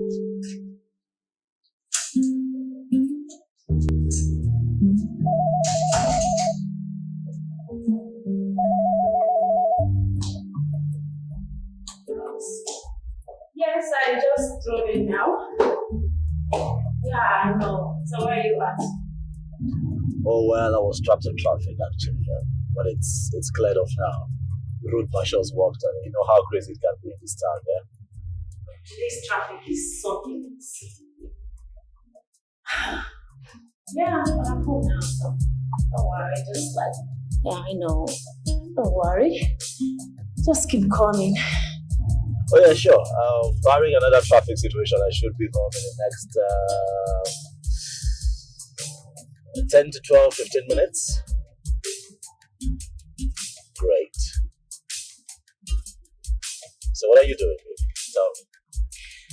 Yes, I just drove in now. Yeah, I know. So where are you at? Oh well, I was trapped in traffic actually, but it's cleared off now. The road marshals walked, and you know how crazy it can be in this town, yeah. This traffic is something. Yeah, I'm home now, so don't worry. Just like, yeah, I know. Don't worry. Just keep coming. Oh yeah, sure. Barring another traffic situation, I should be home in the next 10 to 12, 15 minutes. Great. So what are you doing, baby? Tell me.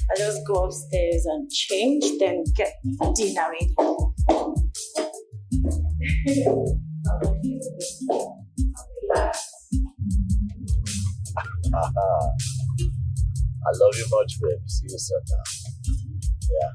I just go upstairs and change, then get dinner ready. I love you much, baby. See you soon now. Yeah.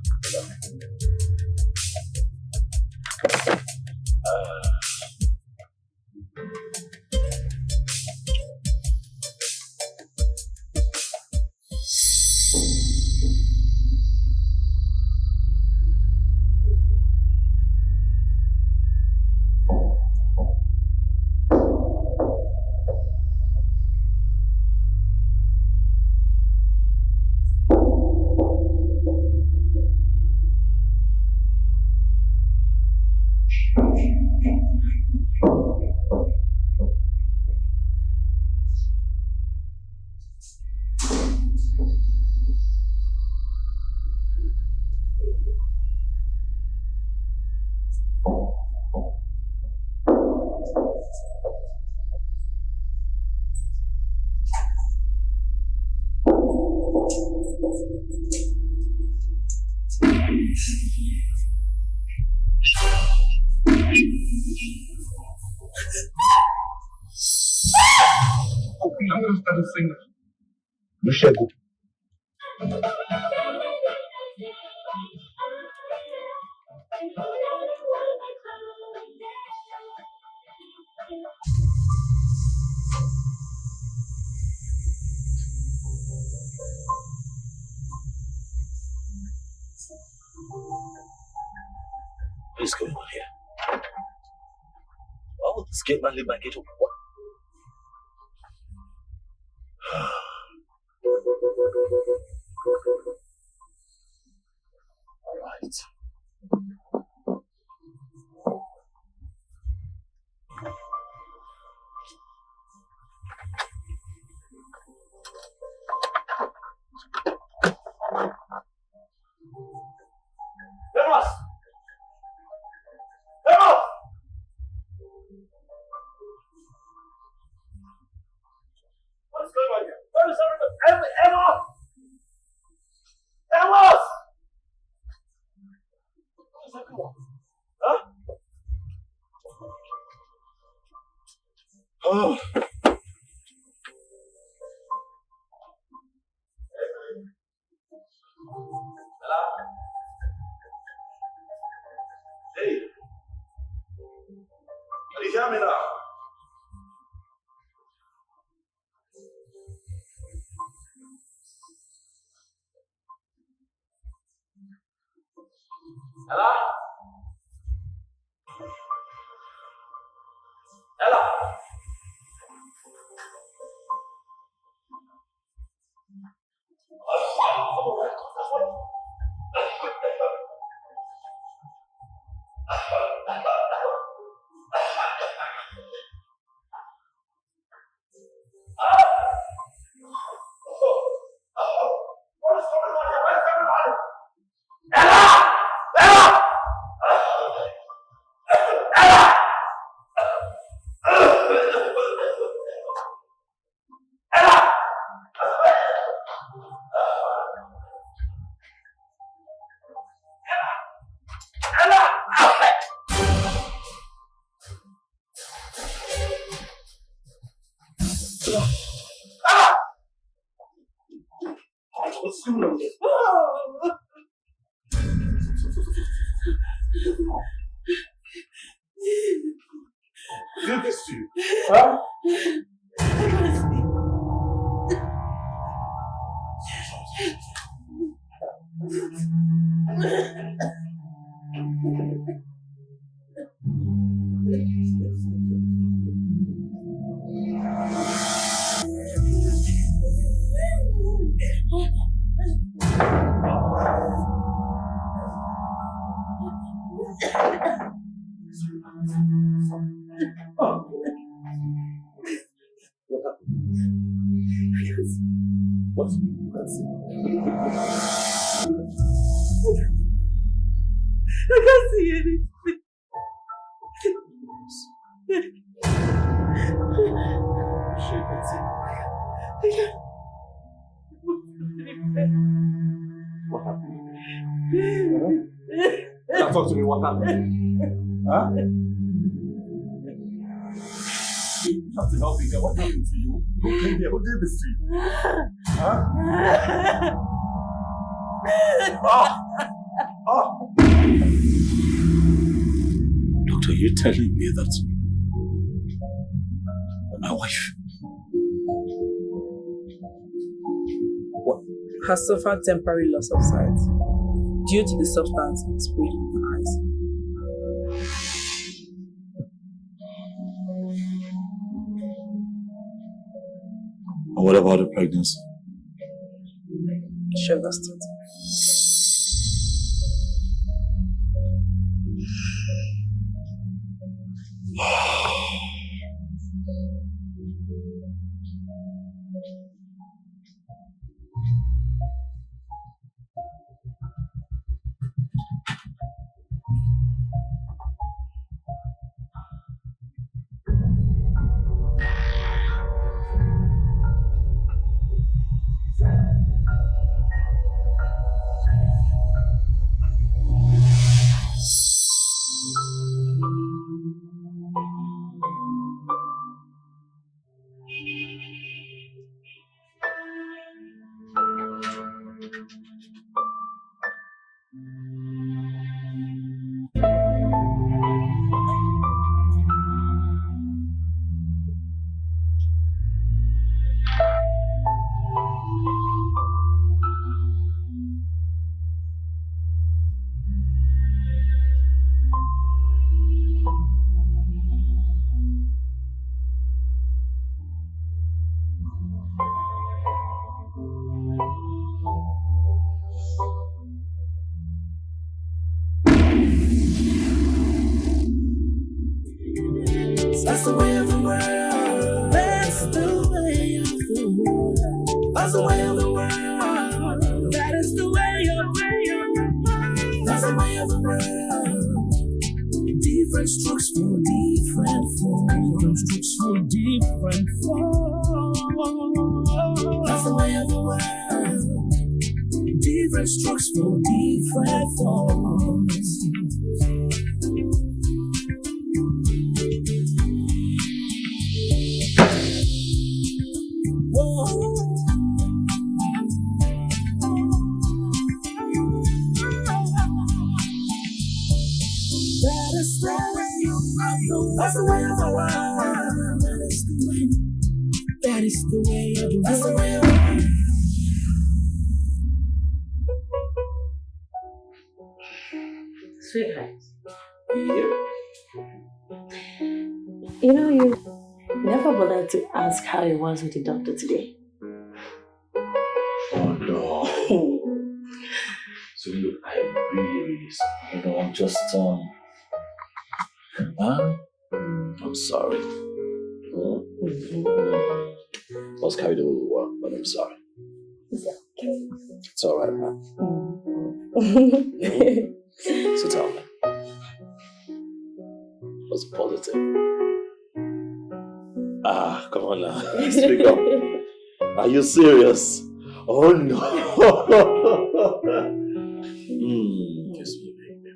Lushegu. What is going on here? Why would this gate man leave my gate open? What? Alright. Lemas! Lemas! What is going on here? Where is everyone? Emma! Lemas! Where is everyone? Huh? Oh. Hey, can you hear me now? Ella? Ella? What is going on here? Where's everybody? Ella! Ella! What's going on? Did this to you? Huh? What? I can't see anything. What happened? Now talk to me, what happened? Huh? You have to help me get what happened to you. Who came here? Who did this to you? Huh? Oh! Doctor, you're telling me that my wife... What? Has suffered temporary loss of sight due to the substance sprayed in her eyes. And what about the pregnancy? She lost it. That's the way of the world. That's the way of the world. That's the way of the world. That is the way of the world. That's the way of the world. Different strokes for different folks. Strokes for different folks. That's the way of the world. Different strokes for different folks. That's the way of the world. That is the way. That is the way of the world. That's the way of the world. Sweetheart. Yeah. You know, you never bothered to ask how it was with the doctor today. Oh no. So look, I'm really sorry. You know, I'm just I'm sorry. I was carried away with work, but I'm sorry. It's okay. It's alright, man. So tell me. What's positive? Come on now. Speak up. Are you serious? Oh no. Kiss me, baby.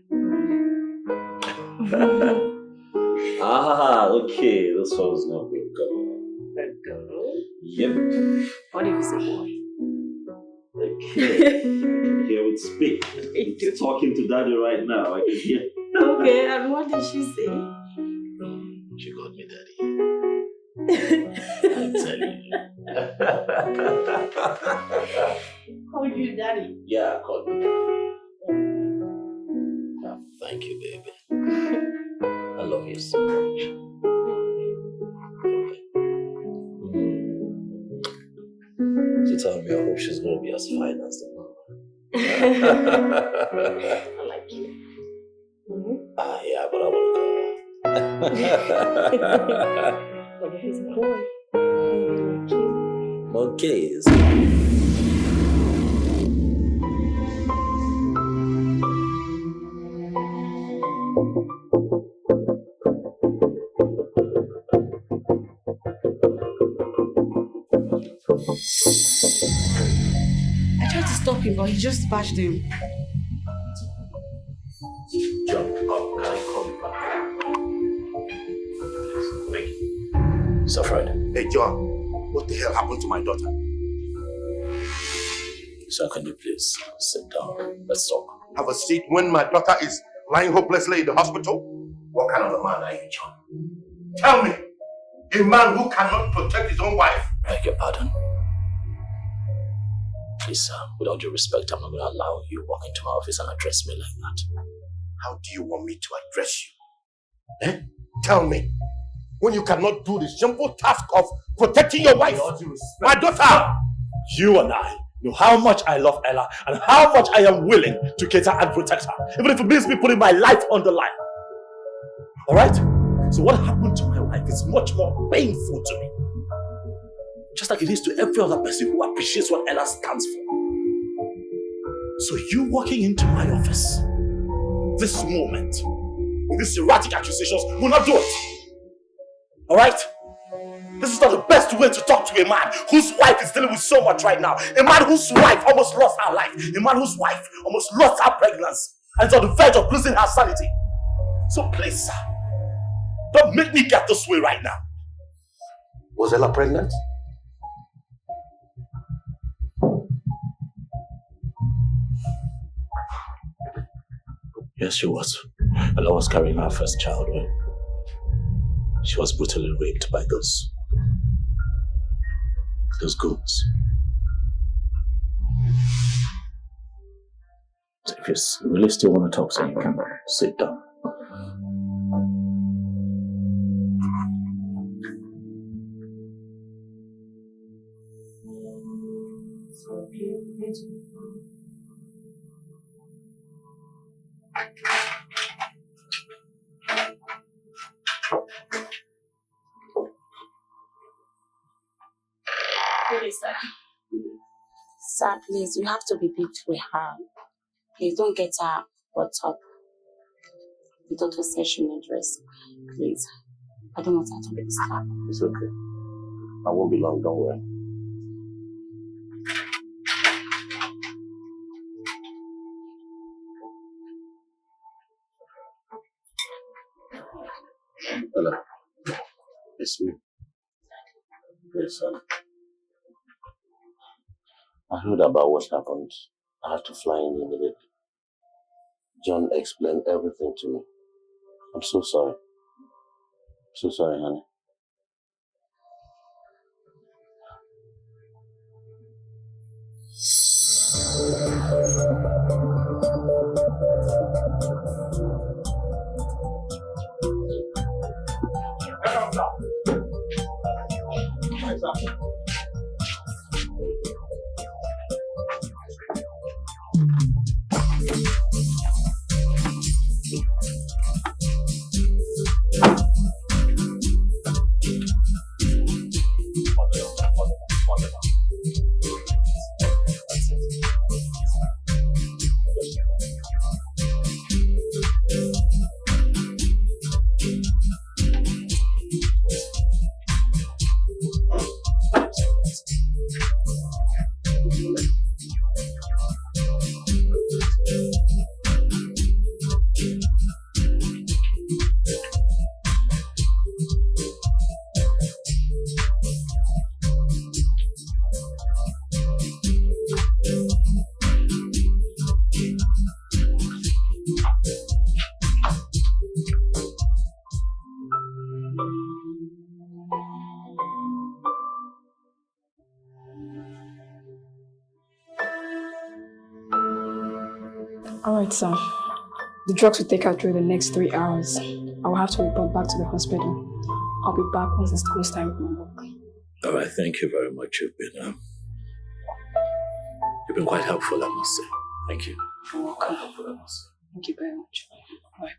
Okay. This one's not good. Go. A girl? Yep. What if it's a boy? Okay. Here would speak. He's talking to Daddy right now. I can hear. Okay, and what did she say? She called me Daddy. I tell you. Called you Daddy? Yeah, called me Daddy. Oh, thank you, baby. I love you so much. She told me I hope she's going to be as fine as the mom. I like you. Yeah, but I want to go. But he's a boy. Okay. I tried to stop him, but he just bashed him. Jump up, can I come back? Thank you. So, Fred. Hey, John, what the hell happened to my daughter? Sir, can you please sit down? Let's talk. Have a seat when my daughter is lying hopelessly in the hospital? What kind of a man are you, John? Tell me, a man who cannot protect his own wife? Beg your pardon? Please, sir, with all due respect, I'm not going to allow you walk into my office and address me like that. How do you want me to address you? Tell me, when you cannot do the simple task of protecting your wife, my daughter! You and I know how much I love Ella and how much I am willing to cater and protect her, even if it means me putting my life on the line. Alright? So what happened to my wife is much more painful to me. Just like it is to every other person who appreciates what Ella stands for. So you walking into my office this moment with these erratic accusations will not do it. Alright? This is not the best way to talk to a man whose wife is dealing with so much right now. A man whose wife almost lost her life. A man whose wife almost lost her pregnancy and is on the verge of losing her sanity. So please, sir, don't make me get this way right now. Was Ella pregnant? Yes, she was. Ella was carrying her first child when she was brutally raped by those goons. So if you really still want to talk, so you can sit down. Sir, please, you have to be big with her. Please don't get her what's up. The doctor says she needs rest. Please. I don't want her to be disturbed. It's okay. I won't be long, don't worry. Ella, it's me. Yes, son. I heard about what happened. I had to fly in immediately. John explained everything to me. I'm so sorry. I'm so sorry, honey. Alright, sir. The drugs will take her through the next 3 hours. I will have to report back to the hospital. I'll be back once it's close time with my work. All right, thank you very much. You've been quite helpful, I must say. Thank you. You're welcome. Thank you very much. Bye.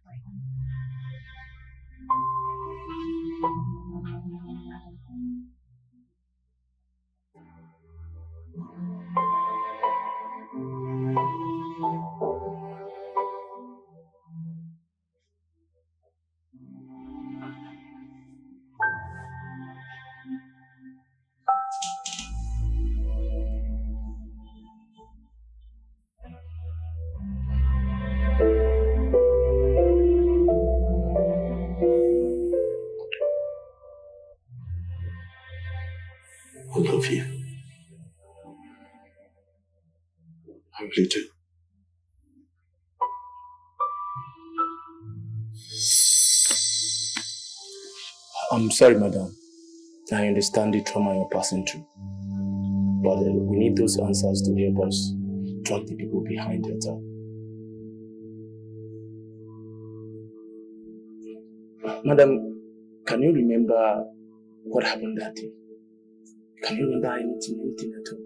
I love you. I really do. I'm sorry, madam. I understand the trauma you're passing through. But we need those answers to help us track the people behind the attack. Madam, can you remember what happened that day? Can you remember anything at all?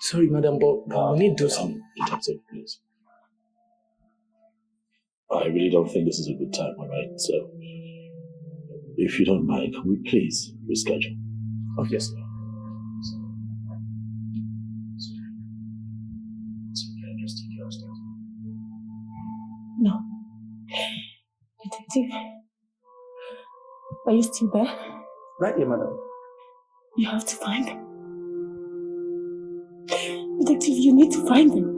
Sorry, madam, but we need those detective, please. I really don't think this is a good time, alright? So, if you don't mind, can we please reschedule? Oh, yes, sir. No. Detective, are you still there? Right here, madam. You have to find them. Detective, you need to find them.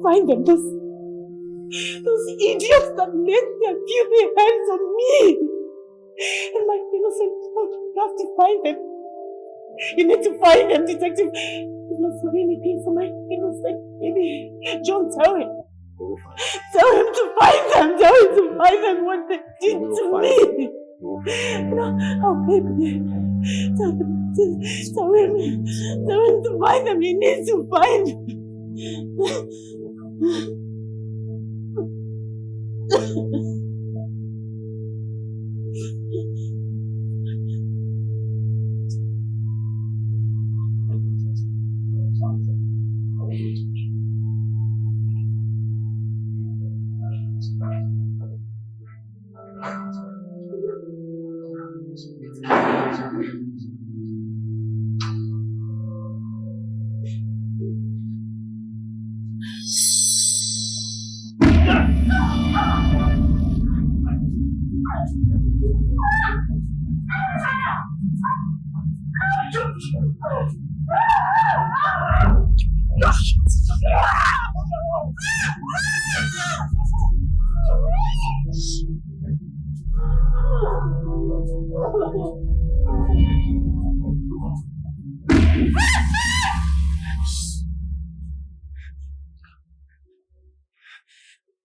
Find them. Those idiots that laid their filthy hands on me. And my innocent child. You have to find them. You need to find them, detective. Do not for anything for my innocent baby. John, tell him. Tell him to find them. Tell him to find them what they did to me. No, oh baby. Tell him to find them. He needs to find them.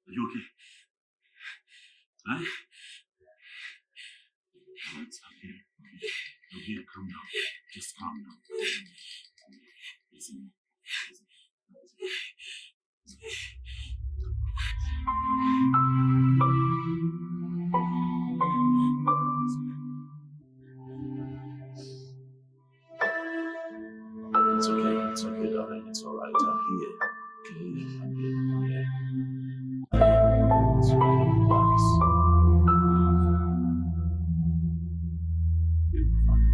Are you okay? Huh? It's okay. I'm here. Calm down. Just calm down. Listen. It's okay. It's okay, darling. It's all right. I'm here. Okay? I'm here. It's okay. Relax. You'll be fine.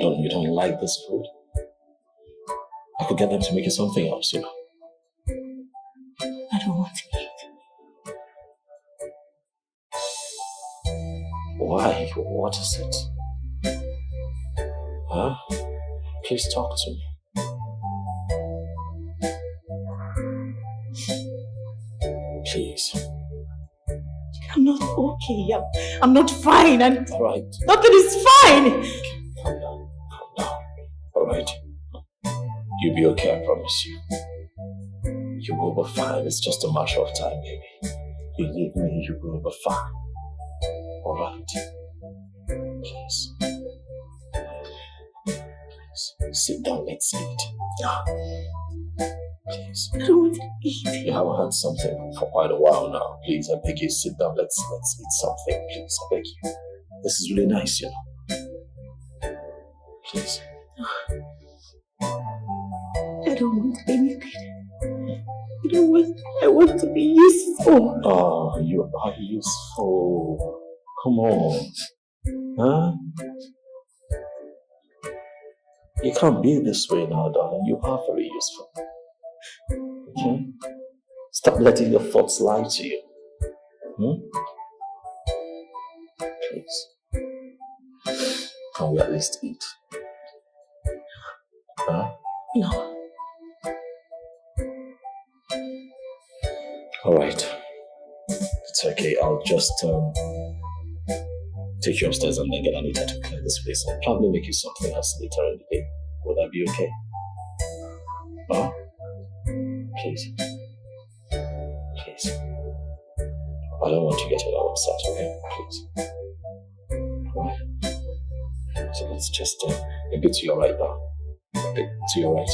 You don't like this food? I could get them to make you something else, you know. I don't want to eat. Why? What is it? Huh? Please talk to me. Please. I'm not okay. I'm not fine. All right. Nothing is fine. Calm down. All right. You'll be okay, I promise you. You will be fine. It's just a matter of time, baby. Believe me, you will be fine. All right. Please. Sit down, let's eat. Please. I don't want to eat. You haven't had something for quite a while now. Please, I beg you, sit down. Let's eat something. Please, I beg you. This is really nice, you know. Please. I don't want anything. I want to be useful. Oh, you are useful. Come on. Huh? You can't be this way now, darling. You are very useful. Okay? Stop letting your thoughts lie to you. Please. Can we at least eat? Huh? No. Alright. It's okay. I'll just take you upstairs and then get Anita to clean this place and probably make you something else later in the day. Would that be okay? Huh? Please. Please. I don't want to get you all upset, okay? Please. Alright. So let's just a bit to your right now. A bit to your right.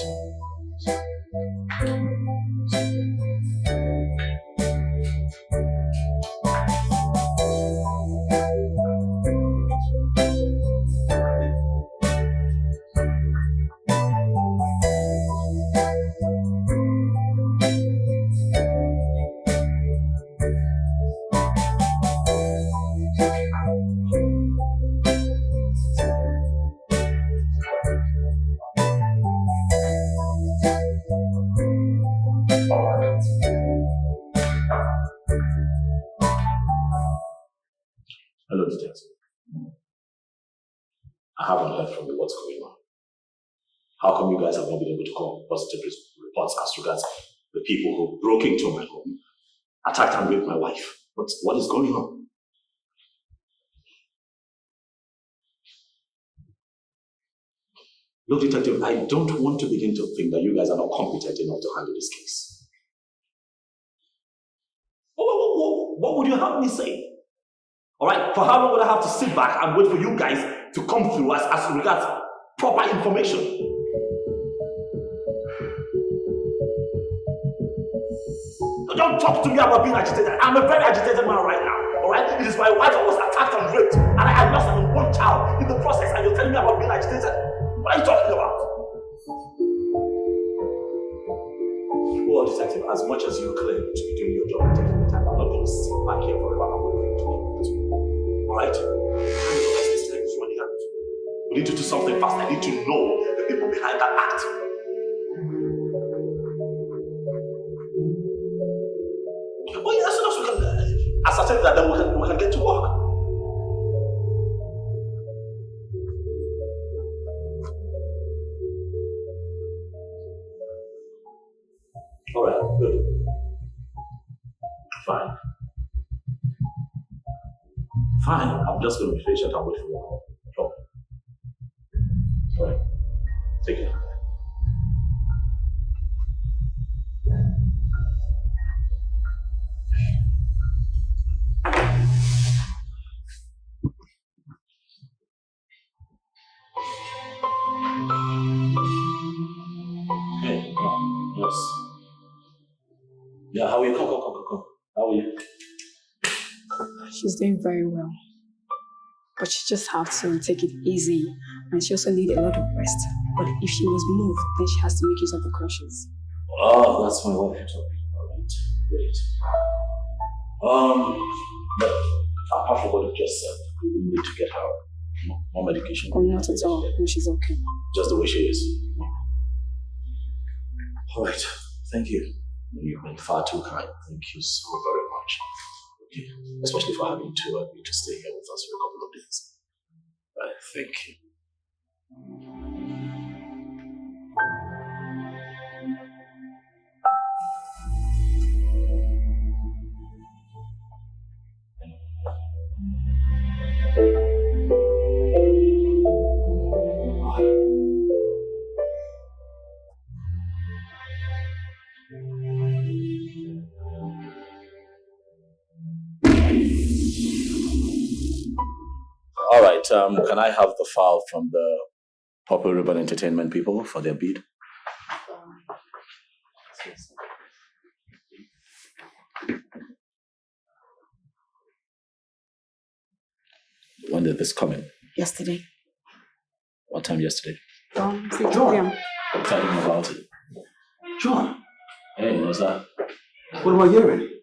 Hello, detective. I haven't heard from you what's going on. How come you guys have not been able to come positive reports as regards the people who broke into my home, attacked and raped my wife? What is going on? Look, detective, I don't want to begin to think that you guys are not competent enough to handle this case. What would you have me say? Alright, for how long would I have to sit back and wait for you guys to come through as regards proper information? Don't talk to me about being agitated. I'm a very agitated man right now. Alright? It is my wife that was attacked and raped, and I lost an unborn child in the process, and you're telling me about being agitated? What are you talking about? Well, detective, as much as you claim to be doing your job and taking the time, I'm not going to sit back here forever. I'm going to do it. Alright? This time is running out. We need to do something fast. I need to know the people behind that act. Well, yeah, as soon as we can ascertain that, then we can get to work. Alright, good. Fine, I'm just going to be patient and wait for your call. Alright, take it. Hey, yes. Yeah, how are you? Come. How are you? She's doing very well. But she just has to take it easy, and she also needs a lot of rest. But if she was moved, then she has to make use of the crutches. Oh, that's my wife you're talking about, right? Great. But apart from what you just said, we need to get her More medication? Oh, not at all. No, she's okay. Just the way she is. All right. Thank you. You've been far too kind. Thank you so very much. Okay. Especially for having to agree to stay here with us for a couple of days. Thank you. All right, can I have the file from the Purple Ribbon Entertainment people for their bid? When did this come in? Yesterday. What time yesterday? 6 p.m. Tell him about it. John, Hey, what's that? what am I hearing? You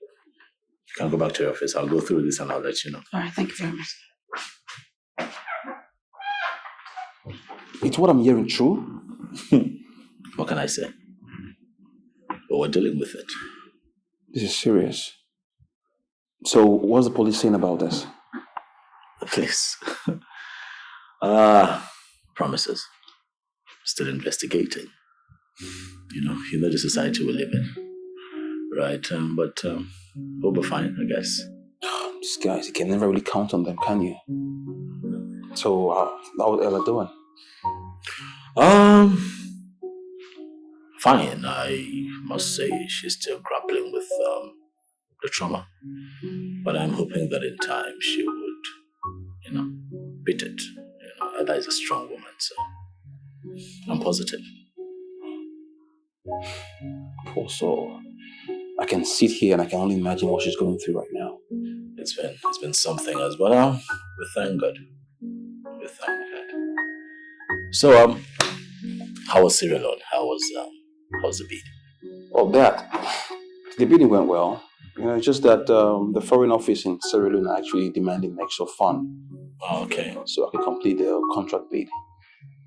can go back to your office. I'll go through this and I'll let you know. All right, thank you very much. It's what I'm hearing true? What can I say? But we're dealing with it. This is serious. So, what's the police saying about this? Please. Promises. Still investigating. You know the society we live in. Right, but we'll be fine, I guess. These guys, you can never really count on them, can you? So, how's Ella doing? Fine. I must say she's still grappling with the trauma. But I'm hoping that in time she would, beat it. Ella is a strong woman, so I'm positive. Poor soul. I can sit here and I can only imagine what she's going through right now. It's been something as well. We thank God. We thank God. So how was Sierra Leone? How's the bid? Oh, the bidding went well. It's just that the foreign office in Sierra Leone are actually demanding extra fund. Okay. So I could complete the contract bid.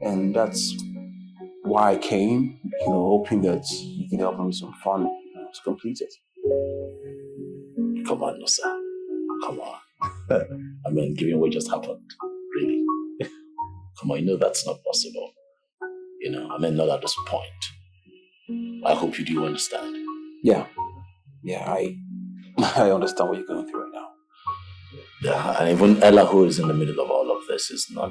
And that's why I came, hoping that you can help me with some fund to complete it. Come on, no, sir. Come on. I mean, given what just happened, really. Come on, that's not possible. Not at this point. I hope you do understand. Yeah, I understand what you're going through right now. Yeah, and even Ella, who is in the middle of all of this, is not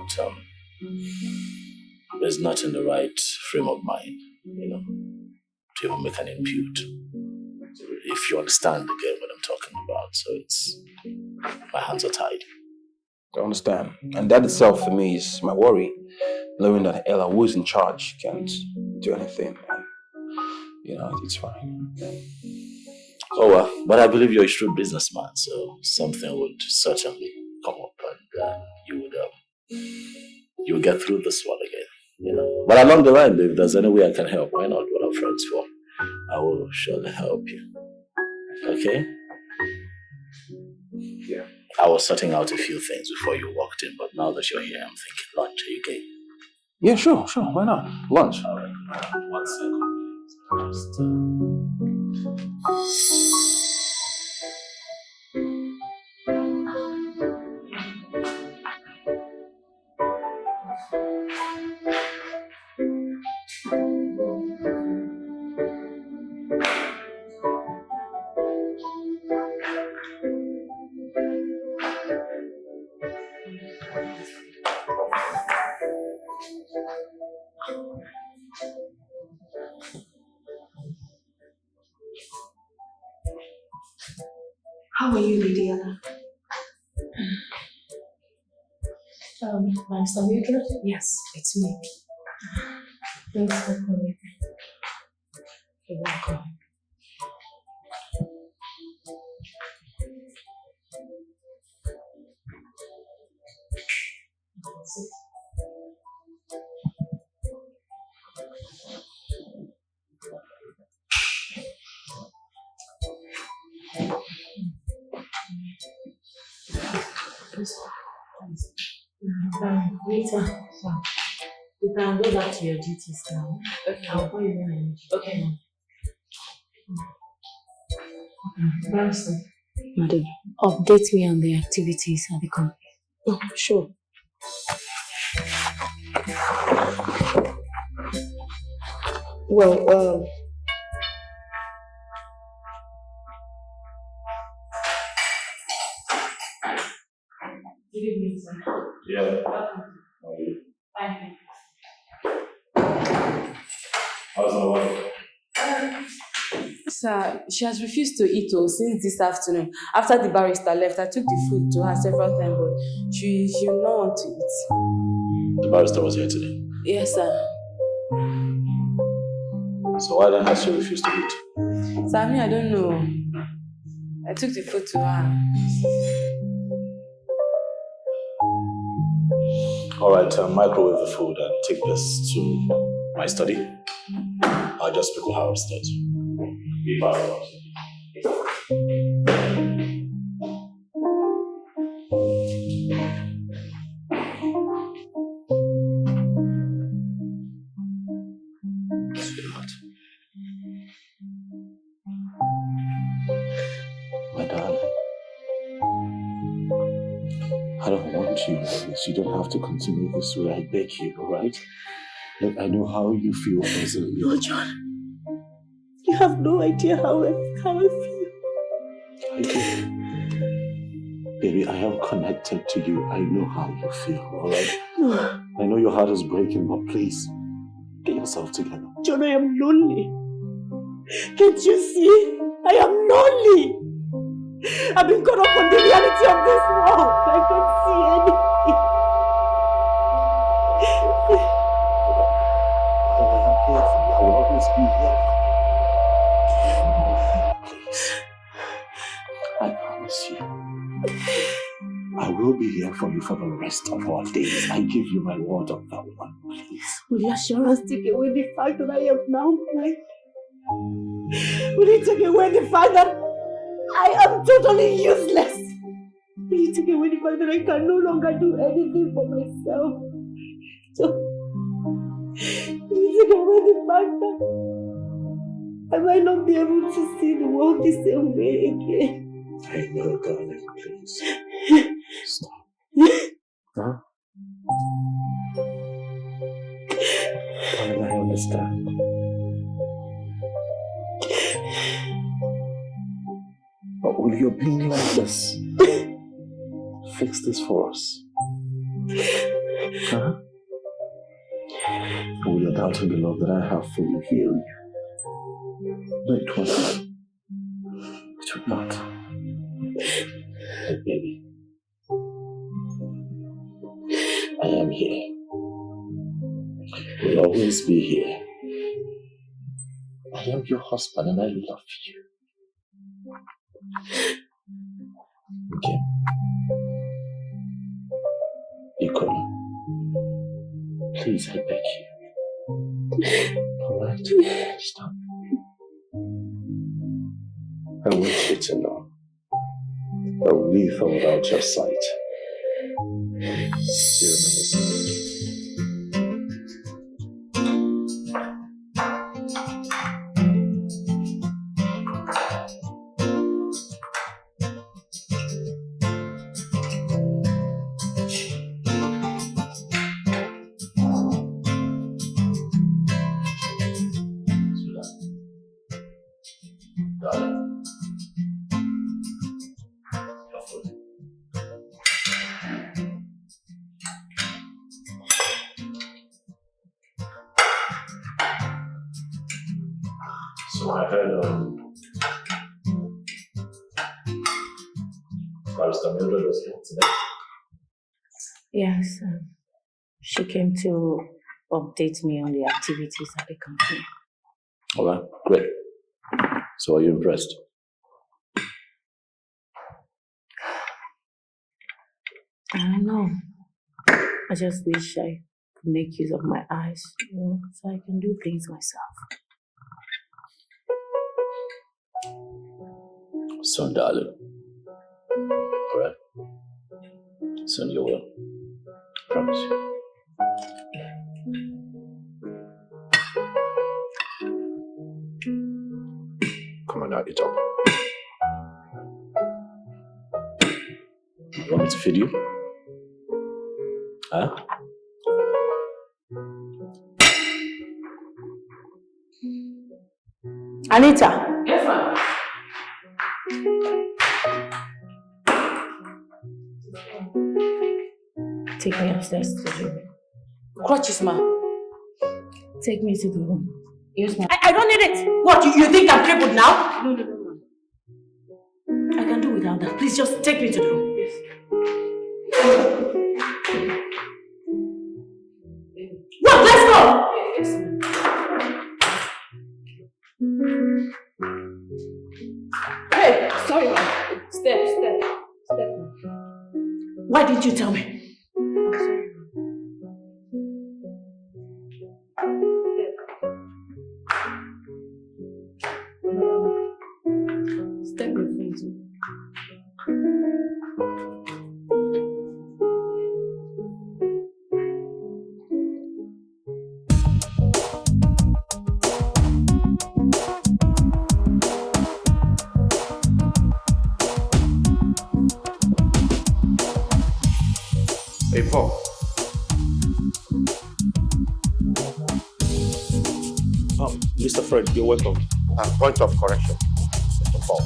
in the right frame of mind, to even make an input. If you understand again what I'm talking about, so my hands are tied. I understand, and that itself for me is my worry, knowing that Ella, who is in charge, can't do anything. It's fine. Oh well, but I believe you're a shrewd businessman, so something would certainly come up, and you would get through this one again. But along the line, if there's any way I can help, why not? What are friends for? I will surely help you. Okay? Yeah. I was sorting out a few things before you walked in, but now that you're here, I'm thinking lunch. Are you okay? Yeah, sure. Why not? Lunch. All right. 1 second. Just, How are you, Lady Anna? Mr. Mildred? Yes, it's me. Thanks for coming. You're welcome. Later. You can go back to your duties now. Okay. I'll call you when I need you. Okay. Barrister. Madam, update me on the activities at the company. Oh, sure. Well, good evening, sir. Yeah. Fine. How's my wife? Sir, she has refused to eat since this afternoon. After the barrister left, I took the food to her several times, but she will not want to eat. The barrister was here today. Yes, sir. So why then has she refused to eat? Sir, I don't know. I took the food to her. Alright, microwave the food and take this to my study. I'll just pick her upstairs. Be fast. Sweetheart. My darling. I don't want you like this. You don't have to continue this way. I beg you, alright? Look, I know how you feel personally. No, John. You have no idea how I feel. I do. Baby, I am connected to you. I know how you feel, alright? No. I know your heart is breaking, but please, get yourself together. John, I am lonely. Can't you see? I am lonely. I've been caught up on the reality of this world. I can't see anything. I will always be here for you. Please. I promise you. I will be here for you for the rest of our days. I give you my word on that one, please. Will your assurance take away the fact that I am now blind? Will you take away the fact that I am totally useless? Will you take away the fact that I can no longer do anything for myself? So, will you take away the fact that I might not be able to see the world the same way again? I know, darling, please. Stop. Huh? Darling, I understand. But will your being like this fix this for us? Huh? Or will your doubting the love that I have for you heal you? No, it won't. It would not. But baby, I am here. Will always be here. I am your husband and I love you. Okay. Ikola, please, I beg you. Alright? Stop. I want you to know that with or without your sight, you remain the same. So I heard Barrister Mildred was here today. Yes, she came to update me on the activities at the company. Alright, great. So are you impressed? I don't know. I just wish I could make use of my eyes, so I can do things myself. Soon, darling. Alright? Soon you will. Promise. Come on now, eat up. You want me to feed you? Huh? Anita. Yes, ma'am. Take me upstairs to the room. Crutches, ma'am. Take me to the room. Yes, ma'am. I don't need it. What, you think I'm crippled now? No, ma'am. I can do without that. Please just take me to the room. Yes. What? Let's go! Yes, ma'am. Hey, sorry, ma'am. Step. Why didn't you tell me? I'm sorry. Step your phone too. Hey, Paul. Mr. Fred, you're welcome. A point of correction, Mr. Paul.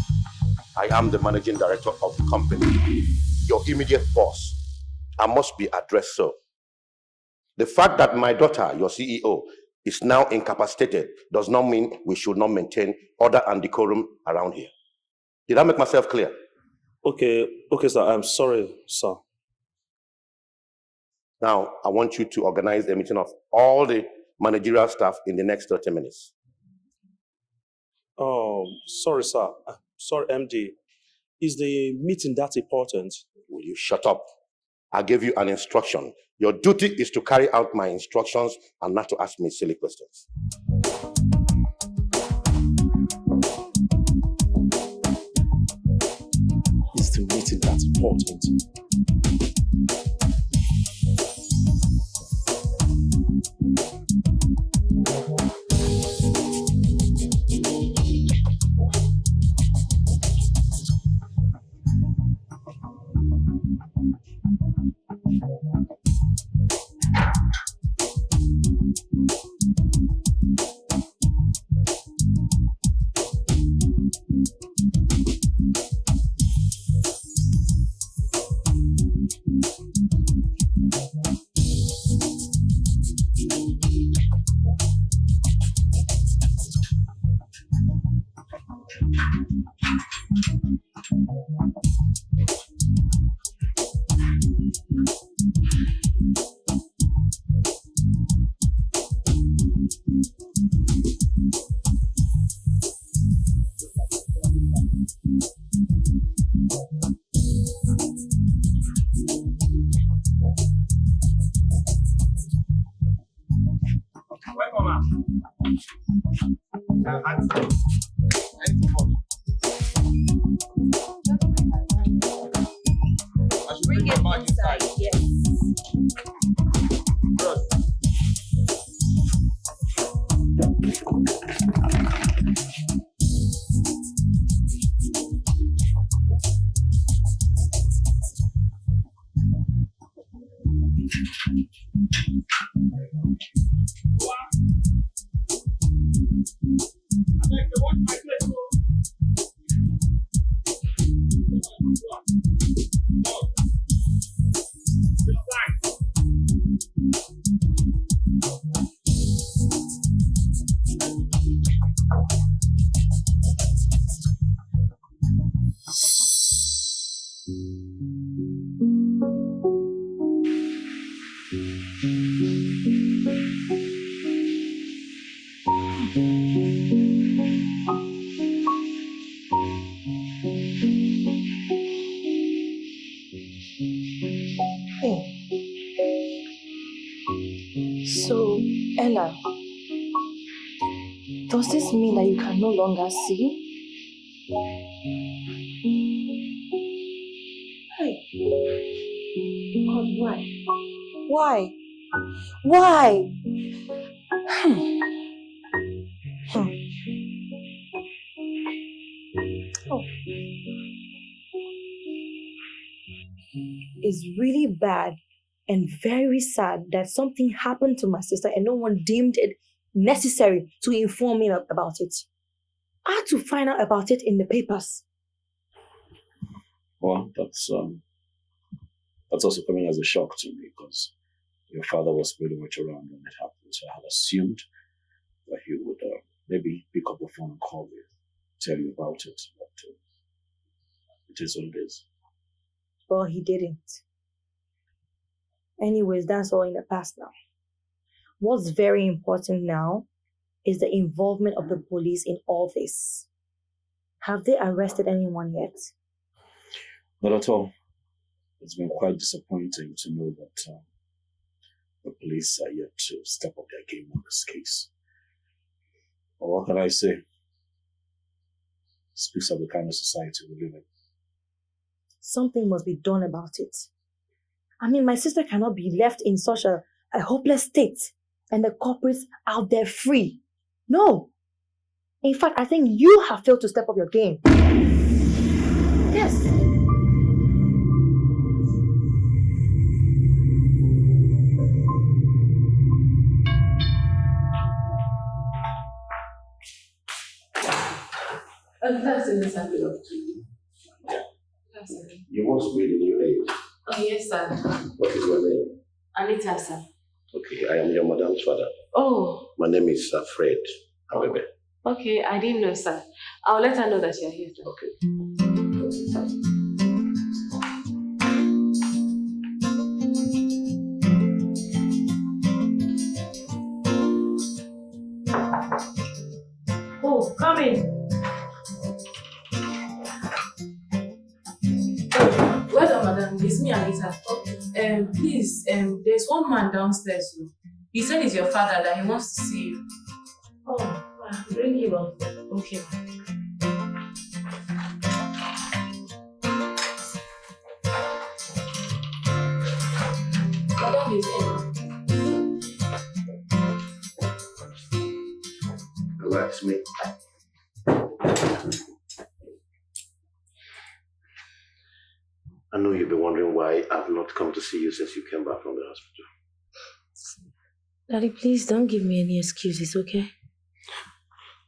I am the managing director of the company. Your immediate boss. I must be addressed so. The fact that my daughter, your CEO, is now incapacitated does not mean we should not maintain order and decorum around here. Did I make myself clear? Okay, sir. I'm sorry, sir. Now, I want you to organize a meeting of all the managerial staff in the next 30 minutes. Oh, sorry, sir. Sorry, MD. Is the meeting that important? Will you shut up? I gave you an instruction. Your duty is to carry out my instructions and not to ask me silly questions. Is the meeting that important? So, Ella, does this mean that you can no longer see? Hey. God, why? Why? Why? Oh. It's really bad and very sad that something happened to my sister and no one deemed it necessary to inform me about it. I had to find out about it in the papers. Well, that's also coming as a shock to me because your father was pretty much around when it happened. So I had assumed that he would maybe pick up the phone and call you, tell you about it. But it is what it is. Well, he didn't. Anyways, that's all in the past now. What's very important now is the involvement of the police in all this. Have they arrested anyone yet? Not at all. It's been quite disappointing to know that the police are yet to step up their game on this case. But what can I say? It speaks of the kind of society we live in. Something must be done about it. I mean, my sister cannot be left in such a hopeless state and the culprits out there free. No. In fact, I think you have failed to step up your game. Yes. That's in the sample of 2. You must be the new age. Oh, yes, sir. What is your name? Anita, sir. Okay, I am your madam's father. Oh. My name is Fred Abebe. Okay, I didn't know, sir. I'll let her know that you're here, sir. Okay. Oh, come in. Well done, madam. It's me, Anita. Please, there's one man downstairs. He said he's your father, that he wants to see you. Oh, bring him up. Okay. Madam is in. Relax me. I know you've been wondering why I've not come to see you since you came back from the hospital. Daddy, please don't give me any excuses, okay?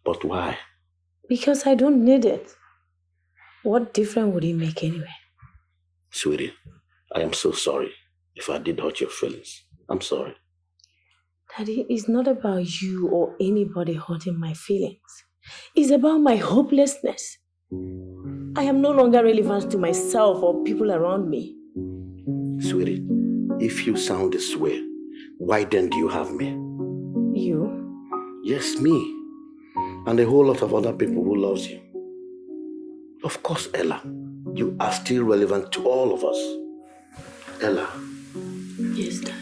But why? Because I don't need it. What difference would it make anyway? Sweetie, I am so sorry if I did hurt your feelings. I'm sorry. Daddy, it's not about you or anybody hurting my feelings. It's about my hopelessness. I am no longer relevant to myself or people around me. Sweetie, if you sound this way, why then do you have me? You? Yes, me. And a whole lot of other people who loves you. Of course, Ella, you are still relevant to all of us. Ella. Yes, Dad.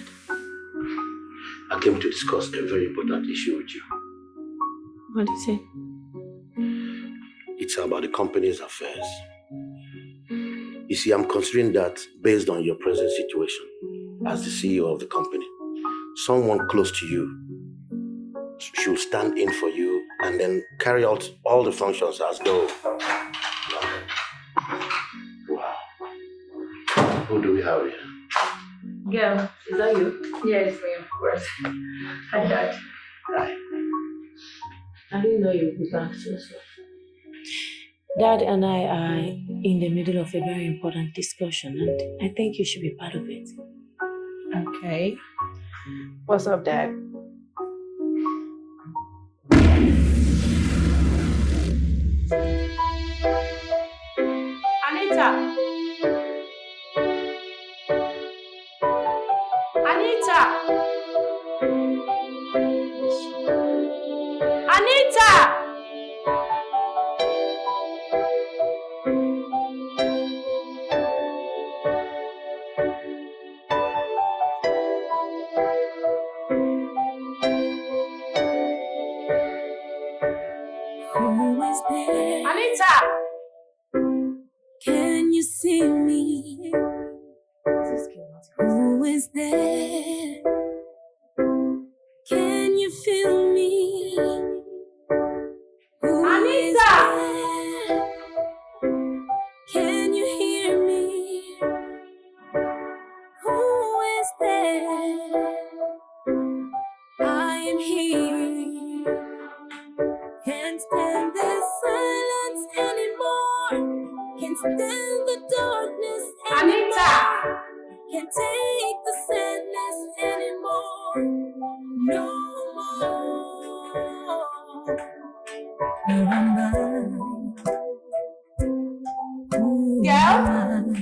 I came to discuss a very important issue with you. What is it? It's about the company's affairs. You see, I'm considering that based on your present situation as the CEO of the company, someone close to you should stand in for you and then carry out all the functions as though. Wow. Who do we have here? Girl, is that you? Yeah, it's me, of course. Hi, Dad. Hi. I didn't know you would be back so soon. Dad and I are in the middle of a very important discussion, and I think you should be part of it. Okay. What's up, Dad? Anita! Anita! Anita! Who is there? Anita! Can you see me? Who is there? Can you feel me? Who is there? Can you hear me? Who is there? I am here. Can't stand the silence anymore. Can't stand the darkness anymore. Can't take the sadness anymore. No more. Where am I? Who am I?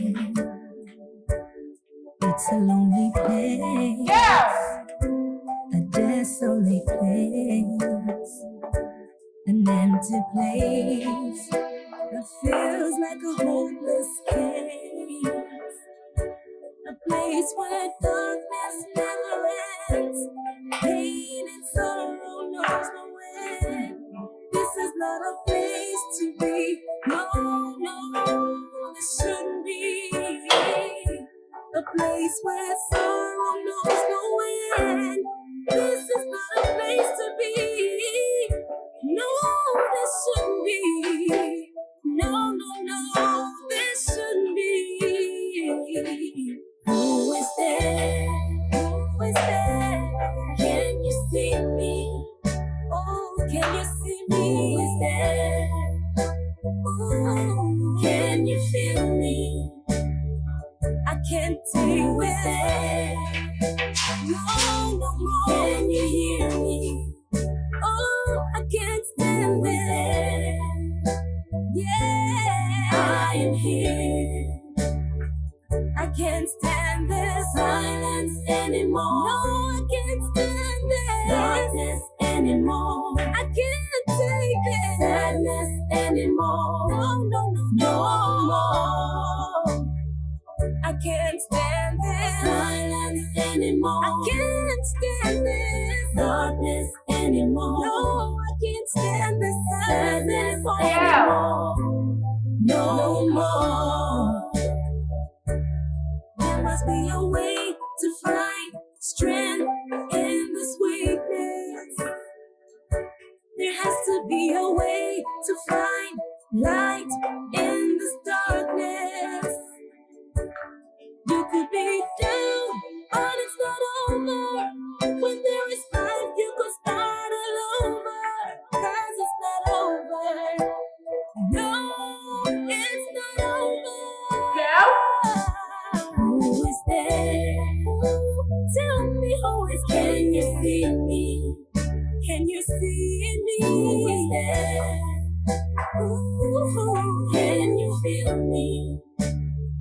It's a lonely place. A desolate place. An empty place that feels like a hopeless case. A place where darkness never ends. Pain and sorrow knows no end. This is not a place to be. No, no, this shouldn't be. A place where sorrow knows no end. This is not a place to be. No, this shouldn't be. No, no, no, this shouldn't be. Who is there? Who is there? Can you see me? Oh, can you see me? Who is there? Oh, can you feel me? I can't take this. No, no more. Can you hear me? Oh, I can't stand it. Yeah, I am here. I can't stand this silence anymore. No, I can't stand this darkness anymore. I can't take this sadness anymore. No, no, no, no more. I can't stand this silence anymore. I can't stand this darkness anymore. No, I can't stand this sadness anymore. No more. There must be a way to find strength in this weakness. There has to be a way to find light in this darkness. You could be down, but it's not over. When there is life, you could start all over. 'Cause it's not over. No, it's not over. Yeah. Who is there? Tell me who is there. Can you see me? Can you see me? Who is there? Ooh, can you feel me?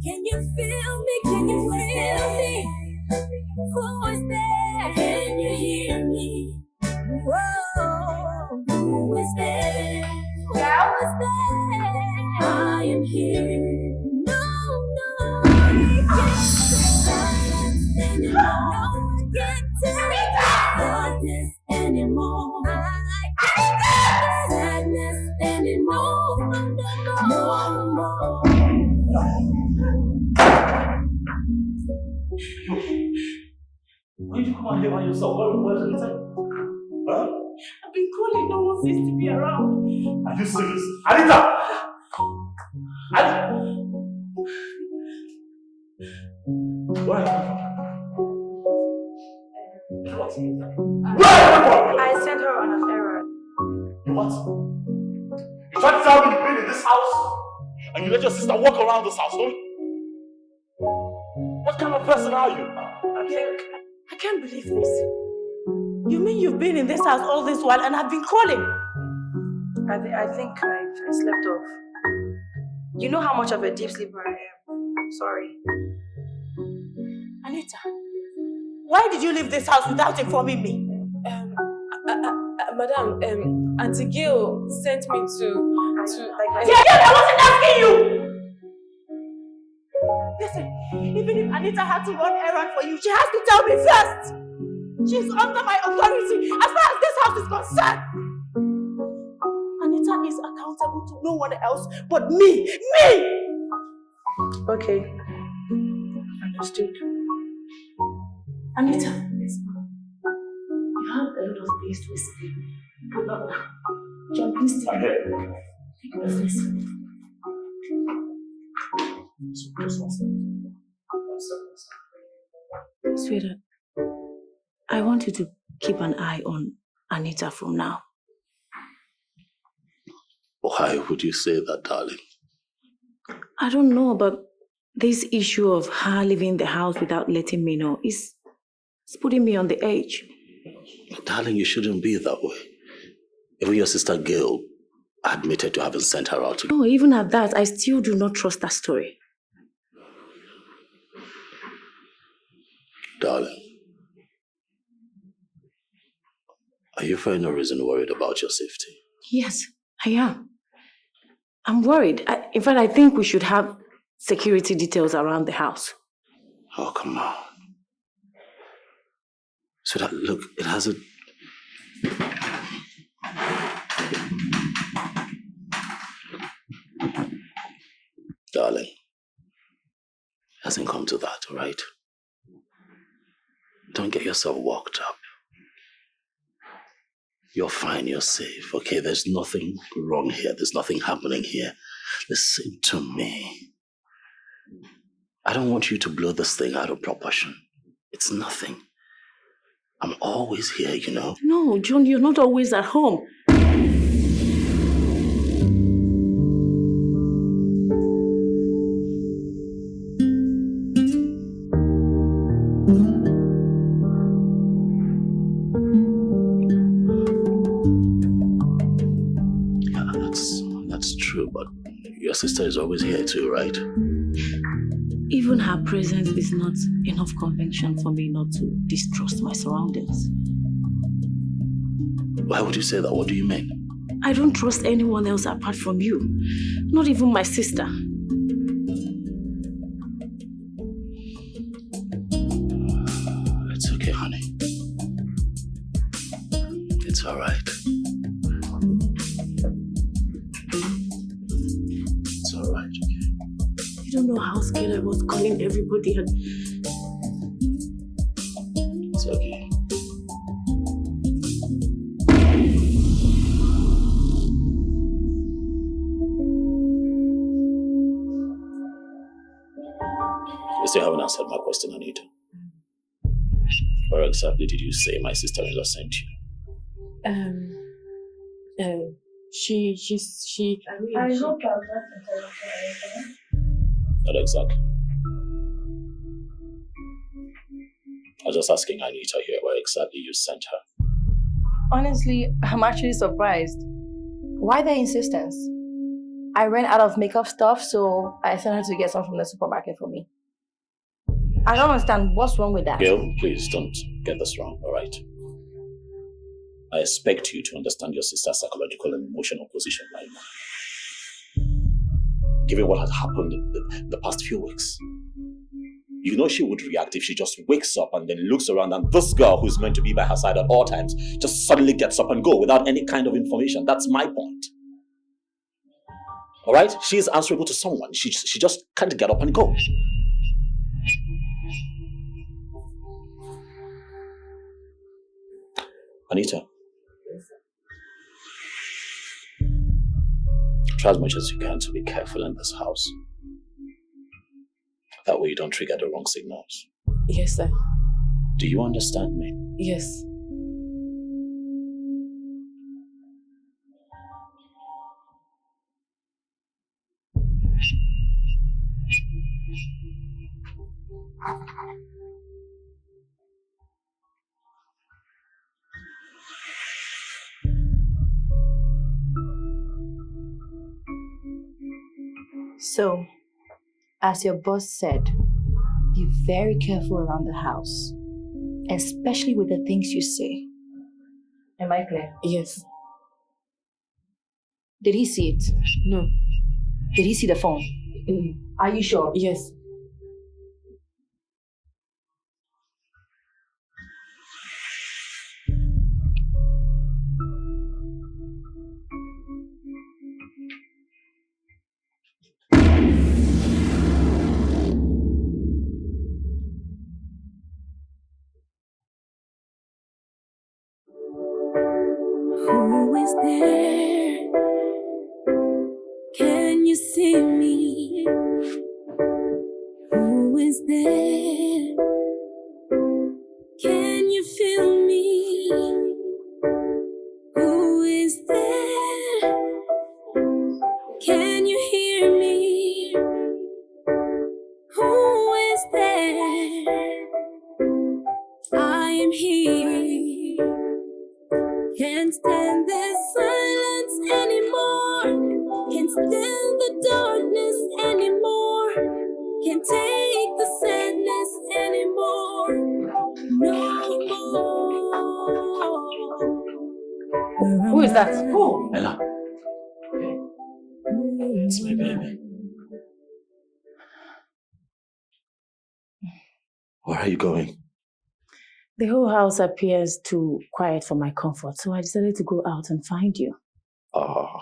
Can you feel me? Can you feel me? Who is there? Can you hear me? Whoa, who is there? Who is there? I am here. No, no, I can't take silence anymore. No, I can't take darkness anymore. I can't take sadness anymore. No more. Why did you come out here by yourself? Where's Anita? Huh? I've been calling, no one seems to be around. Are you serious? Anita! Where are you? What? I sent her on an errand. What? You tried to tell me you've been in this house and you let your sister walk around this house, don't you? What kind of person are you? I can't believe this. You mean you've been in this house all this while and I've been calling? I think I slept off. You know how much of a deep sleeper I am. Sorry. Anita, why did you leave this house without informing me? Madam, Auntie Gail sent me to I wasn't asking you! Listen, even if Anita had to run errand for you, she has to tell me first! She's under my authority as far as this house is concerned! Anita is accountable to no one else but me! Me! Okay. Understood. Anita, you have a lot of things to explain, but not now. John, please take your place. Sweetheart, I want you to keep an eye on Anita from now. Why would you say that, darling? I don't know, but this issue of her leaving the house without letting me know is putting me on the edge. Darling, you shouldn't be that way. Even your sister Gail admitted to having sent her out. No, even at that, I still do not trust that story. Darling, are you for no reason worried about your safety? Yes, I am. I'm worried. In fact, I think we should have security details around the house. Oh, come on. So that, look, it hasn't... Darling, it hasn't come to that, all right? Don't get yourself worked up. You're fine, you're safe, okay? There's nothing wrong here. There's nothing happening here. Listen to me. I don't want you to blow this thing out of proportion. It's nothing. I'm always here, you know? No, John, you're not always at home. That's true, but your sister is always here too, right? Even her presence is not enough conviction for me not to distrust my surroundings. Why would you say that? What do you mean? I don't trust anyone else apart from you. Not even my sister. It's okay, honey. It's all right. It's all right, okay? You don't know how scared I was calling everybody and... It's okay. You still haven't answered my question, Anita. Where exactly did you say my sister-in-law sent you? She. I hope I'm Not exactly. I was just asking Anita here where exactly you sent her. Honestly, I'm actually surprised. Why the insistence? I ran out of makeup stuff, so I sent her to get some from the supermarket for me. I don't understand what's wrong with that. Gail, please don't get this wrong, alright? I expect you to understand your sister's psychological and emotional position right now. Given what has happened the past few weeks. You know she would react if she just wakes up and then looks around and this girl who's meant to be by her side at all times just suddenly gets up and go without any kind of information. That's my point. Alright? She is answerable to someone. She just can't get up and go. Anita, try as much as you can to be careful in this house. That way you don't trigger the wrong signals. Yes, sir. Do you understand me? Yes. So, as your boss said, be very careful around the house, especially with the things you say. Am I clear? Yes. Did he see it? No. Did he see the phone? Are you sure? Yes. you see me? Who is there? Can you feel me? Who is there? Can you hear me? Who is there? I am here. Can't stand this silence anymore. Can't stand the darkness anymore. Can't take the sadness anymore. No more. Who is that? Oh, Ella. It's my baby. Where are you going? The whole house appears too quiet for my comfort, so I decided to go out and find you. Oh,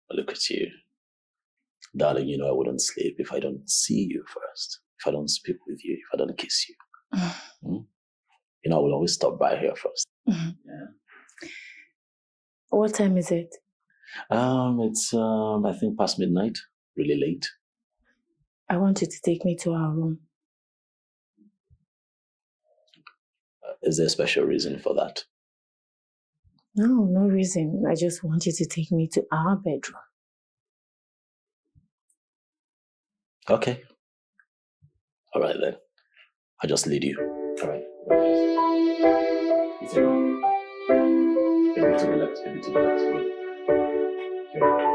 look at you. Darling, you know I wouldn't sleep if I don't see you first. If I don't speak with you, if I don't kiss you. You know, I will always stop by here first. Yeah. What time is it? It's I think past midnight. Really late. I want you to take me to our room. Is there a special reason for that? No, no reason. I just want you to take me to our bedroom. Okay. All right then. I'll just lead you. All right. Maybe to the left, maybe to the left. Good.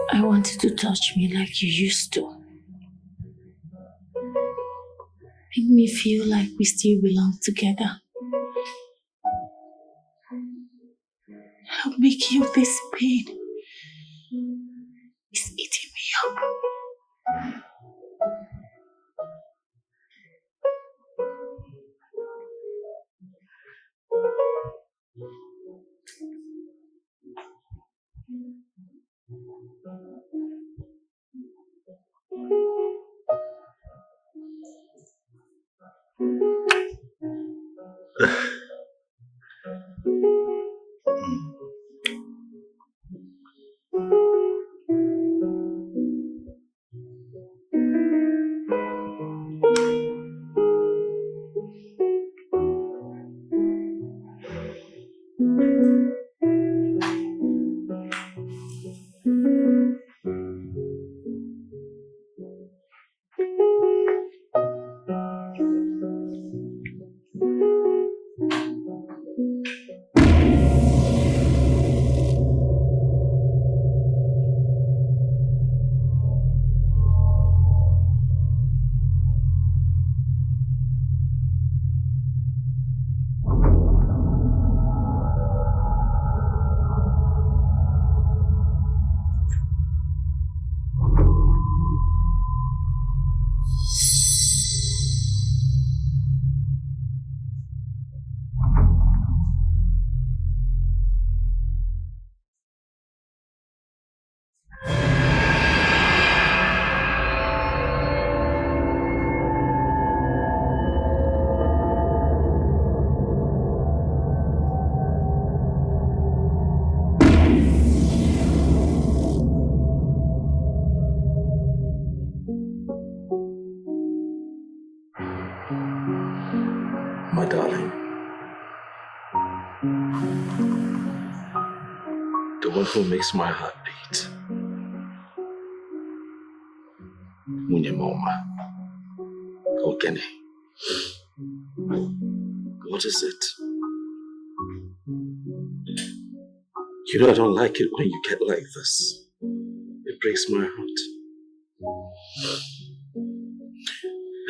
I want you to touch me like you used to. Make me feel like we still belong together. Help me kill this pain. It's eating me up. My darling. The one who makes my heart beat. Munyemoma. Ogene. What is it? You know I don't like it when you get like this. It breaks my heart.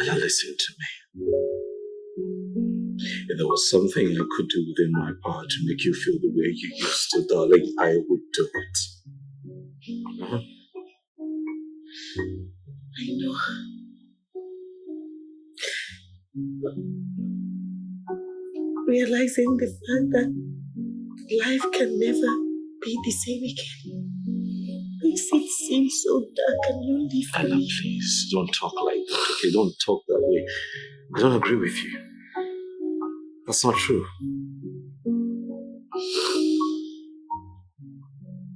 Ella, listen to me. If there was something I could do within my power to make you feel the way you used to, darling, I would do it. Huh? I know. But realizing the fact that life can never be the same again makes it seem so dark and lonely for Ella, me. please, don't talk like that, okay? Don't talk that way. I don't agree with you. That's not true.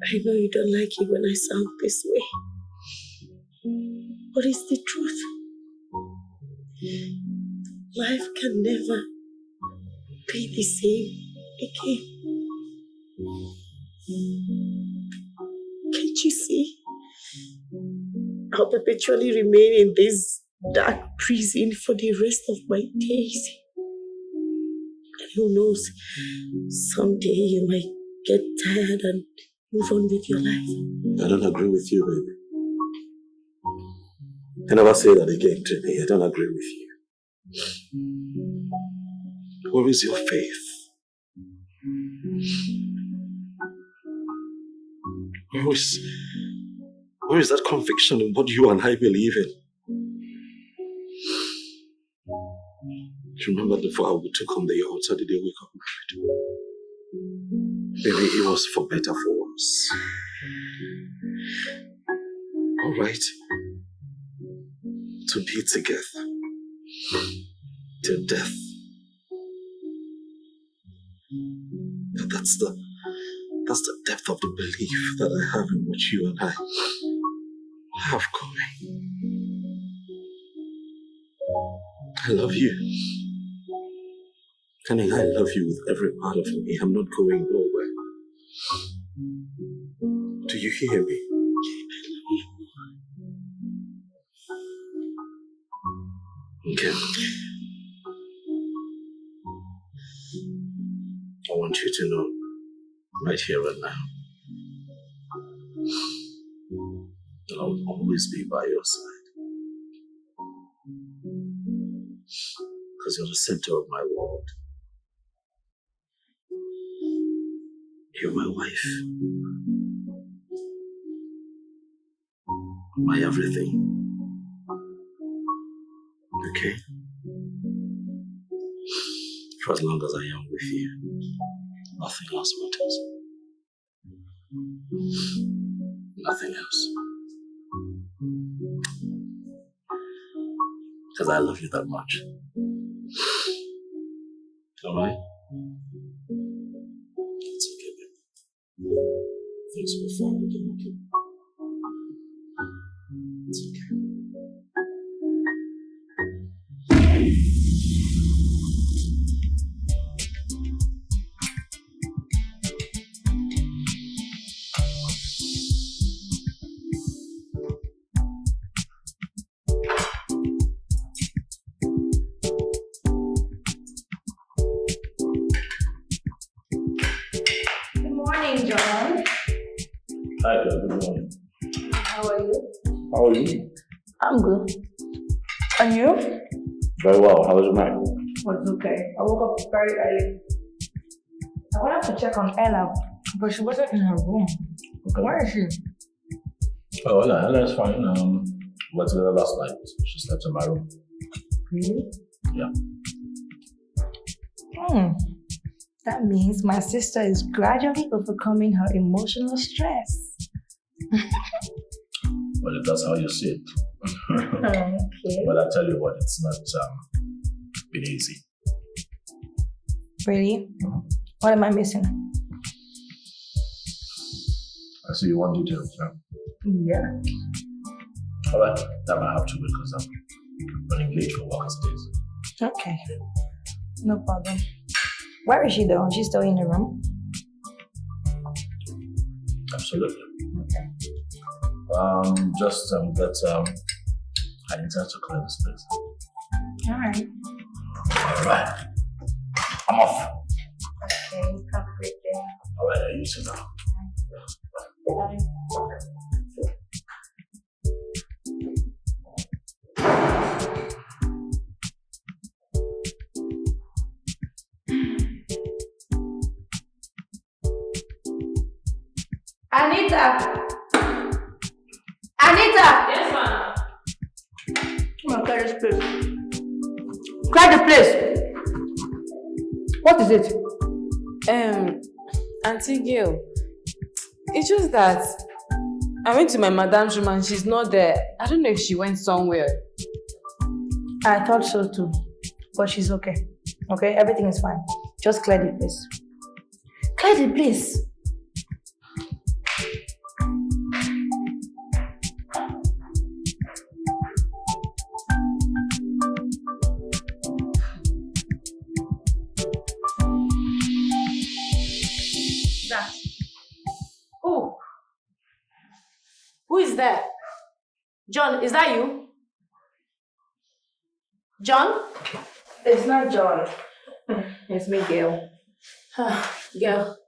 I know you don't like it when I sound this way, but it's the truth. Life can never be the same again. Can't you see? I'll perpetually remain in this dark prison for the rest of my days. And who knows, someday you might get tired and move on with your life. I don't agree with you, baby. I never say that again to me. I don't agree with you. Where is your faith? Where is that conviction in what you and I believe in? Do you remember the vow we took on the altar the day we got married? Baby, it was for better, for worse. All right. To be together. Till death. That's the depth of the belief that I have in what you and I have going. I love you. Honey, I love you with every part of me. I'm not going nowhere. Do you hear me? Okay. I want you to know, right here and now, that I will always be by your side. Because you're the center of my world. You're my wife. My everything. Okay? For as long as I am with you, nothing else matters. Nothing else. Because I love you that much. Alright? It's okay, baby. Things will fall again, okay? It's okay. Hi, good morning. How are you? How are you? I'm good. And you? Very well. How was your night? Was okay. I woke up very early. I wanted to check on Ella, but she wasn't in her room. Okay. Where is she? Oh, Ella's fine. We went together last night. She slept in my room. Really? Yeah. That means my sister is gradually overcoming her emotional stress. Well, if that's how you see it. Okay. But I tell you what, it's not been easy. Really? What am I missing? I see you want details, yeah? Yeah. Alright, that might have to because I'm running late for work as it is. Okay. No problem. Where is she though? She's still in the room? Absolutely. Okay. Just get Anita to clear this place. Alright. Alright. I'm off. Okay, have a great day. Alright, you sit down. Bye. Anita! Anita! Yes, ma'am. Come on, clear this place. Clear the place! What is it? Auntie Gail, it's just that I went to my madam's room and she's not there. I don't know if she went somewhere. I thought so too. But she's okay. Okay, everything is fine. Just clear the place. Clear the place! Who is there? John, is that you? John? It's not John. It's me, Gail. Girl,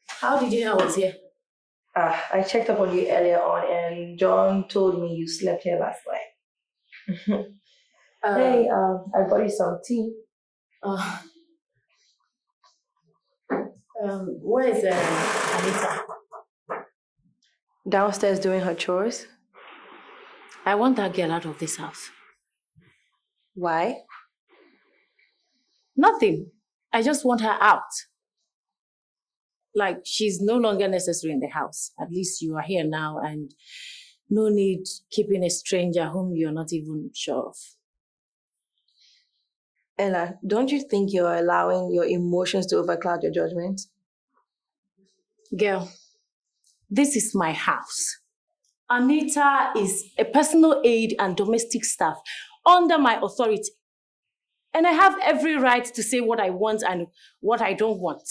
how did you know I was here? I checked up on you earlier on and John told me you slept here last night. Hey, I bought you some tea. Where is Anita? Downstairs doing her chores. I want that girl out of this house. Why? Nothing. I just want her out. Like, she's no longer necessary in the house. At least you are here now and no need keeping a stranger whom you're not even sure of. Ella, don't you think you're allowing your emotions to overcloud your judgment? Girl, this is my house. Anita is a personal aide and domestic staff under my authority. And I have every right to say what I want and what I don't want.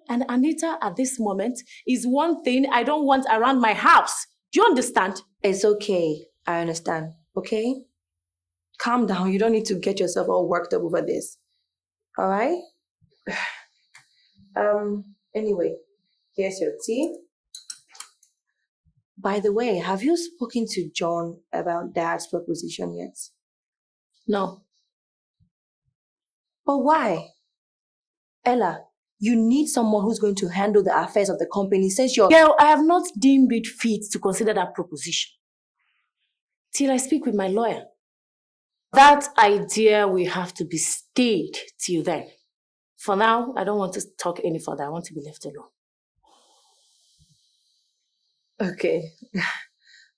And Anita, at this moment, is one thing I don't want around my house. Do you understand? It's okay. I understand. Okay? Calm down. You don't need to get yourself all worked up over this. All right? Anyway, here's your tea. By the way, have you spoken to John about Dad's proposition yet? No. But why? Ella, you need someone who's going to handle the affairs of the company since you're... Girl, I have not deemed it fit to consider that proposition till I speak with my lawyer. That idea will have to be stayed till then. For now, I don't want to talk any further. I want to be left alone. Okay.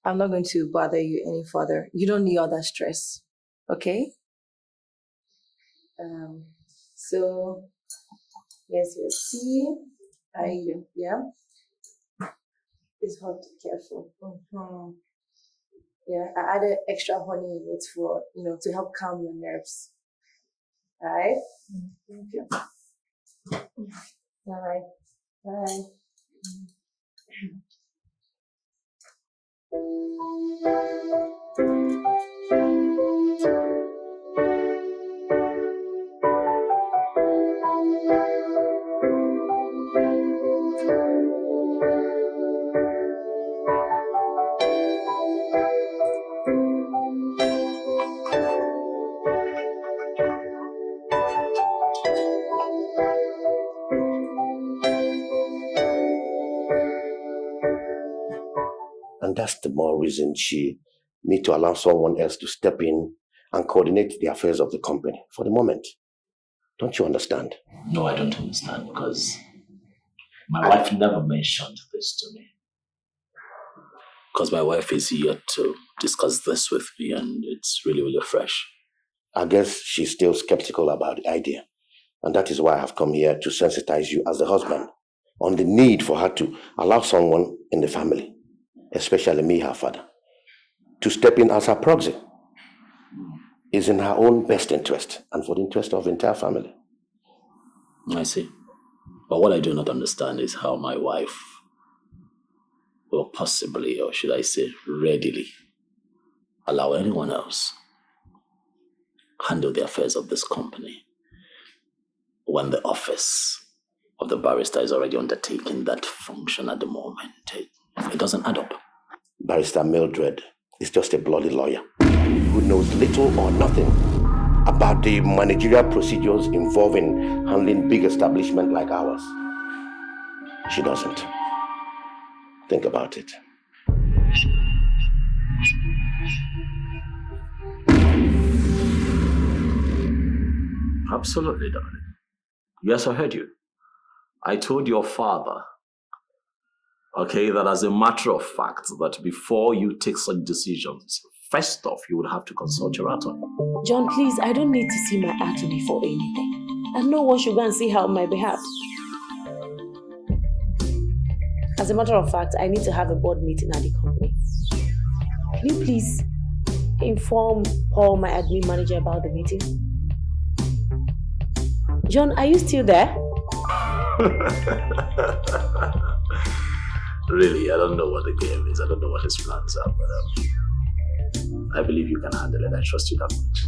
I'm not going to bother you any further. You don't need all that stress. Okay? So, here's your tea. Yeah? Please hold it careful. Yeah, I added extra honey in it for, to help calm your nerves. Alright? Thank you. Alright. Bye. And that's the more reason she need to allow someone else to step in and coordinate the affairs of the company for the moment. Don't you understand? No, I don't understand because my wife never mentioned this to me. Because my wife is here to discuss this with me and it's really, really fresh. I guess she's still skeptical about the idea. And that is why I have come here to sensitize you as the husband on the need for her to allow someone in the family, especially me, her father, to step in as her proxy. is in her own best interest and for the interest of the entire family. I see. But what I do not understand is how my wife will possibly, or should I say readily, allow anyone else handle the affairs of this company when the office of the barrister is already undertaking that function at the moment. It doesn't add up. Barrister Mildred is just a bloody lawyer who knows little or nothing about the managerial procedures involved in handling big establishments like ours. She doesn't. Think about it. Absolutely, darling. Yes, I heard you. I told your father, okay, that as a matter of fact, that before you take such decisions, first off, you would have to consult your attorney. John, please, I don't need to see my attorney for anything. And no one should go and see her on my behalf. As a matter of fact, I need to have a board meeting at the company. Can you please inform Paul, my admin manager, about the meeting? John, are you still there? Really, I don't know what the game is. I don't know what his plans are, but I believe you can handle it. I trust you that much.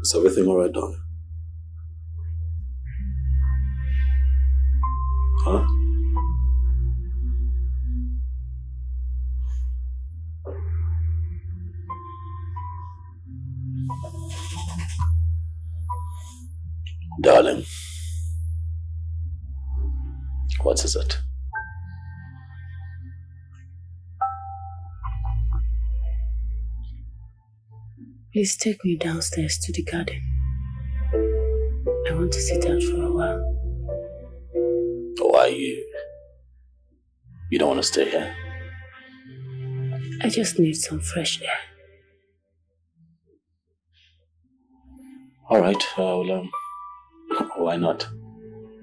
Is everything all right, darling? Huh? Darling, what is it? Please take me downstairs to the garden. I want to sit out for a while. Why you don't want to stay here? I just need some fresh air. All right, well, why not?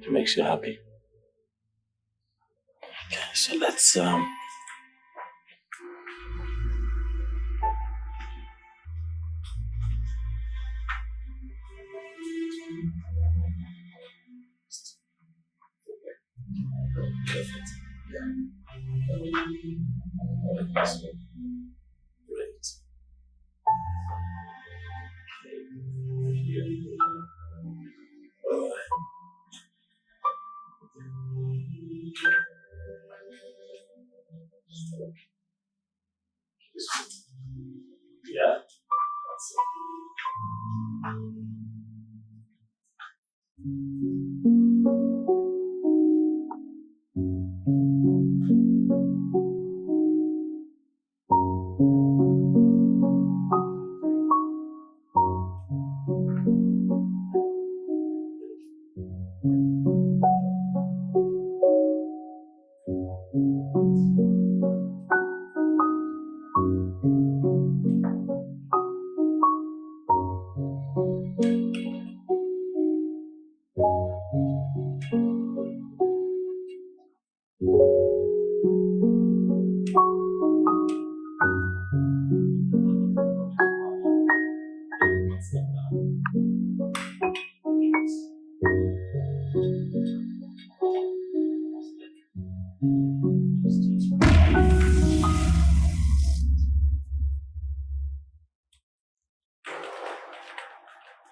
If it makes you happy. Okay, so let's Perfect. Yeah. Great. Yeah.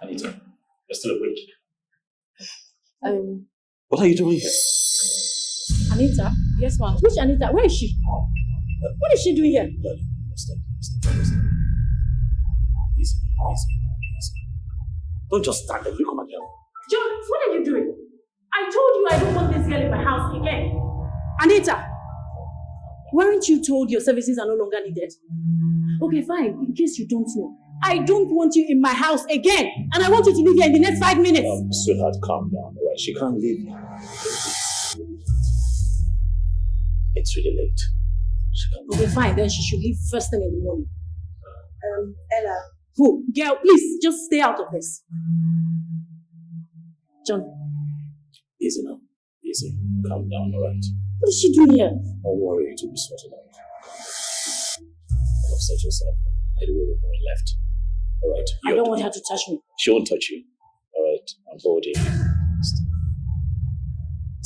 Anita, you're still awake. What are you doing here? Anita? Yes, ma'am. Which Anita? Where is she? What is she doing here? Stop. Easy. Don't just stand there. You come and help. John, what are you doing? I told you I don't want this girl in my house again. Anita, weren't you told your services are no longer needed? Okay, fine. In case you don't know, I don't want you in my house again. And I want you to leave here in the next 5 minutes. Sweetheart, calm down. All right? She can't leave. It's really late. Okay, fine. Then she should leave first thing in the morning. Ella. Who? Girl, please, just stay out of this. John. Easy now. Easy. Calm down, all right? What is she doing here? Don't worry, it will be sorted out. Don't upset yourself. I do when we left. All right? I don't want her to touch me. She won't touch you. All right? I'm holding. To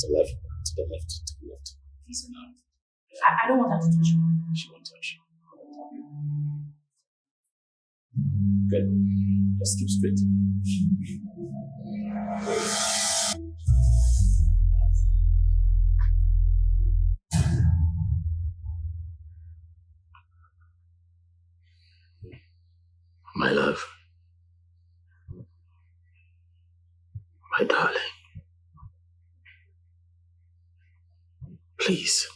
the left. To the left. To the left. Easy now. I don't want her to touch me. She won't touch you. Good. Just keep straight. My love. My darling. Please.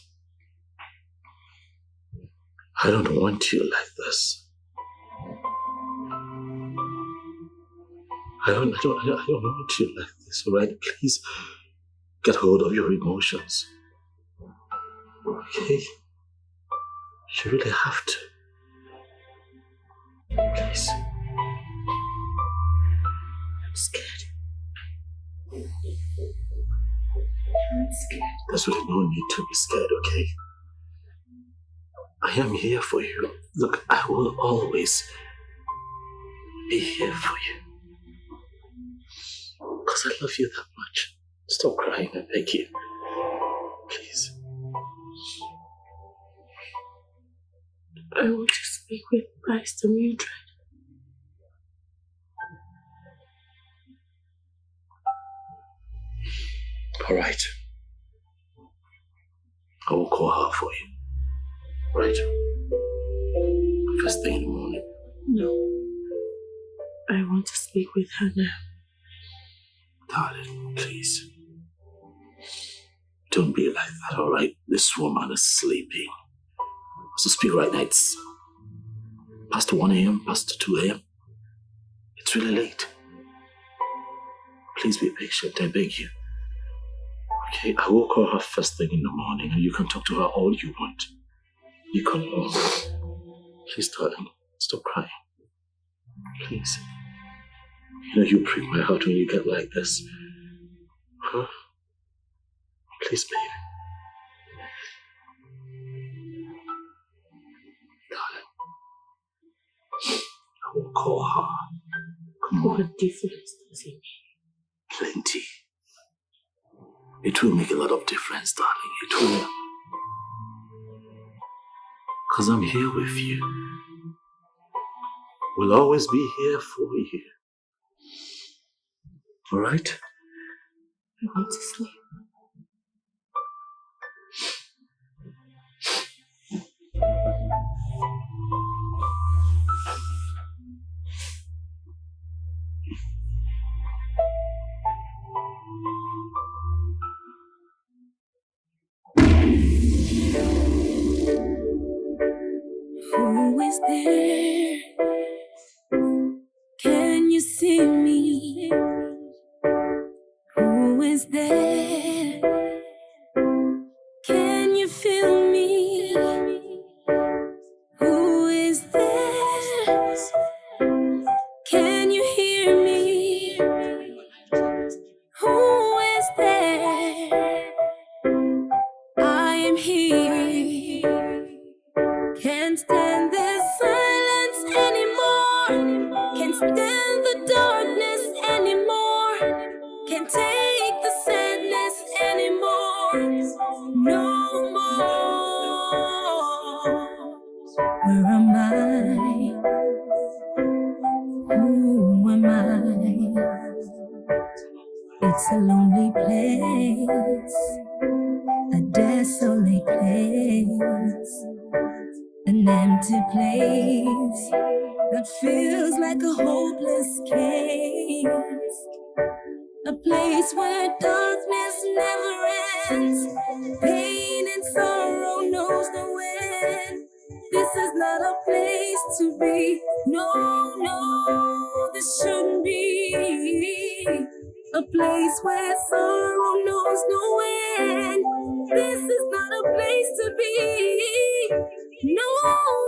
I don't want you like this. I don't want you like this, all right? Please get hold of your emotions. Okay? You really have to. Please. I'm scared. I'm scared. There's really no need to be scared, okay? I am here for you. Look, I will always be here for you. Because I love you that much. Stop crying, I beg you. Please. I want to speak with Pastor Mildred. All right. I will call her for you. Right? First thing in the morning. No. I want to speak with her now. Darling, please. Don't be like that, all right? This woman is sleeping. So speak right now. It's past 1 a.m., past 2 a.m. It's really late. Please be patient, I beg you. Okay, I will call her first thing in the morning and you can talk to her all you want. You can... Please, darling, stop crying. Please. You know you break my heart when you get like this. Huh? Please, baby. Darling. I will call her. Come on. What difference does it make? Plenty. It will make a lot of difference, darling. It will. Because I'm here with you. We'll always be here for you. All right? I want to sleep. Who is there? Can you see me? Who is there? Can you feel me? Who is there? Can you hear me? Who is there? I am here. Can't stand this silence anymore. Can't stand the darkness anymore. Can't take the sadness anymore. No more. Where am I? Who am I? It's a lonely place, a desolate place. And empty place that feels like a hopeless case. A place where darkness never ends. Pain and sorrow knows no end. This is not a place to be. No, no, this shouldn't be. A place where sorrow knows no end. This is not a place to be. No,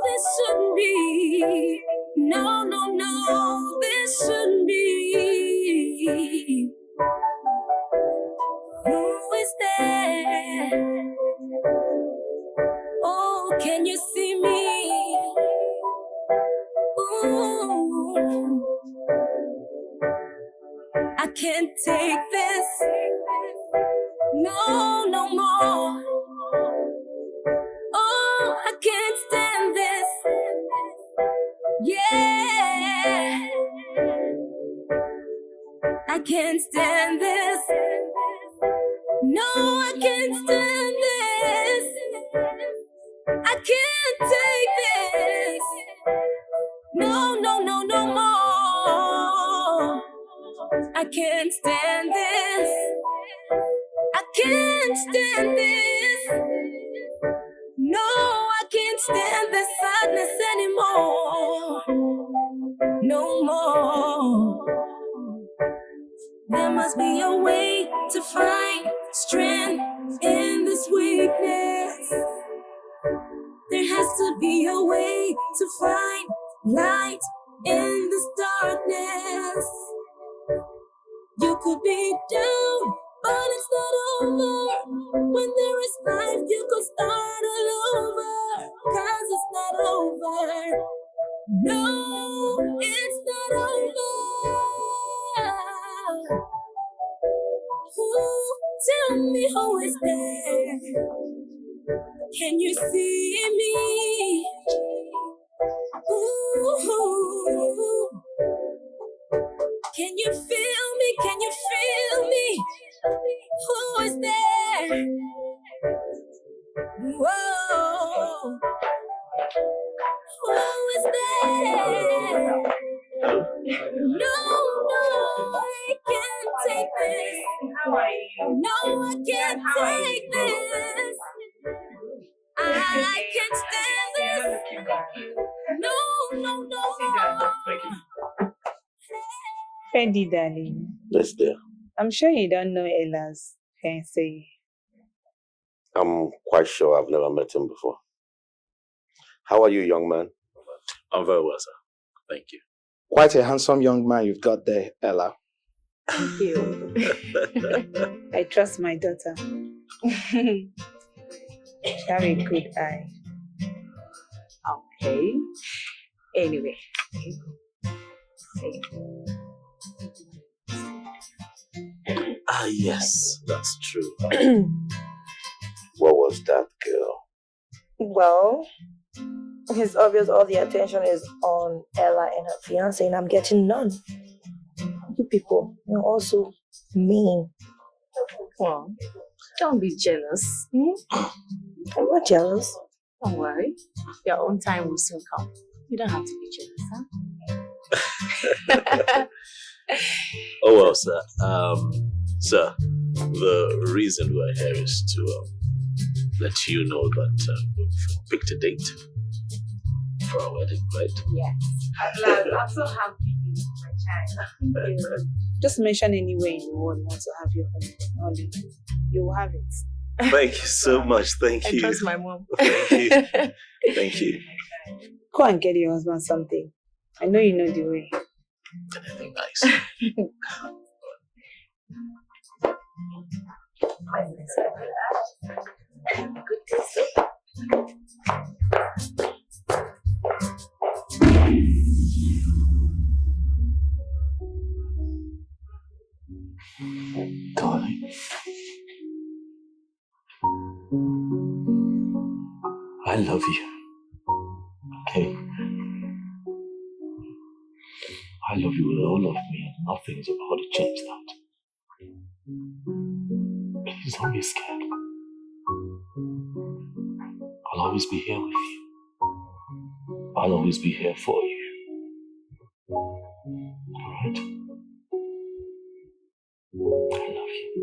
this shouldn't be. No, no, no, this shouldn't be. Who is there? Oh, can you see me? Ooh, I can't take this. No, no more. Oh, I can't stand this. Yeah, I can't stand this. No, I can't stand this. I can't take this. No, no, no, no more. I can't stand this. I can't stand this. No, I can't stand this sadness anymore. No more. There must be a way to find strength in this weakness. There has to be a way to find light in this darkness. You could be down, but it's not over. When there is life, you could start all over. 'Cause it's not over. No, it's not over. Ooh, tell me who is there. Can you see me? Ooh, can you feel me? Can you feel me? Who is there? Whoa, who is there? No, no, I can't take this. No, I can't take this. I can't stand this. No, no, no. Fendi, darling. Yes, dear. I'm sure you don't know Ella's fiancé. I'm quite sure I've never met him before. How are you, young man? I'm very well, sir. Thank you. Quite a handsome young man you've got there, Ella. Thank you. I trust my daughter. She have a good eye. Okay. Anyway. Ah, yes, that's true. What was that, girl? Well, it's obvious all the attention is on Ella and her fiance, and I'm getting none. You people, you're also mean. Well, don't be jealous. I'm not jealous. Don't worry. Your own time will soon come. You don't have to be jealous, huh? Oh, well, sir. Sir, the reason we're here is to let you know that we've picked a date for our wedding, right? Yes. I'm so happy, my child. Just mention any way you want to have your honey. You will have it. Thank you so much. Thank you. I trust my mom. Thank you. Thank you. Go and get your husband something. I know you know the way. Anything nice. Darling, I love you. Okay? I love you with all of me, and nothing's about to change that. Please don't be scared. I'll always be here with you. I'll always be here for you. Alright? I love you.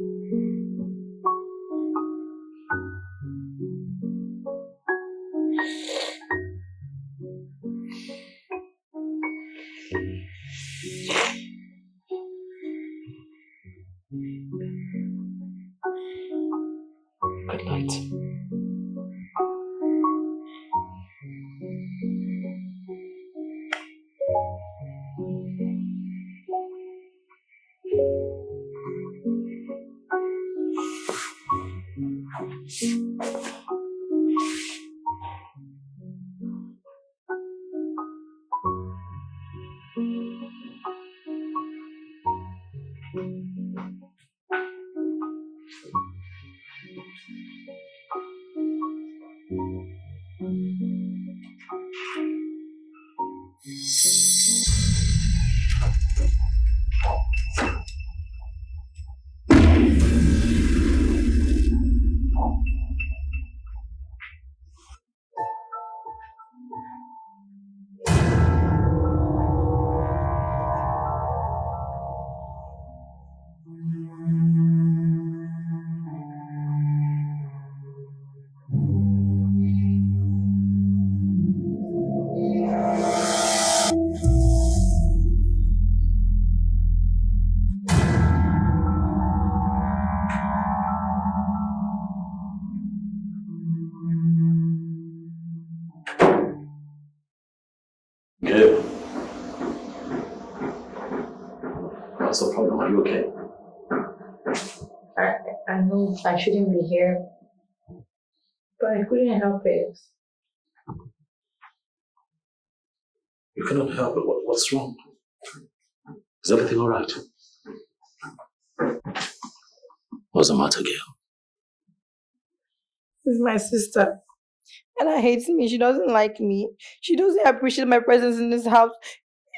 Good night. Good. What's the problem? Are you okay? I know I shouldn't be here, but I couldn't help it. You cannot help it. What's wrong? Is everything alright? What's the matter, girl? This is my sister. Ella hates me. She doesn't like me. She doesn't appreciate my presence in this house.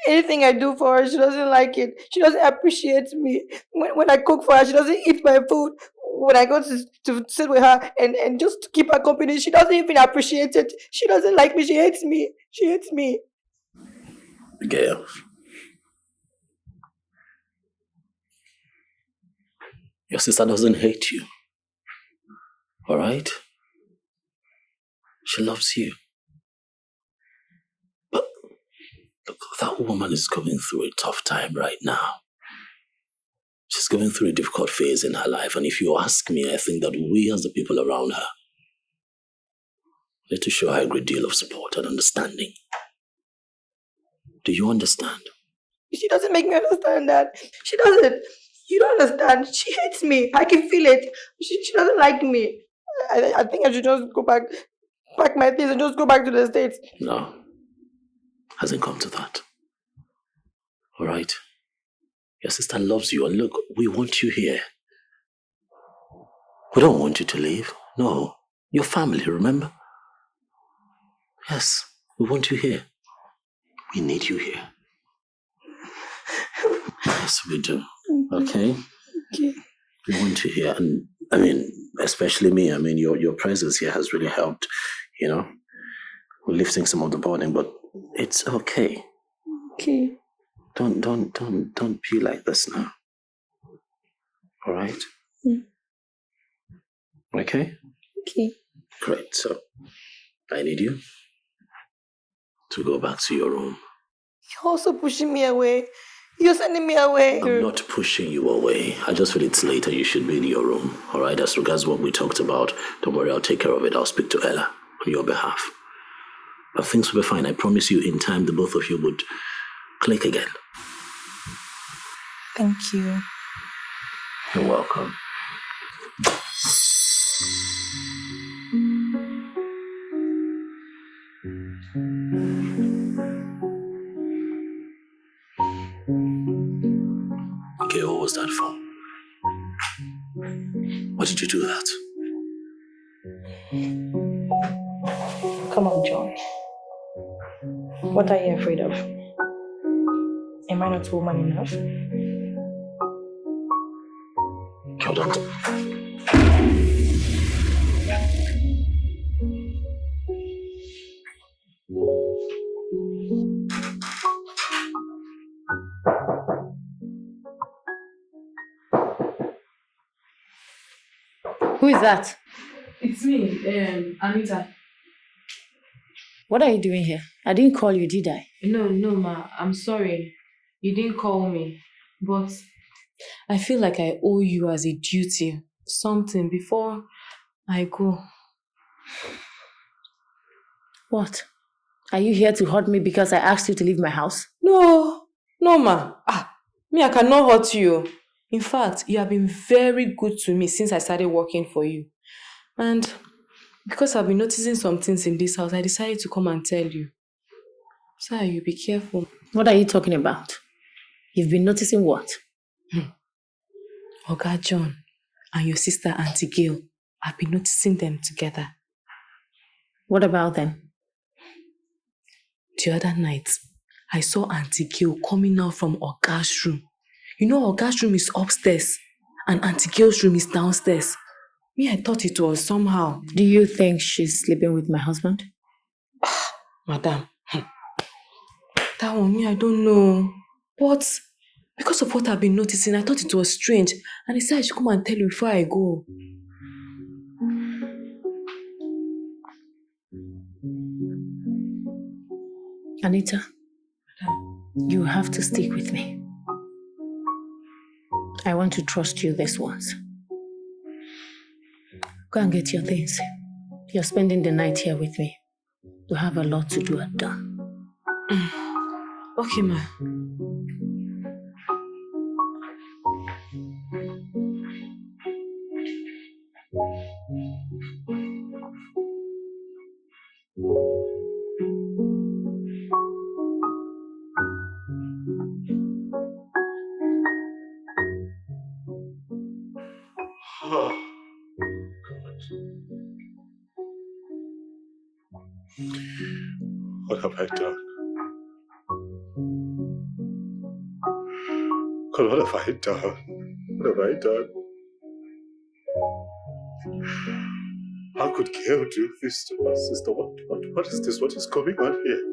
Anything I do for her, she doesn't like it. She doesn't appreciate me. When I cook for her, she doesn't eat my food. When I go to sit with her and just to keep her company, she doesn't even appreciate it. She doesn't like me. She hates me. She hates me. Gail. Your sister doesn't hate you. Alright? She loves you. But look, that woman is going through a tough time right now. She's going through a difficult phase in her life, and if you ask me, I think that we as the people around her need to show her a great deal of support and understanding. Do you understand? She doesn't make me understand that. She doesn't. You don't understand. She hates me. I can feel it. She doesn't like me. I think I should just go back, pack my things and just go back to the States. No. Hasn't come to that. Alright? Your sister loves you, and look, we want you here. We don't want you to leave. No. Your family, remember? Yes, we want you here. We need you here. Yes, we do. Okay? Okay. We want you here, and I mean, especially me, I mean, your presence here has really helped, you know, lifting some of the burden, but it's okay. Okay. Don't be like this now. All right? Okay? Okay. Great. So, I need you to go back to your room. You're also pushing me away. You're sending me away. I'm not pushing you away. I just feel it's later. You should be in your room. All right? As regards what we talked about, don't worry. I'll take care of it. I'll speak to Ella on your behalf. But things will be fine. I promise you, in time, the both of you would click again. Thank you. You're welcome. Okay, what was that for? Why did you do that? Come on, John. What are you afraid of? Am I not woman enough? Hold on. Who is that? It's me, Anita. What are you doing here? I didn't call you, did I? No, ma. I'm sorry. You didn't call me. But I feel like I owe you as a duty something before I go. What? Are you here to hurt me because I asked you to leave my house? No, ma. Me, I cannot hurt you. In fact, you have been very good to me since I started working for you. And because I've been noticing some things in this house, I decided to come and tell you. So you be careful. What are you talking about? You've been noticing what? Oga John and your sister Auntie Gail, I've been noticing them together. What about them? The other night, I saw Auntie Gail coming out from Oga's room. You know Oga's room is upstairs and Auntie Gail's room is downstairs. Me, I thought it was somehow. Do you think she's sleeping with my husband? Madam, that one, me, I don't know. But because of what I've been noticing, I thought it was strange. And I said I should come and tell you before I go. Anita, you have to stick with me. I want to trust you this once. Go and get your things. You're spending the night here with me. You have a lot to do at dawn. Okay, ma. What have I done? God, what have I done? What have I done? How could Gail do this to my sister? What is this? What is going on here?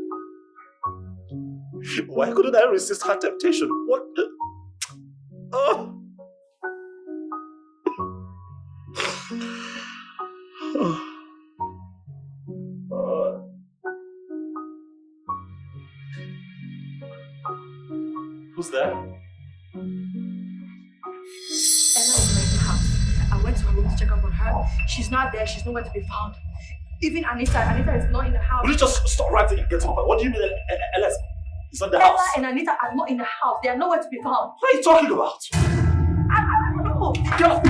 Why couldn't I resist her temptation? What? Oh! Who's there? Ella is not in the house. I went to her room to check up on her. She's not there. She's nowhere to be found. Even Anita is not in the house. Will you just stop writing and get to the point? What do you mean Ella is not in the Ella house? and Anita are not in the house. They are nowhere to be found. What are you talking about? I don't know. Get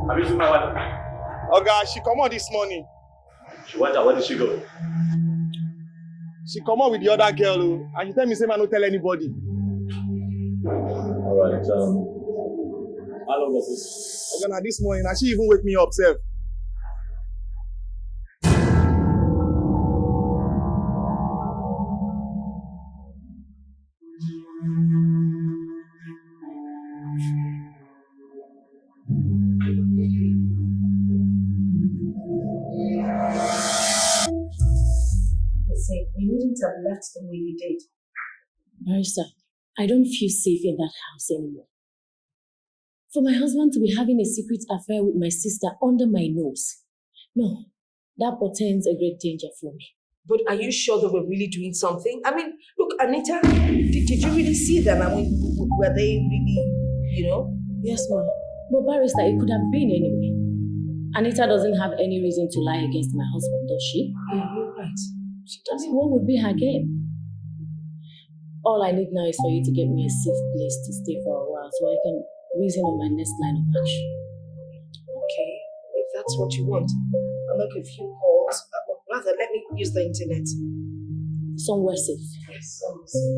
Have you seen my wife? Oga, she come out this morning. She went out. Where did she go? She come out with the other girl, and she tell me say man no tell anybody. Alright, how long was this? Oga, na this morning, and she even wake me up, sef. You needn't have left the way you did. Marissa, I don't feel safe in that house anymore. For my husband to be having a secret affair with my sister under my nose. No, that portends a great danger for me. But are you sure they were really doing something? I mean, look, Anita, did you really see them? I mean, were they really, Yes, ma'am. But Barrister, it could have been anyway. Anita doesn't have any reason to lie against my husband, does she? Yeah, you're right. She doesn't. What would be her game? All I need now is for you to get me a safe place to stay for a while so I can reason on my next line of action. Okay, if that's what you want, I'll make a few calls. Rather, let me use the internet. somewhere safe. Yes, somewhere safe.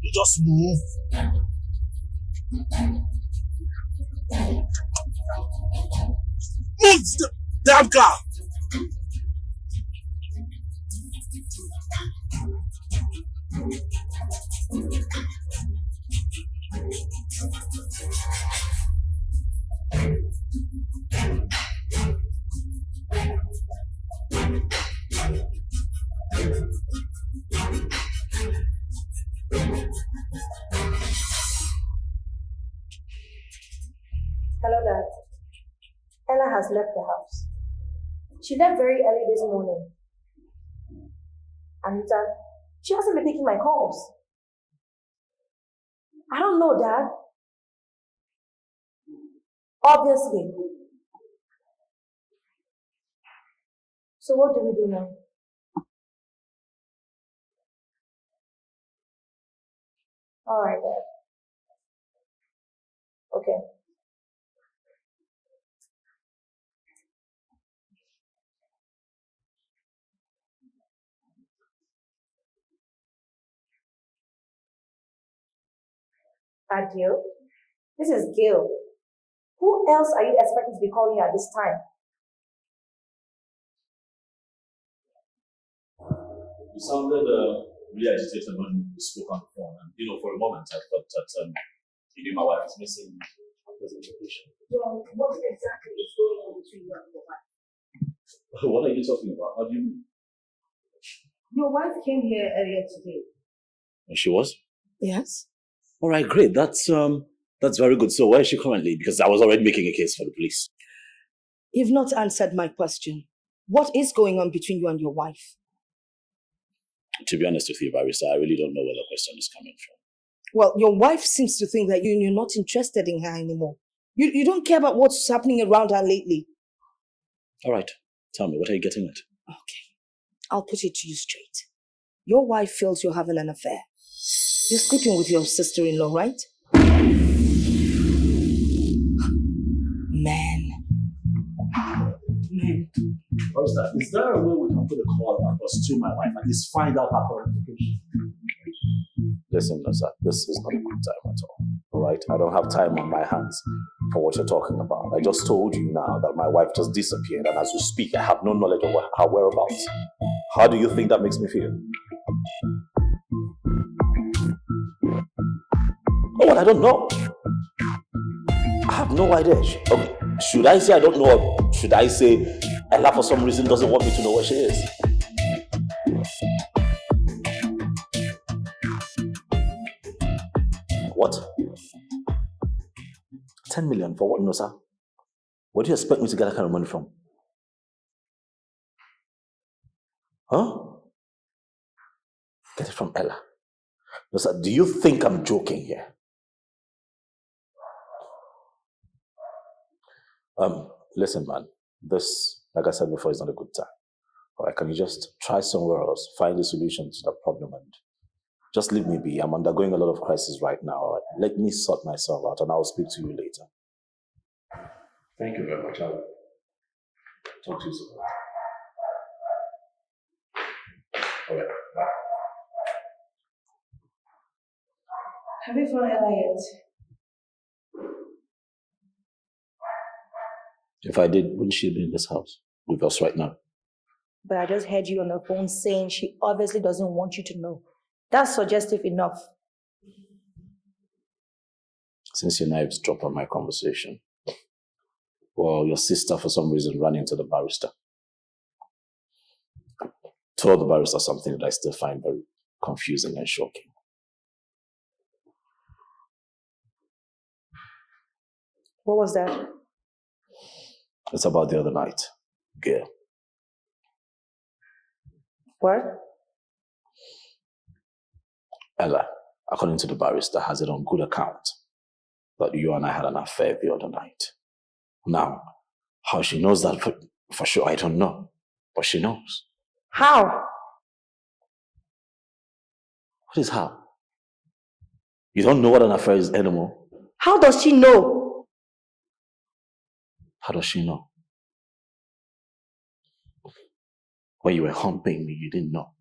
You just move. Move the damn car! Hello, Dad. Ella has left the house. She left very early this morning. Anita, she hasn't been taking my calls. I don't know, Dad. Obviously. So what do we do now? All right, Dad. Okay. Adil, this is Gil. Who else are you expecting to be calling you at this time? You sounded really agitated when you spoke on the phone, and for a moment I thought that you knew my wife is missing presentation. John, what exactly is going on between you and your wife? What are you talking about? How do you mean? Your wife came here earlier today. She was? Yes. All right, great. That's very good. So where is she currently? Because I was already making a case for the police. You've not answered my question. What is going on between you and your wife? To be honest with you, Barrister, I really don't know where the question is coming from. Well, your wife seems to think that you're not interested in her anymore. You don't care about what's happening around her lately. All right. Tell me, what are you getting at? Okay. I'll put it to you straight. Your wife feels you're having an affair. You're sleeping with your sister-in-law, right? Man. Barrister, is there a way we can put a call across to my wife and just find out her current location? Listen, sir, this is not a good time at all. All right? I don't have time on my hands for what you're talking about. I just told you now that my wife just disappeared, and as you speak, I have no knowledge of her whereabouts. How do you think that makes me feel? Oh, well, I don't know. I have no idea. Okay. Should I say I don't know, or should I say Ella for some reason doesn't want me to know where she is? What? 10 million for what, no, sir? Where do you expect me to get that kind of money from? Huh? Get it from Ella. No, sir, do you think I'm joking here? Listen, man, this, like I said before, is not a good time. All right, can you just try somewhere else, find a solution to the problem, and just leave me be. I'm undergoing a lot of crisis right now. All right? Let me sort myself out, and I'll speak to you later. Thank you very much. I'll talk to you soon. All right, bye. Have you found Ella yet? If I did, wouldn't she be in this house with us right now? But I just heard you on the phone saying she obviously doesn't want you to know. That's suggestive enough. Since your knives dropped on my conversation, well, your sister for some reason ran into the barrister. told the barrister something that I still find very confusing and shocking. What was that? It's about the other night, Gail. What? Ella, according to the barrister, has it on good account that you and I had an affair the other night. Now, how she knows that for sure, I don't know. But she knows. How? What is how? You don't know what an affair is anymore. How does she know? How does she know? When you were humping me, you didn't know.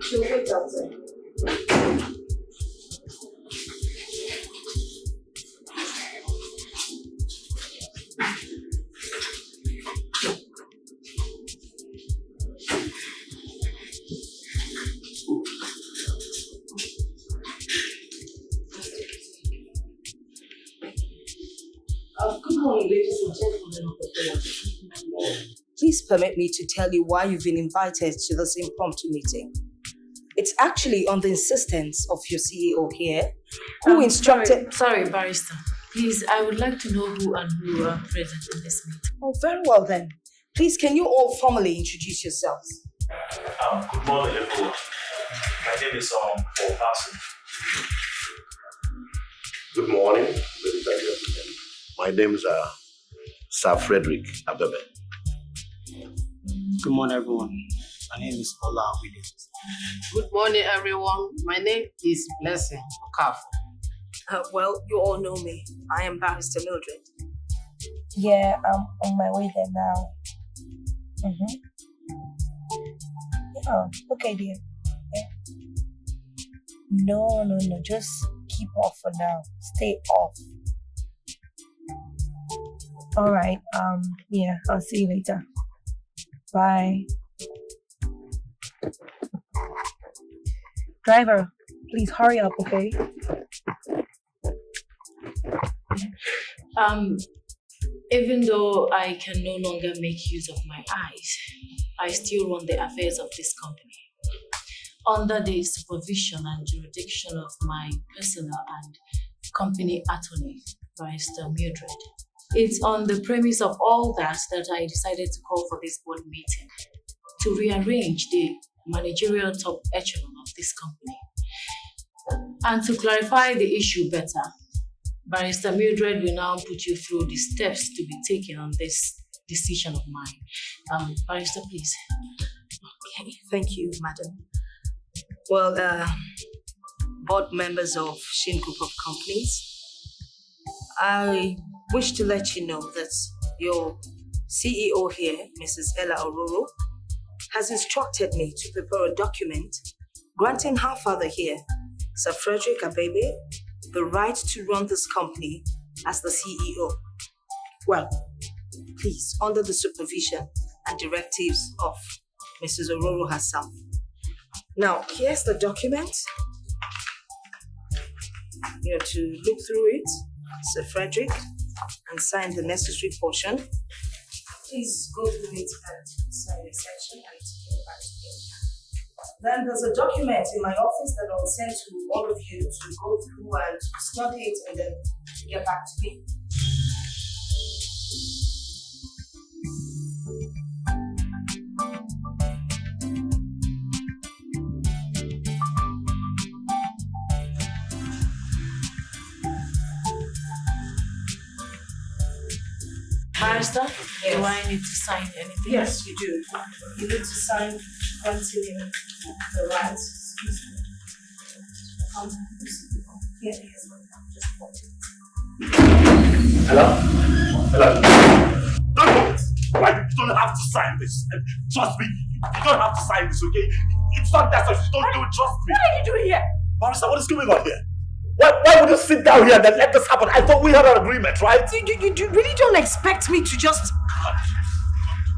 She'll wait outside. Good morning, ladies and gentlemen of the board. Please permit me to tell you why you've been invited to this impromptu meeting. It's actually on the insistence of your CEO here, who instructed... Sorry, barrister. Please, I would like to know who and who are present in this meeting. Oh, very well then. Please, can you all formally introduce yourselves? Good morning, everyone. My name is Paul Parson. Good morning, ladies and gentlemen. My name is Sir Frederick Abebe. Good morning, everyone. My name is Ola Williams. Good morning, everyone. My name is Blessing Okafor. Well, you all know me. I am Barrister Mildred. Yeah, I'm on my way there now. Yeah, okay, dear. Yeah. No. Just keep off for now. Stay off. All right. Yeah, I'll see you later. Bye. Driver, please hurry up, okay? Even though I can no longer make use of my eyes, I still run the affairs of this company under the supervision and jurisdiction of my personal and company attorney, Barrister Mildred. It's on the premise of all that I decided to call for this board meeting to rearrange the managerial top echelon of this company. And to clarify the issue better, Barrister Mildred will now put you through the steps to be taken on this decision of mine. Barrister, please. Okay, thank you, madam. Well, board members of Shin Group of Companies, I wish to let you know that your CEO here, Mrs. Ella Ororo, has instructed me to prepare a document granting her father here, Sir Frederick Abebe, the right to run this company as the CEO. Well, please, under the supervision and directives of Mrs. Ororo herself. Now, here's the document. To look through it, Sir Frederick, and sign the necessary portion. Please go through it and sign the section and take it back to me. Then there's a document in my office that I'll send to all of you to go through and study it and then get back to me. Barrister, do I need to sign anything? Yes, you do. You need to sign granting him the rights. Here it is. Just put it. Hello? No! You don't have have to sign this. And trust me, you don't have to sign this, okay? It's not that such. You don't do it, trust me. What are you doing here? Barrister, what is going on here? Why would you sit down here and then let this happen? I thought we had an agreement, right? You really don't expect me to just...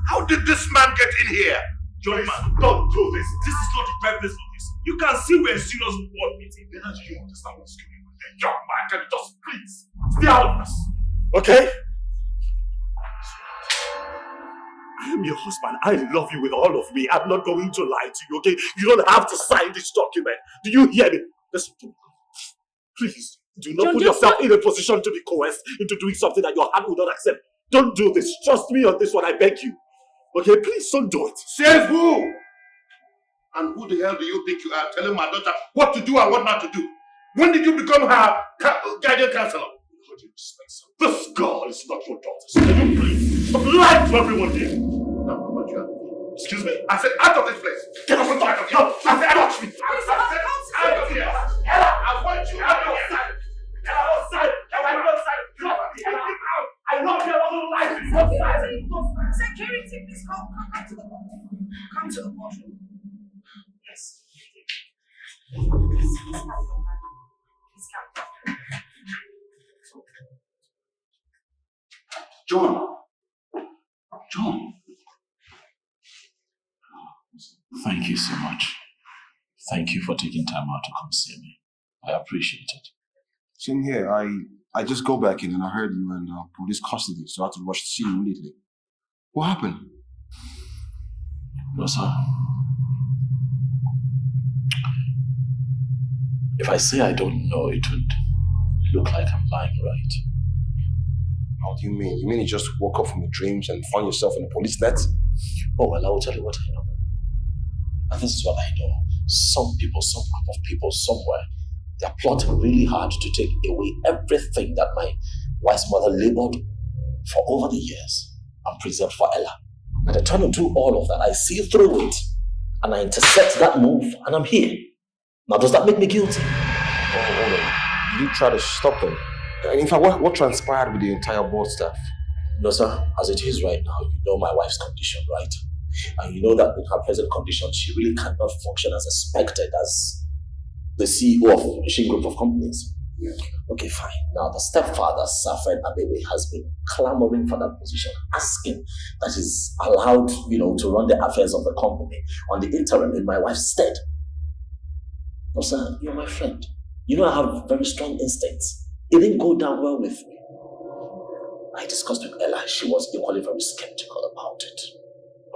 How did this man get in here? Young man, don't do this. This is not the right place for this. You can see we're a serious board meeting. Then do you understand what's going on? Young man, can you just please stay out of this? Okay? I am your husband. I love you with all of me. I'm not going to lie to you, okay? You don't have to sign this document. Do you hear me? Listen to me. Please, do not put yourself in a position to be coerced into doing something that your heart will not accept. Don't do this. Trust me on this one, I beg you. Okay, please don't do it. Says who? And who the hell do you think you are telling my daughter what to do and what not to do? When did you become her guardian counselor? This girl is not your daughter. So can you please stop lying to everyone here? Excuse me. I said out of this place. Get off the back of here. I said out of me. I said out of here. Ella, I want you out of here. Ella, outside. Ella, outside. Drop me. Ella, out. I love you. I don't like you. Security, please come to the boardroom. Come to the boardroom. Yes. John. Thank you so much. Thank you for taking time out to come see me. I appreciate it. Same here. I just go back in and I heard you in police custody, so I had to rush to see you immediately. What happened? No, sir. If I say I don't know, it would look like I'm lying, right? How do you mean? You mean you just woke up from your dreams and found yourself in a police net? Oh, well, I will tell you what I know. And this is what I know. Some people, some group of people somewhere, they're plotting really hard to take away everything that my wife's mother labored for over the years and preserved for Ella. And I try to do all of that. I see through it and I intercept that move and I'm here. Now, does that make me guilty? Oh, hold on. Did you try to stop them? And in fact, what transpired with the entire board staff? No, sir. As it is right now, you know my wife's condition, right? And you know that in her present condition, she really cannot function as expected as the CEO of a Shin Group of companies. Yeah. Okay, fine. Now, the stepfather, Safed Abebe, has been clamoring for that position, asking that he's allowed, to run the affairs of the company on the interim in my wife's stead. No, sir, you're my friend. You know I have very strong instincts. It didn't go down well with me. I discussed with Ella. She was equally very skeptical about it.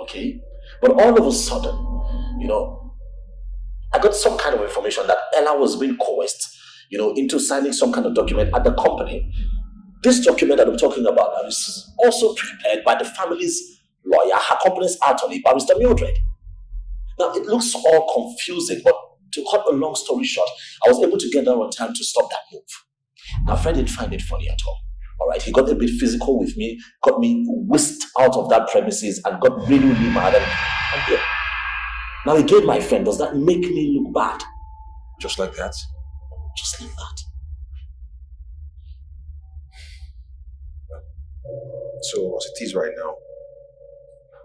Okay? But all of a sudden, I got some kind of information that Ella was being coerced, into signing some kind of document at the company. This document that I'm talking about is also prepared by the family's lawyer, her company's attorney, Barrister Mildred. Now, it looks all confusing, but to cut a long story short, I was able to get there on time to stop that move. Now, Fred didn't find it funny at all. All right, he got a bit physical with me, got me whisked out of that premises and got really, really mad. And yeah. Now, again, my friend, does that make me look bad? Just like that? Just like that. So, as it is right now,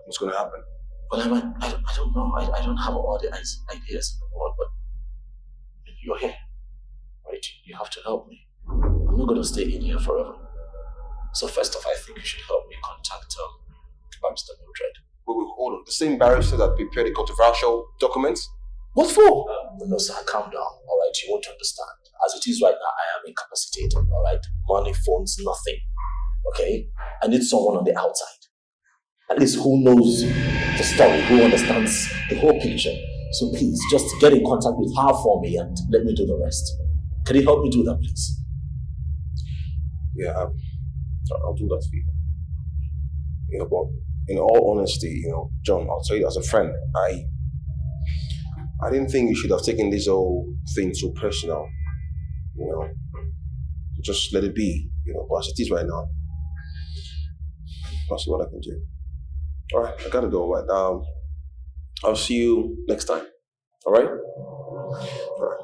what's going to happen? Well, I don't know. I don't have all the ideas in the world, but you're here, right? You have to help me. I'm not going to stay in here forever. So first off, I think you should help me contact Barrister Mildred. Wait, hold on. The same barrister that prepared the controversial documents? What for? No, sir, calm down. All right, you won't understand. As it is right now, I am incapacitated. All right, money, phones, nothing. Okay, I need someone on the outside. At least who knows the story, who understands the whole picture. So please, just get in contact with her for me and let me do the rest. Can you help me do that, please? Yeah, I'll do that for you. But in all honesty, John, I'll tell you as a friend, I didn't think you should have taken this whole thing so personal. Just let it be. But as it is right now, I'll see what I can do. All right, I gotta go. But I'll see you next time. All right? All right.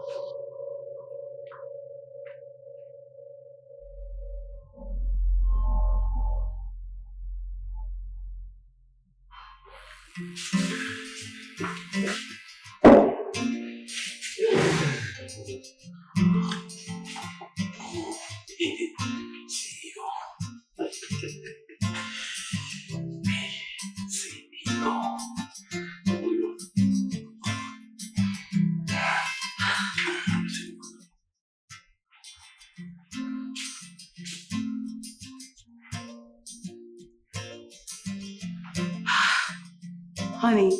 Honey,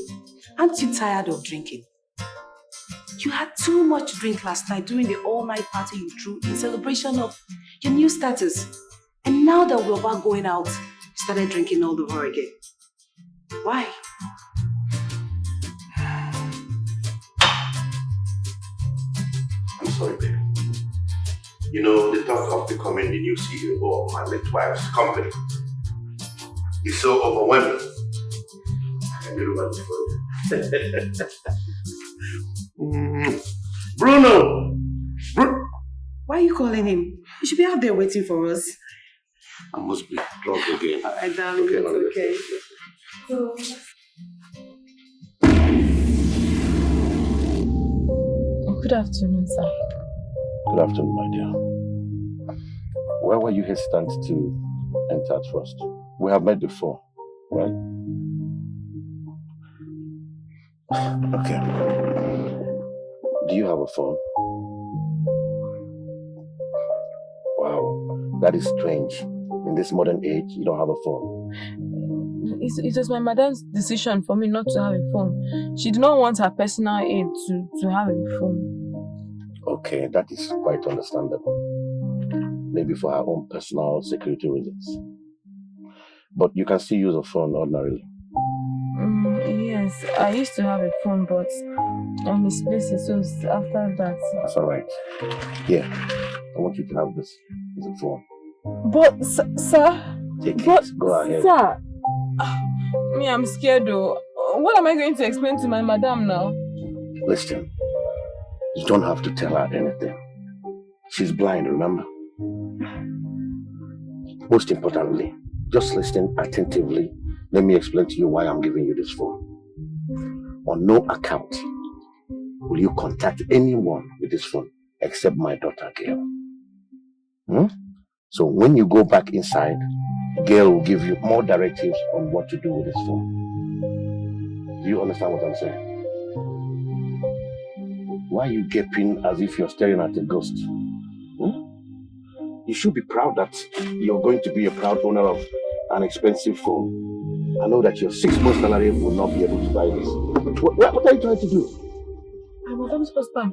aren't you tired of drinking? You had too much drink last night during the all-night party you threw in celebration of your new status. And now that we're about going out, you started drinking all over again. Why? I'm sorry, baby. You know, the thought of becoming the new CEO of my late wife's company is so overwhelming. I really want to follow. Bruno! Why are you calling him? You should be out there waiting for us. I must be drunk again. Alright, darling, it's okay. Good afternoon, sir. Good afternoon, my dear. Why were you hesitant to enter at first? We have met before, right? Okay. Do you have a phone? Wow, that is strange. In this modern age, you don't have a phone. It was my madam's decision for me not to have a phone. She did not want her personal aid to have a phone. Okay, that is quite understandable. Maybe for her own personal security reasons. But you can still use a phone ordinarily. Yes, I used to have a phone, but I misplaced it, so after that... That's alright. Here, I want you to have this. It's a phone. But, sir... Take it. Go ahead. Sir... Me, I'm scared though. What am I going to explain to my madam now? Listen, you don't have to tell her anything. She's blind, remember? Most importantly, just listen attentively. Let me explain to you why I'm giving you this phone. On no account will you contact anyone with this phone except my daughter, Gail. So when you go back inside, Gail will give you more directives on what to do with this phone. Do you understand what I'm saying? Why are you gaping as if you're staring at a ghost? You should be proud that you're going to be a proud owner of an expensive phone. I know that your 6 months salary will not be able to buy this. What are you trying to do? My madam's husband,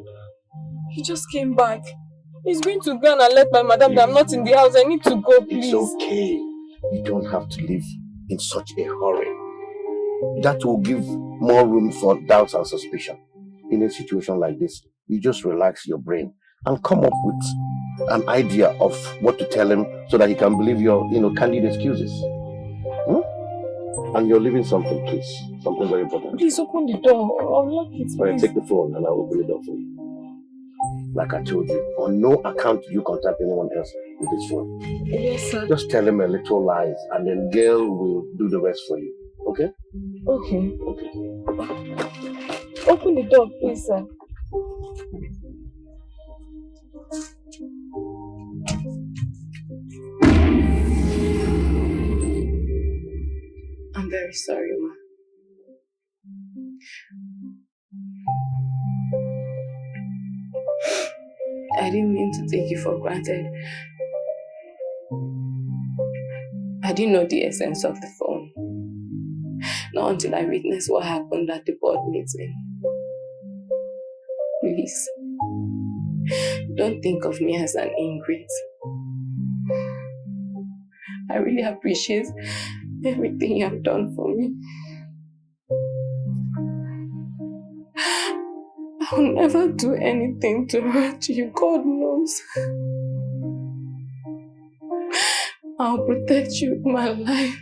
he just came back. He's going to go and alert my madam that I'm not in the house. I need to go, please. It's okay. You don't have to live in such a hurry. That will give more room for doubts and suspicion. In a situation like this, you just relax your brain and come up with an idea of what to tell him so that he can believe your, candid excuses. And you're leaving something, please. Something very important. Please open the door. I'll lock it, please. Alright, take the phone and I'll open the door for you. Like I told you, on no account do you contact anyone else with this phone. Yes, sir. Just tell him a little lies and then Gail will do the rest for you. Okay? Okay. Okay. Open the door, please, sir. I'm very sorry, Ma. I didn't mean to take you for granted. I didn't know the essence of the phone. Not until I witnessed what happened at the board meeting. Please, don't think of me as an ingrate. I really appreciate everything you have done for me. I will never do anything to hurt you, God knows. I'll protect you with my life.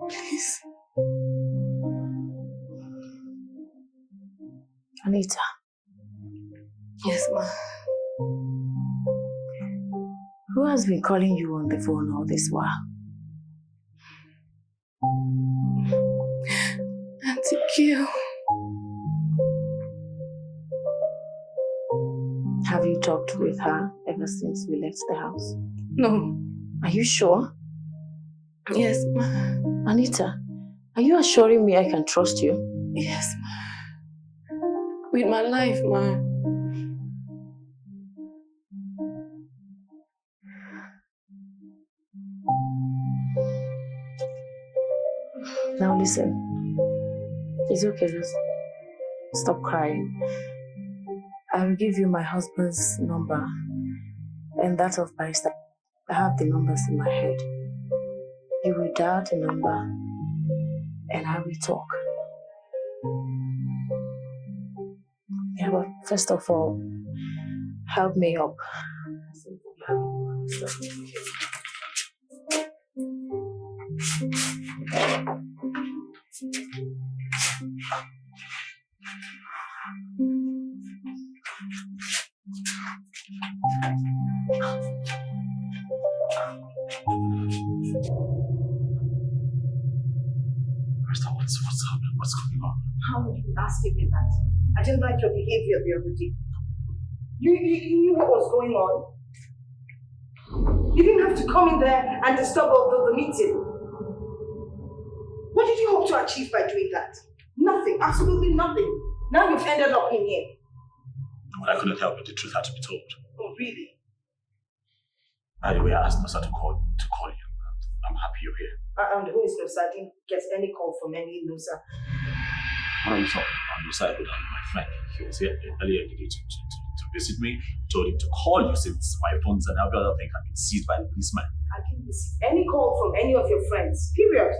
Please. Anita. Yes, ma. Who has been calling you on the phone all this while? you. Have you talked with her ever since we left the house? No. Are you sure? Yes, ma. Anita, are you assuring me I can trust you? Yes, ma. With my life, ma. Now listen. It's okay, just stop crying. I will give you my husband's number and that of Barrister. I have the numbers in my head. You will dial the number and I will talk. Yeah, but first of all, help me up. What's happening? What's going on? How would you ask me that? I didn't like your behavior the other day. You knew what was going on. You didn't have to come in there and disturb the meeting. What did you hope to achieve by doing that? Nothing, absolutely nothing. Now you've ended up in here. Well, I couldn't help it. The truth had to be told. Oh, really? By the way, I asked Nosa to call you. I'm happy you're here. And who is Nosa? I didn't get any call from any Nosa. What are you talking about? Nosa, my friend. He was here earlier today to visit me. Told him to call you since my phones and every other thing had been seized by the policeman. I didn't receive any call from any of your friends. Period.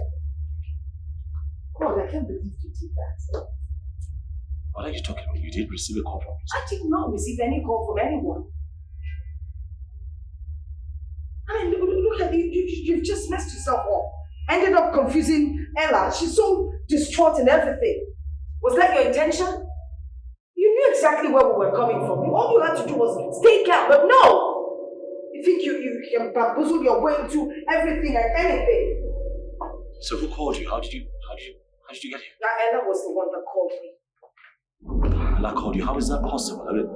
God, I can't believe you did that. What are you talking about? You did receive a call from me. I did not receive any call from anyone. I mean, look at you. You've just messed yourself up. Ended up confusing Ella. She's so distraught and everything. Was that your intention? You knew exactly where we were coming from. All you had to do was stay calm, but no! You think you can bamboozle your way into everything and anything. So who called you? How did you get here? Ella was the one that called me. Ella called you? How is that possible? I mean,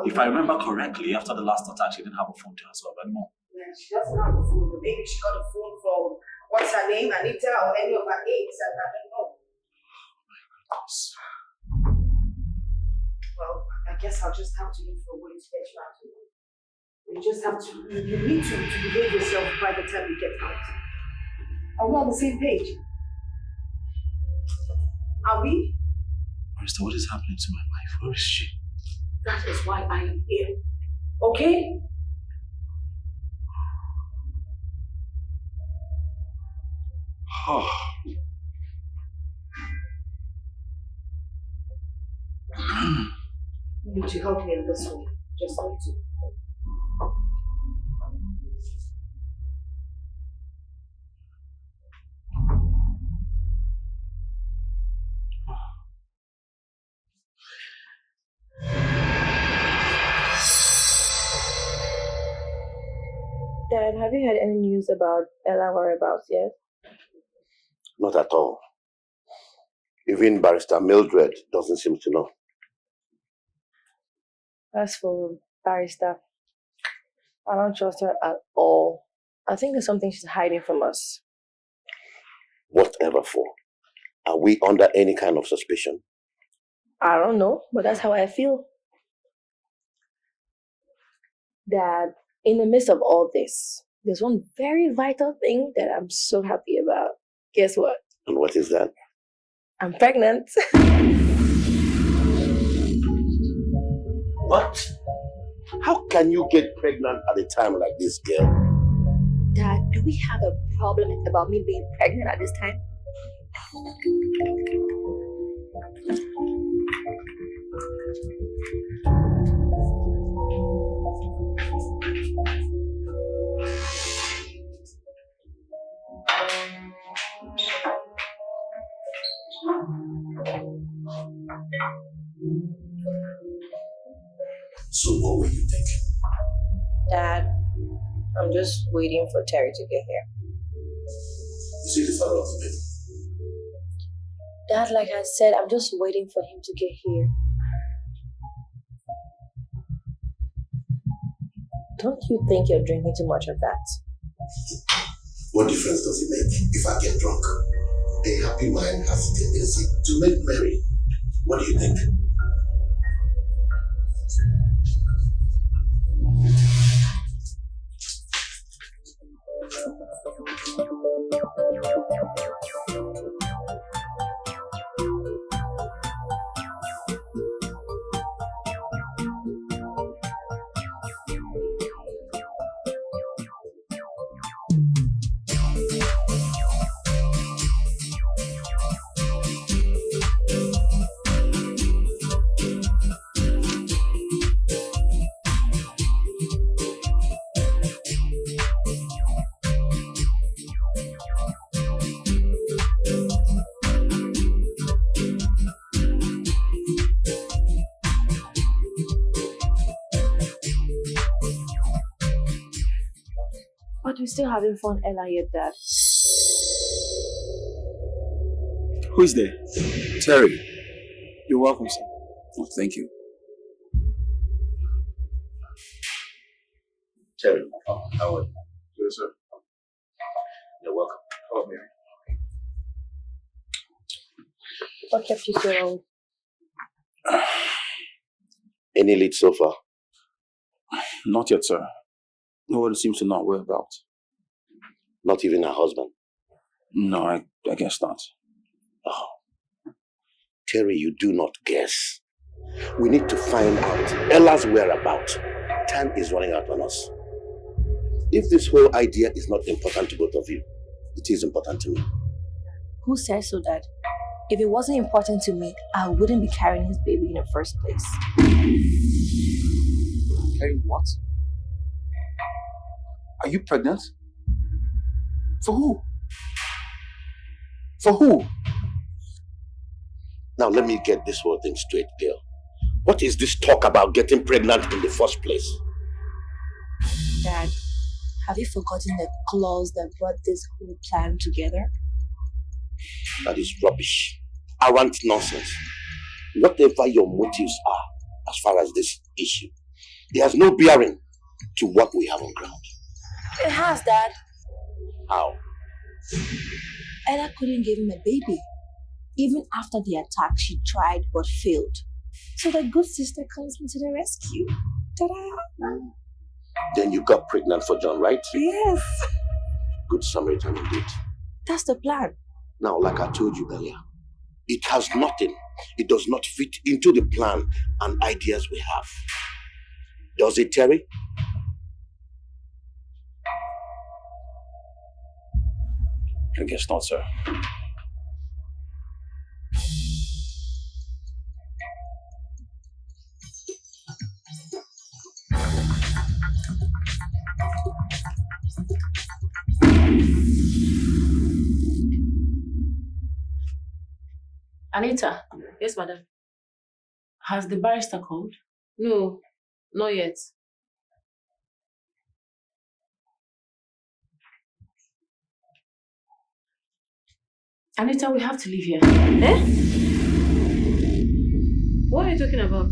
if I remember correctly, after the last attack, she didn't have a phone to herself anymore. Yeah, she doesn't have a phone, but maybe she got a phone from, what's her name, Anita, or any of her aides, I don't know. Well, I guess I'll just have to look for a way to get you out of here. You just have to, you need to behave yourself by the time you get out. Are we on the same page? Are we? Barrister, what is happening to my wife? Where is she? That is why I am here. Okay? You need to help me in this way. Just need to. Dad, have you heard any news about Ella whereabouts yet? Not at all. Even Barrister Mildred doesn't seem to know. As for Barrister, I don't trust her at all. I think there's something she's hiding from us. Whatever for? Are we under any kind of suspicion? I don't know, but that's how I feel. Dad, in the midst of all this, there's one very vital thing that I'm so happy about. Guess what? And what is that? I'm pregnant. What? How can you get pregnant at a time like this, girl? Dad, do we have a problem about me being pregnant at this time? So what were you thinking? Dad, I'm just waiting for Terry to get here. You see the father of the baby? Dad, like I said, I'm just waiting for him to get here. Don't you think you're drinking too much of that? What difference does it make if I get drunk? A happy mind has a tendency to make merry. What do you think? But we're still having fun, Ella, yet, Dad. Who's there? Terry. You're welcome, sir. Oh, thank you. Terry, how are you? Good, sir. You're welcome. Oh, Mary. What kept you so long? Any lead so far? Not yet, sir. Nobody seems to know where about. Not even her husband? No, I guess not. Oh. Terry, you do not guess. We need to find out Ella's whereabouts. Time is running out on us. If this whole idea is not important to both of you, it is important to me. Who says so, Dad? If it wasn't important to me, I wouldn't be carrying his baby in the first place. Carrying what? Are you pregnant? For who? For who? Now let me get this whole thing straight, girl. What is this talk about getting pregnant in the first place? Dad, have you forgotten the clause that brought this whole plan together? That is rubbish. Arrant nonsense. Whatever your motives are as far as this issue, it has no bearing to what we have on ground. It has, Dad. How? Ella couldn't give him a baby. Even after the attack, she tried but failed. So the good sister comes into the rescue. Ta-da! Then you got pregnant for John, right? Yes. Good Samaritan indeed. That's the plan. Now, like I told you earlier, it has nothing. It does not fit into the plan and ideas we have. Does it, Terry? I guess not, sir. Anita, Yes, madam. has the barrister called? No, not yet. Anita, we have to leave here. Eh? What are you talking about?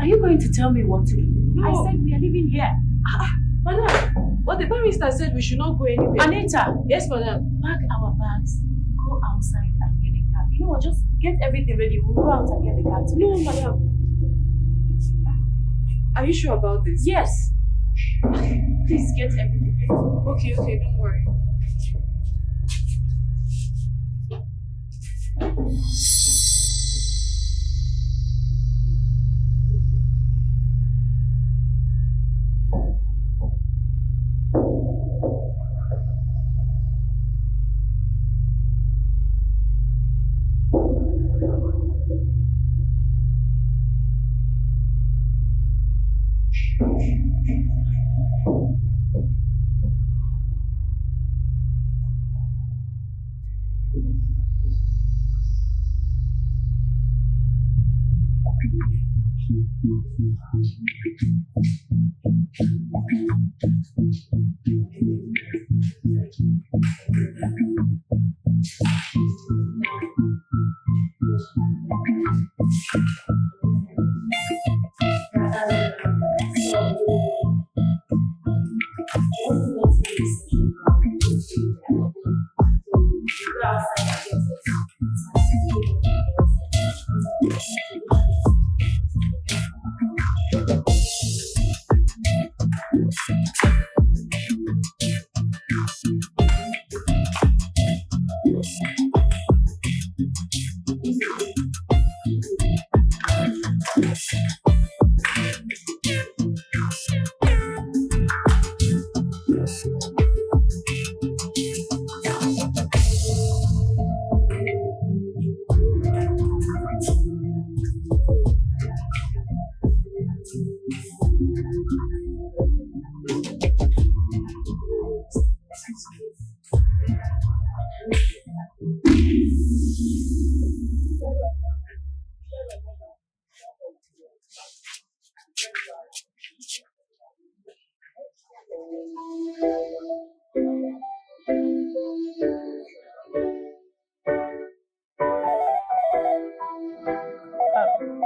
Are you going to tell me what to do? No. I said we are leaving here. Madam, but the barrister said we should not go anywhere. Anita! Yes, madam. Pack our bags, go outside and get a cab. You know what, just get everything ready. We'll go out and get the cab. No, madam. Are you sure about this? Yes. Please get everything ready. Okay, don't worry.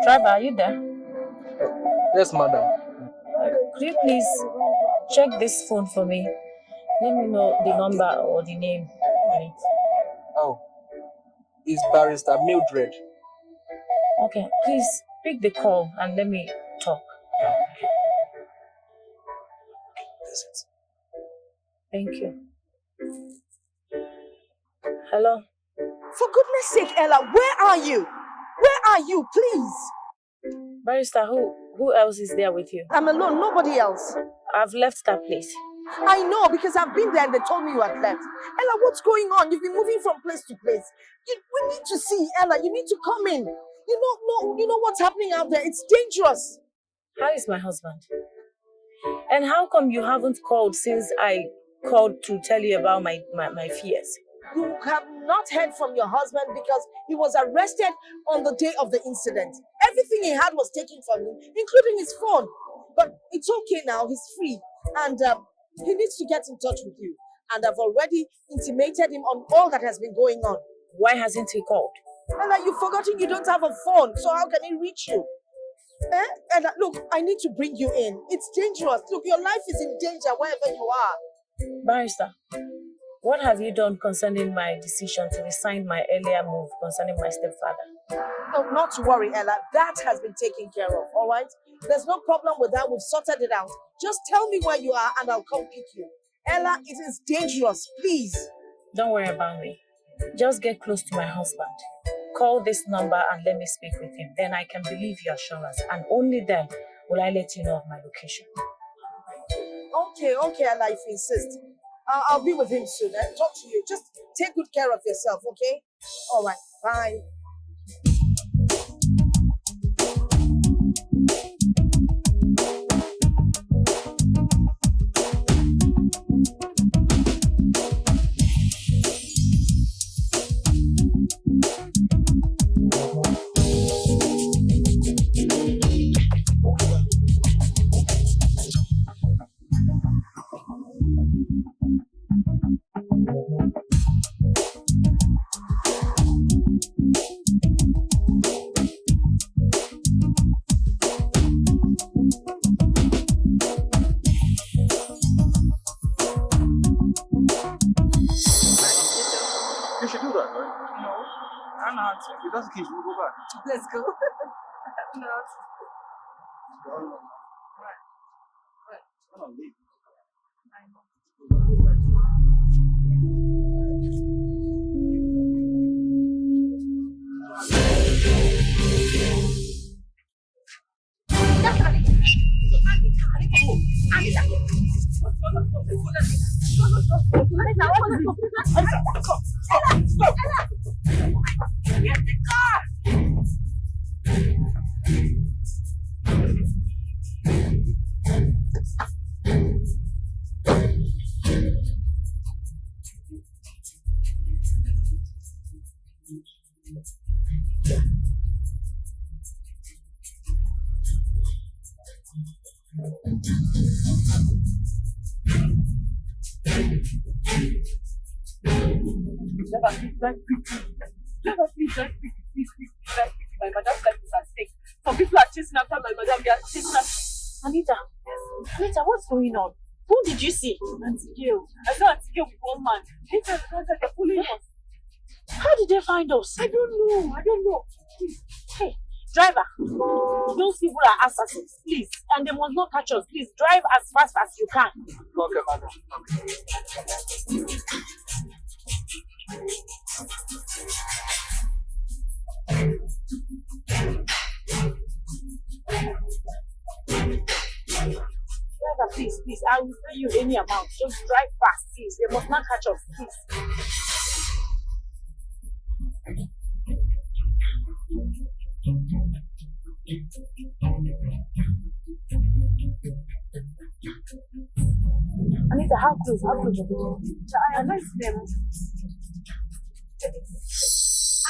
Driver, are you there? Yes, madam. Could you please check this phone for me? Let me know the number or the name on it. Oh, it's Barrister Mildred. Okay, please pick the call and let me talk. Thank you. Hello? For goodness sake, Ella, where are you? Where are you, please? Barrister, who else is there with you? I'm alone, nobody else. I've left that place. I know, because I've been there and they told me you had left. Ella, what's going on? You've been moving from place to place. We need to see, Ella, you need to come in. You know what's happening out there. It's dangerous. How is my husband? And how come you haven't called since I called to tell you about my fears? You have not heard from your husband because he was arrested on the day of the incident. Everything he had was taken from him, including his phone. But it's okay now, he's free. And he needs to get in touch with you. And I've already intimated him on all that has been going on. Why hasn't he called? Ella, you've forgotten you don't have a phone, so how can he reach you? Ella, look, I need to bring you in. It's dangerous. Look, your life is in danger wherever you are. Barrister, what have you done concerning my decision to resign my earlier move concerning my stepfather? No, not to worry, Ella. That has been taken care of, all right? There's no problem with that. We've sorted it out. Just tell me where you are and I'll come pick you. Ella, it is dangerous. Please. Don't worry about me. Just get close to my husband. Call this number and let me speak with him. Then I can believe your assurance. And only then will I let you know of my location. Okay, Ella, if you insist. I'll be with him soon. Talk to you. Just take good care of yourself, okay? All right, bye. If that's the case, we'll go back. Let's go. No. Right. I'm gonna leave. Get the car! Never please, drive quickly, please, drive quickly. My madam's life is at stake. Some people are chasing after my madam. They are chasing after. Anita, what's going on? Who did you see? Auntie Gail. I saw Auntie Gail with one man. They're pulling us. How did they find us? I don't know. Hey, Driver, those people are assassins, please. And they must not catch us. Please drive as fast as you can. Okay, madam. Driver, please, I will pay you any amount. Just drive fast, please. They must not catch us, please. Anita, how close? I lost them. I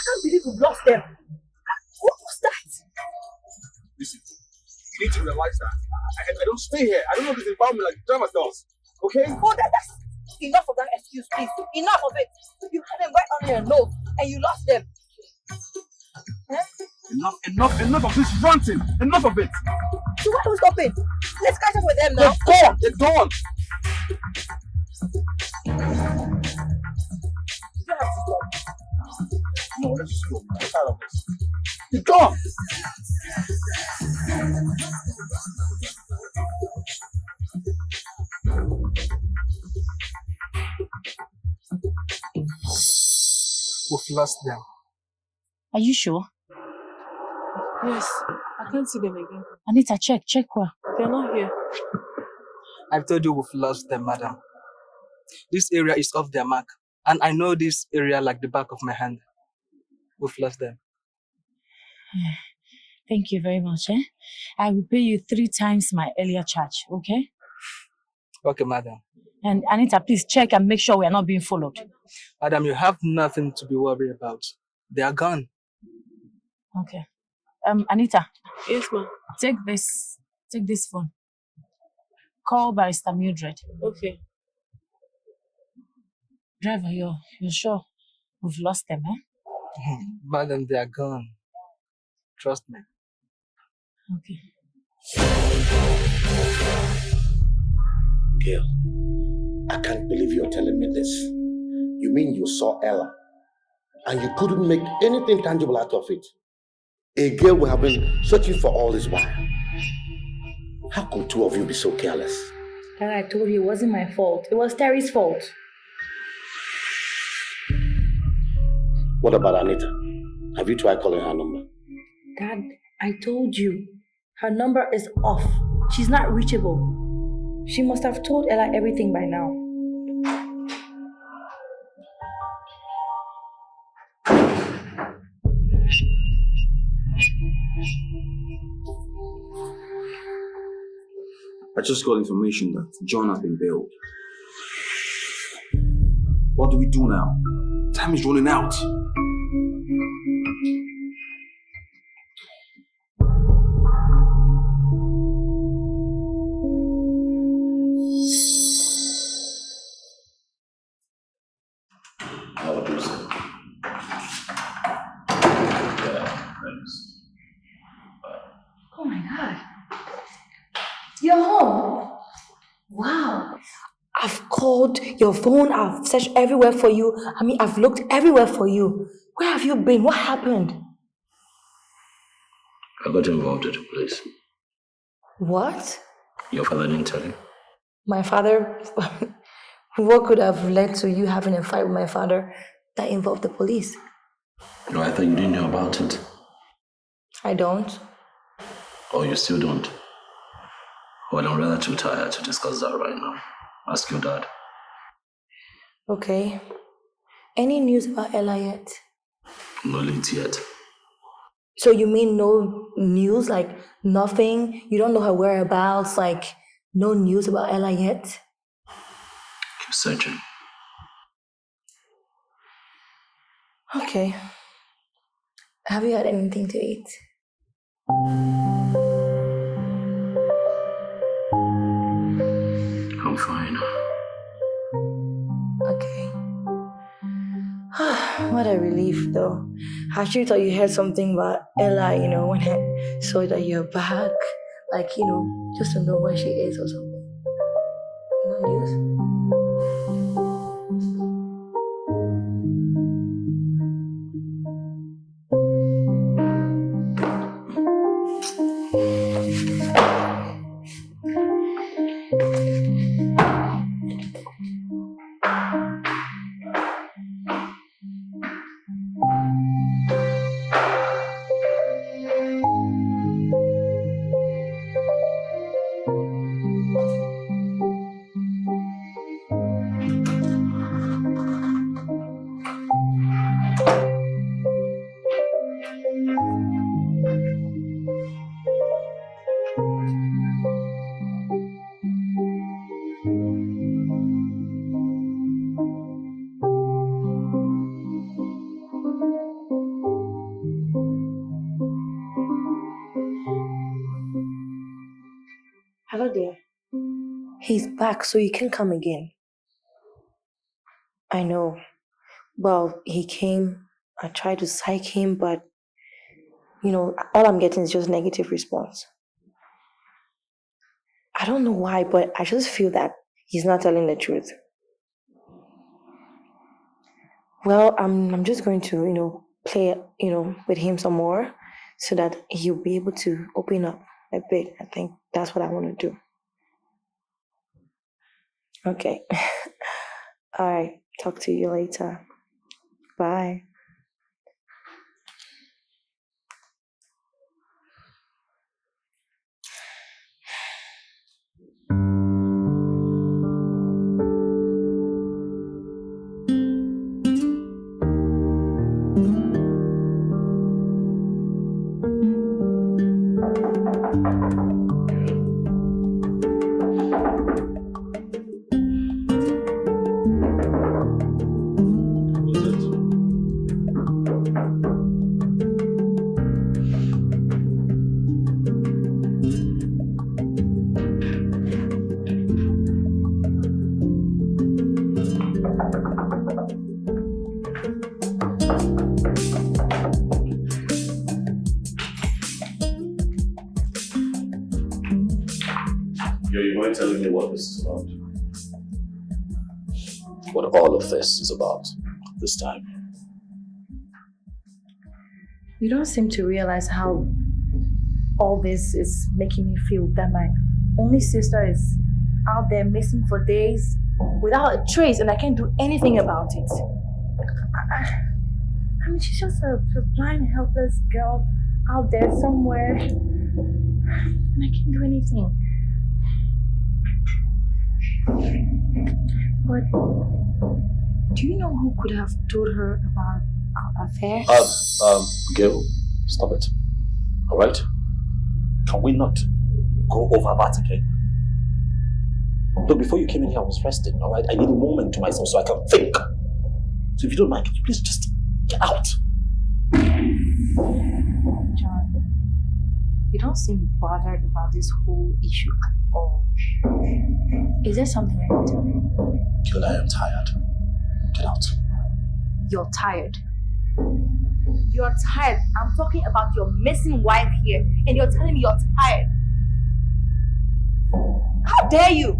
can't believe we've lost them. What was that? Listen, you need to realize that I don't stay here. I don't know this environment like the driver does. Okay? Oh, that's enough of that excuse, please. Enough of it. You had them right on your nose and you lost them. Enough of this ranting. Enough of it. So why are we stopping? Let's catch up with them now. They're gone. You don't have to stop. No, let's just go. I'm tired of this. They're gone. We've lost them. Are you sure? Yes, I can't see them again. Anita, check where. They're not here. I've told you we've lost them, madam. This area is off their mark, and I know this area like the back of my hand. We've lost them. Thank you very much. I will pay you 3 times my earlier charge, okay? Okay, madam. And Anita, please check and make sure we are not being followed. Madam, you have nothing to be worried about. They are gone. Okay. Anita. Yes, ma'am. Take this phone. Call Barrister Mildred. Okay. Driver, you're sure we've lost them, Madam, they are gone. Trust me. Okay. Gail, I can't believe you're telling me this. You mean you saw Ella and you couldn't make anything tangible out of it? A girl we have been searching for all this while. How could 2 of you be so careless? Dad, I told you it wasn't my fault. It was Terry's fault. What about Anita? Have you tried calling her number? Dad, I told you. Her number is off. She's not reachable. She must have told Ella everything by now. I just got information that John has been bailed. What do we do now? Time is running out. I'll do so. Yeah, thanks. Oh my God. You're home. Wow. I've called your phone. I've searched everywhere for you. I mean, I've looked everywhere for you. Where have you been? What happened? I got involved with the police. What? Your father didn't tell you? My father? What could have led to you having a fight with my father that involved the police? No, I thought you didn't know about it. I don't. Or you still don't? Well, I'm rather too tired to discuss that right now. Ask your dad. Okay. Any news about Ella yet? No leads yet. So you mean no news? Like nothing? You don't know her whereabouts? Like no news about Ella yet? Keep searching. Okay. Have you had anything to eat? I'm fine. Okay. What a relief, though. I actually thought you heard something about Ella, when I saw that you're back. Like, just to know where she is or something. No news? He's back, so you can come again. I know. Well, he came. I tried to psych him, but all I'm getting is just negative response. I don't know why, but I just feel that he's not telling the truth. Well, I'm just going to, play, with him some more so that he'll be able to open up a bit. I think that's what I want to do. Okay. All right. Talk to you later. Bye. You mind telling me what this is about? What all of this is about this time? You don't seem to realize how all this is making me feel that my only sister is out there missing for days without a trace, and I can't do anything about it. I mean, she's just a blind, helpless girl out there somewhere, and I can't do anything. But do you know who could have told her about our affair? Gail, stop it. All right? Can we not go over that again? Look, before you came in here, I was resting, all right? I need a moment to myself so I can think. So if you don't mind, can you please just get out? John, you don't seem bothered about this whole issue at all. Is there something I can tell you? Gail, I am tired. Get out. You're tired. You're tired. I'm talking about your missing wife here, and you're telling me you're tired. How dare you?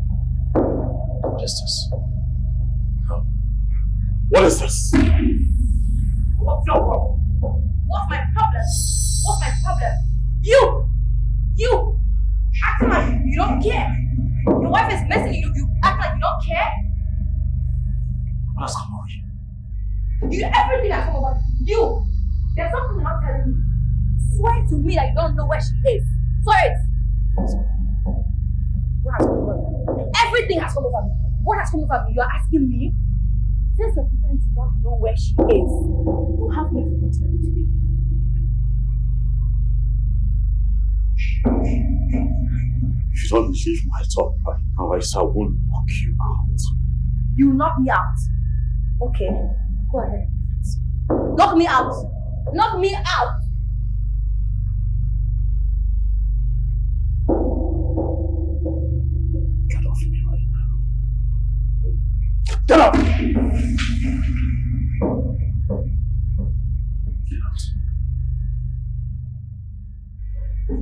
What is this? What is this? What's your problem? What's my problem? What's my problem? You! Acting like you don't care. Your wife is missing. You act like you don't care. What has come over you? Everything has come over you. There's something you're not telling me. Swear to me that you don't know where she is. Swear it. What has come over me? Everything has come over me. What has come over me? You're asking me? Since your parents don't know where she is, you have me to tell you today. If you don't believe my talk right now, I will knock you out. You knock me out? Okay, go ahead. Knock me out! Knock me out! Get off me right now. Get up! Get out.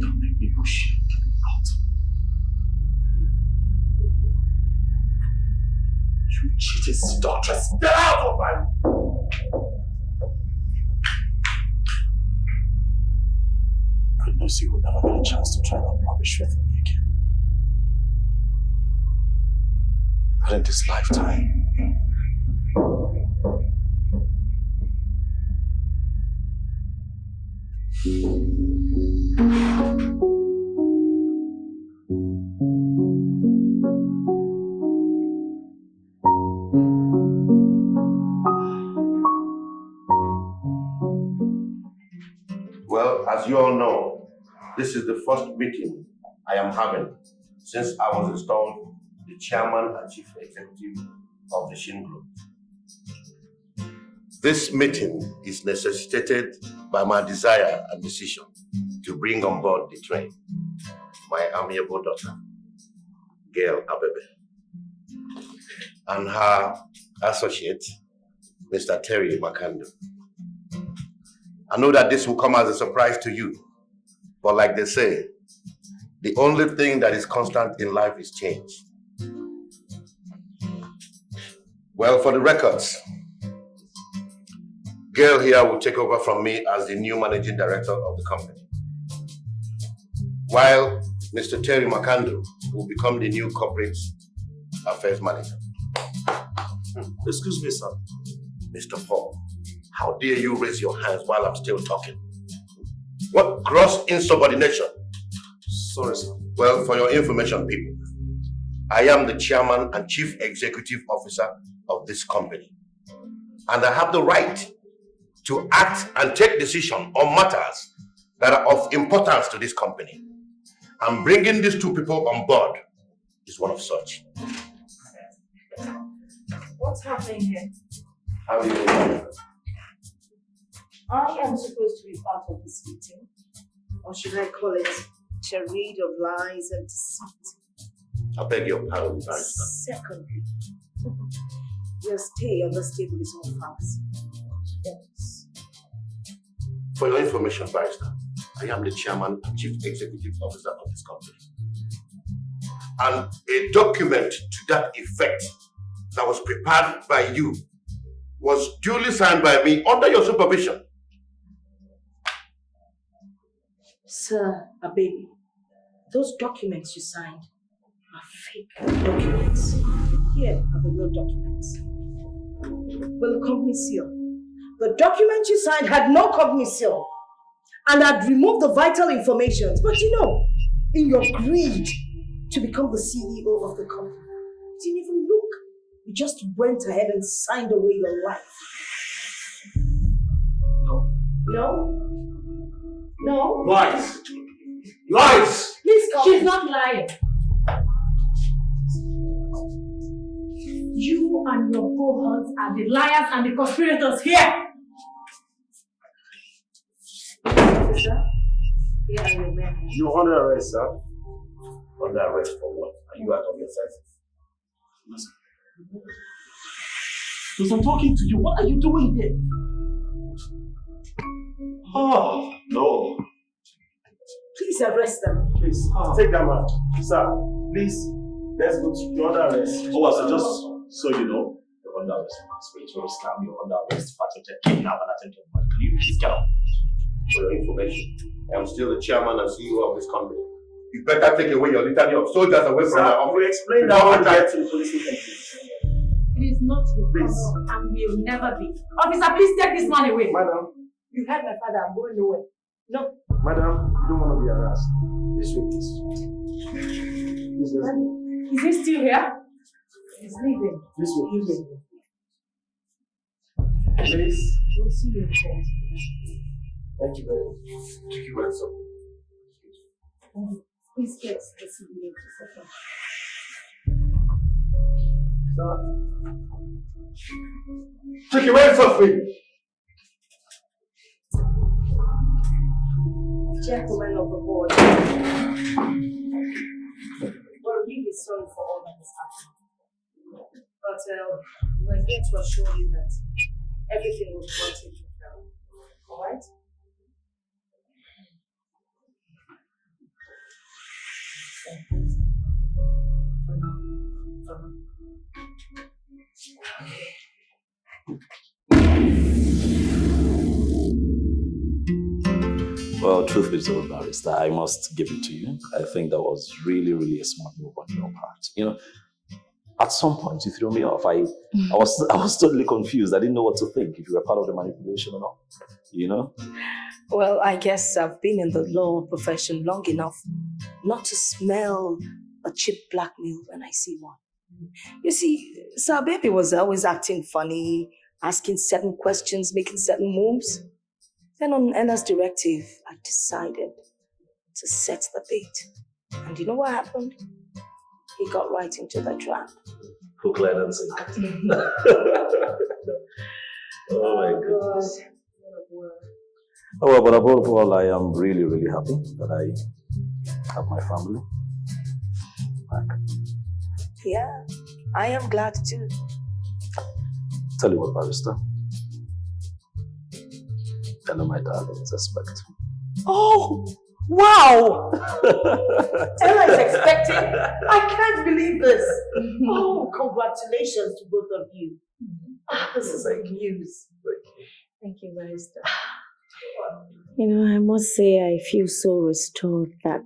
Don't make me push you. Get out. You cheated seductress. Get out of my room! Goodness, you will never get a chance to try that rubbish with me again. Not in this lifetime. Well, as you all know, this is the first meeting I am having since I was installed the chairman and chief executive of the Shin Group. This meeting is necessitated by my desire and decision to bring on board the train my amiable daughter, Gail Abebe. and her associate, Mr. Terry Makando. I know that this will come as a surprise to you, but like they say, the only thing that is constant in life is change. Well, for the records, Gail here will take over from me as the new managing director of the company, while Mr. Terry Makando will become the new corporate affairs manager. Excuse me, sir. Mr. Paul, how dare you raise your hands while I'm still talking? What gross insubordination? Sorry, sir. Well, for your information, people, I am the chairman and chief executive officer of this company. And I have the right to act and take decisions on matters that are of importance to this company. And bringing these two people on board is one of such. What's happening here? How do you know? I am supposed to be part of this meeting, or should I call it charade of lies and deceit? I beg your pardon, Barrister. Secondly, your stay on this table is all fallacy. Yes. For your information, Barrister, I am the chairman and chief executive officer of this company. And a document to that effect that was prepared by you was duly signed by me under your supervision. Sir, a baby, those documents you signed are fake documents. Here are the real documents. With the company seal. The document you signed had no company seal and had removed the vital information. But you know, in your greed to become the CEO of the company, you didn't even look. You just went ahead and signed away your life. No. No? No? Lies! Lies! Please come. She's not lying. You and your cohorts are the liars and the conspirators here. Sir, here are your men. You're under arrest, sir. Under arrest for what? Are you out of your senses? Because I'm talking to you. What are you doing here? Oh, no. Please arrest them. Please, take them out. Sir, please, let's go to your under arrest. Oh, well, so just so you know, you're under arrest for conspiratorial scam, you're under arrest for attempted kidnap and attempted murder. Can you please get out? For your information, I am still the chairman and CEO of this company. You better take away your litany of soldiers away from my office. We explain that when we get to the police station. It is not your problem and will never be. Officer, please take this man away. Madam. You heard my father, I'm going nowhere. No. Madam, you don't want to be harassed. This way, please. Please, let's go. Is he still here? He's leaving. This way, please. Please. Please. We'll see you in court. Thank you very much. Thank you very much. Please get the civilian to settle. Take your hands off me! Gentlemen of the board, we're really sorry for all that has happened. But we're here to assure you that everything will be well taken care of. Alright? For now. Well, truth be told, Barrister, I must give it to you. I think that was really, really a smart move on your part. You know, at some point you threw me off. I was totally confused. I didn't know what to think, if you were part of the manipulation or not. You know? Well, I guess I've been in the law profession long enough not to smell a cheap blackmail when I see one. You see, Sir Baby was always acting funny, asking certain questions, making certain moves. Then on Ella's directive, I decided to set the bait. And you know what happened? He got right into the trap. Who cleared and sinker? Oh my goodness. Oh, well, but above all, I am really, really happy that I have my family back. Yeah, I am glad too. Tell you what, Barrister. I know my darling is expecting. Oh, wow! Ella is expecting. I can't believe this. Oh, congratulations to both of you. This is good news. Thank you, Barrister. I must say I feel so restored that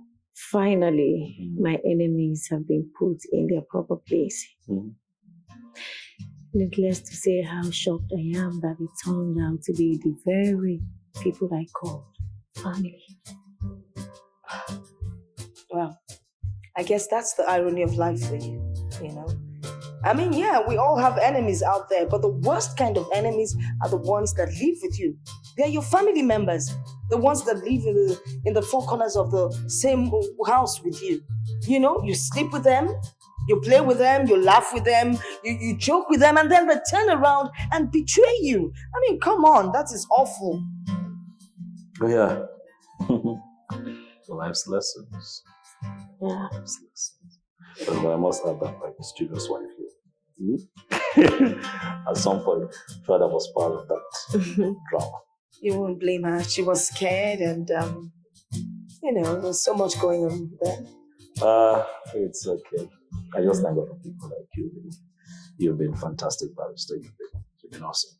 finally my enemies have been put in their proper place. Needless to say how shocked I am that it turned out to be the very people I called family. Well, I guess that's the irony of life for you, I mean, yeah, we all have enemies out there, but the worst kind of enemies are the ones that live with you. They're your family members, the ones that live in the four corners of the same house with you. You sleep with them, you play with them, you laugh with them, you joke with them, and then they turn around and betray you. I mean, come on, that is awful. Oh, yeah. Life's lessons. Yeah. Life's lessons. But I must add that my mischievous wife here. At some point, Father was part of that drama. You won't blame her. She was scared and, there's so much going on there. It's okay. I just thank God for people like you. You've been fantastic, Barrister. You've been awesome.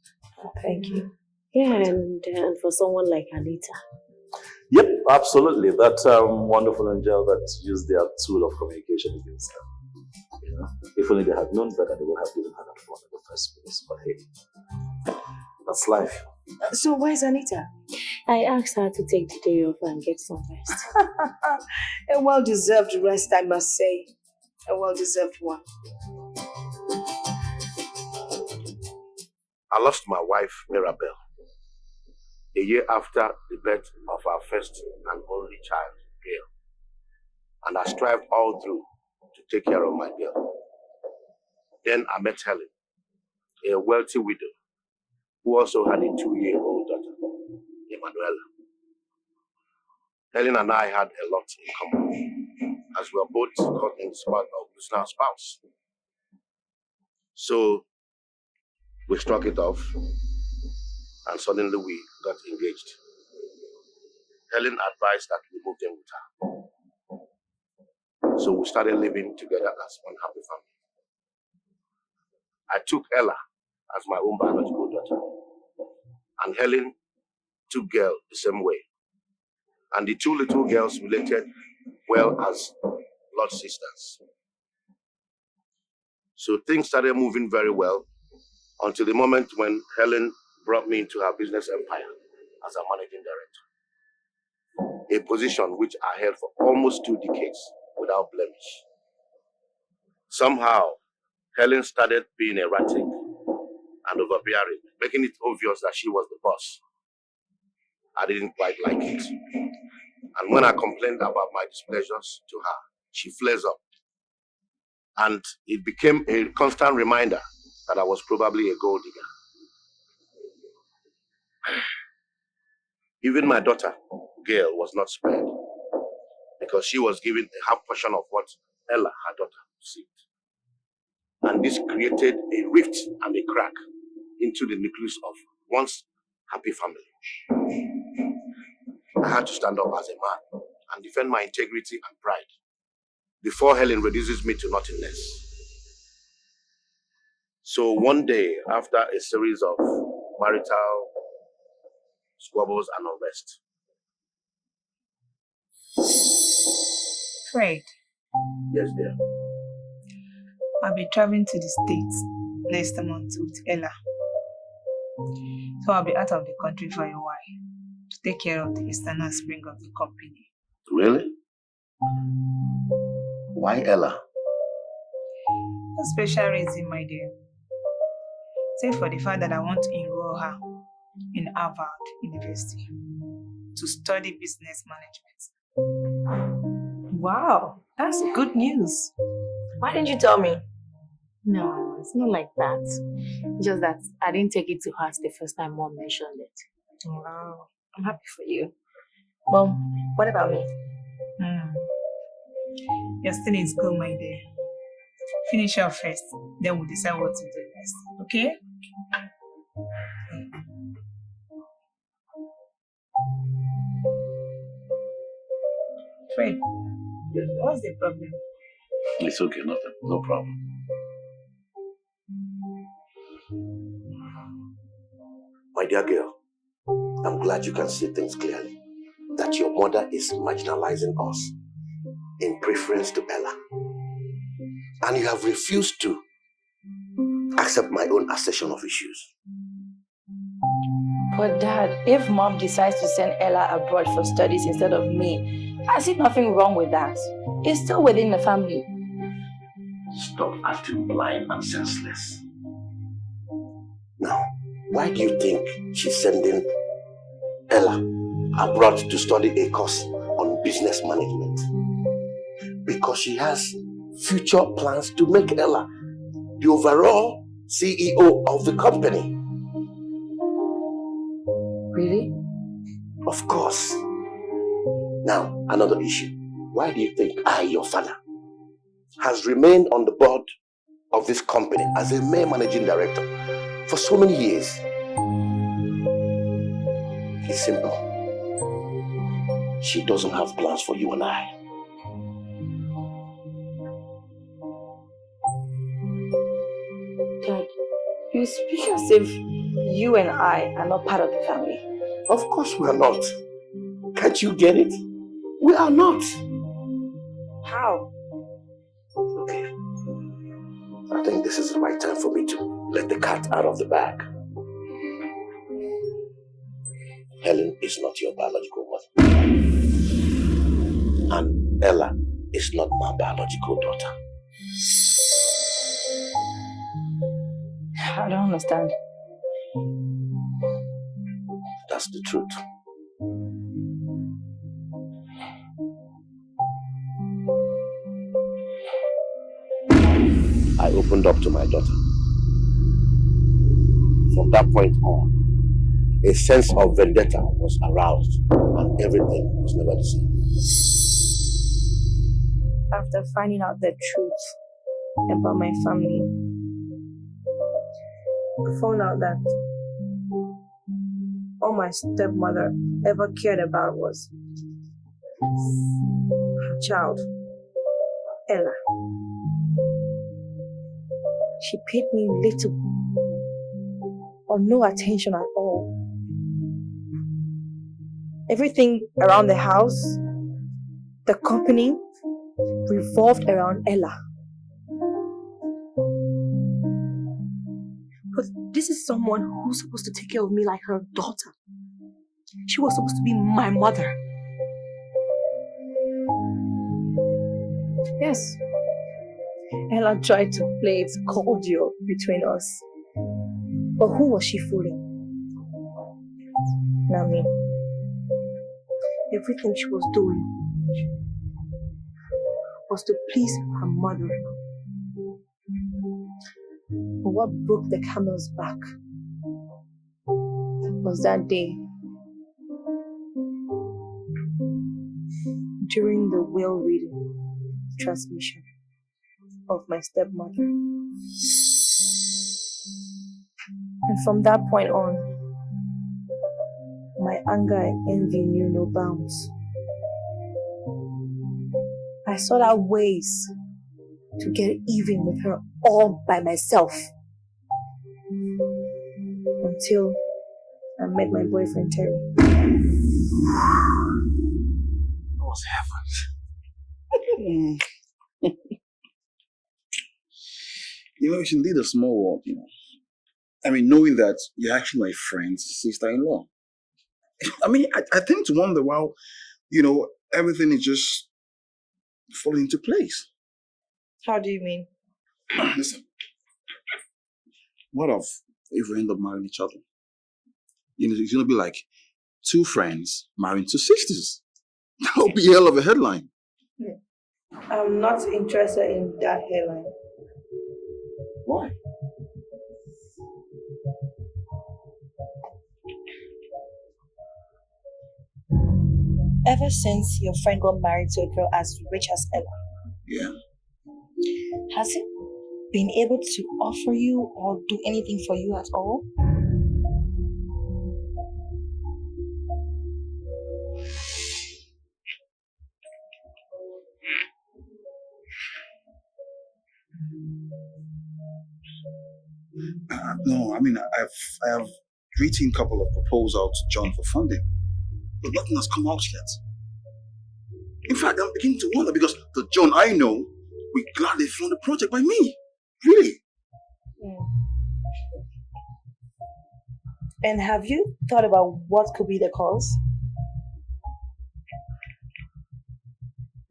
Thank you. Yeah, and for someone like Anita. Yep, absolutely. That wonderful angel that used their tool of communication against them. If only they had known better, they would have given her that phone in the first place. But hey, that's life. So where's Anita? I asked her to take the day off and get some rest. A well-deserved rest, I must say. A well-deserved one. I lost my wife, Mirabelle, a year after the birth of our first and only child, Gail. And I strived all through to take care of my girl. Then I met Helen, a wealthy widow, who also had a 2-year-old daughter, Emanuela. Helen and I had a lot in common, as we were both caught in the spot of losing our spouse. So we struck it off, and suddenly we got engaged. Helen advised that we move in with her. So we started living together as one happy family. I took Ella as my own biological daughter, and Helen took Gail the same way. And the two little girls related well as blood sisters. So things started moving very well until the moment when Helen brought me into her business empire as a managing director, a position which I held for almost 2 decades without blemish. Somehow, Helen started being erratic and overbearing, making it obvious that she was the boss. I didn't quite like it. And when I complained about my displeasures to her, she flares up. And it became a constant reminder that I was probably a gold digger. Even my daughter, Gail, was not spared because she was given a half portion of what Ella, her daughter, received. And this created a rift and a crack into the nucleus of once happy family. I had to stand up as a man and defend my integrity and pride before Helen reduces me to nothingness. So one day, after a series of marital squabbles and unrest. Fred, Yes, dear. I'll be traveling to the States next month with Ella. So I'll be out of the country for a while to take care of the external spring of the company. Really? Why Ella? A special reason, my dear. Say for the fact that I want to enroll her in Harvard University to study business management. Wow, that's good news. Why didn't you tell me? No, it's not like that. Just that I didn't take it to heart the first time Mom mentioned it. Wow, I'm happy for you. Well, what about me? Your study is good, my dear. Finish up first, then we'll decide what to do next. Okay? Fred, what's the problem? It's okay, nothing. No problem. My dear girl, I'm glad you can see things clearly. That your mother is marginalizing us in preference to Ella. And you have refused to accept my own assertion of issues. But Dad, if Mom decides to send Ella abroad for studies instead of me, I see nothing wrong with that. It's still within the family. Stop acting blind and senseless. Now, why do you think she's sending Ella abroad to study a course on business management? Because she has future plans to make Ella the overall CEO of the company. Really? Of course. Now, another issue. Why do you think I, your father, has remained on the board of this company as a mere managing director for so many years? It's simple. She doesn't have plans for you and I. Dad, you speak as if you and I are not part of the family. Of course we are not. Can't you get it? We are not. How? Okay. I think this is the right time for me to let the cat out of the bag. Helen is not your biological mother. And Ella is not my biological daughter. I don't understand. That's the truth. I opened up to my daughter. From that point on, a sense of vendetta was aroused and everything was never the same. After finding out the truth about my family, I found out that all my stepmother ever cared about was her child, Ella. She paid me little or no attention at all. Everything around the house, the company, revolved around Ella. But this is someone who's supposed to take care of me like her daughter. She was supposed to be my mother. Yes, Ella tried to play it cordial between us. But who was she fooling? Not me. Everything she was doing was to please her mother. But what broke the camel's back was that day during the will reading transmission of my stepmother. And from that point on, my anger and envy knew no bounds. I sought out ways to get even with her all by myself. Until I met my boyfriend Terry. That was heaven. You know, it's indeed a small world, you know. I mean, knowing that you're actually my friend's sister-in-law. I mean, I tend to wonder why, you know, everything is just falling into place. How do you mean? Listen, what if we end up marrying each other? You know, it's going to be like two friends marrying two sisters. That would be a hell of a headline. I'm not interested in that headline. Why? Ever since your friend got married to a girl as rich as Ella. Yeah. Has he? been able to offer you or do anything for you at all? No, I mean, I have written a couple of proposals to John for funding, but nothing has come out yet. In fact, I'm beginning to wonder because the John I know will gladly fund the project by me. Really? And have you thought about what could be the cause?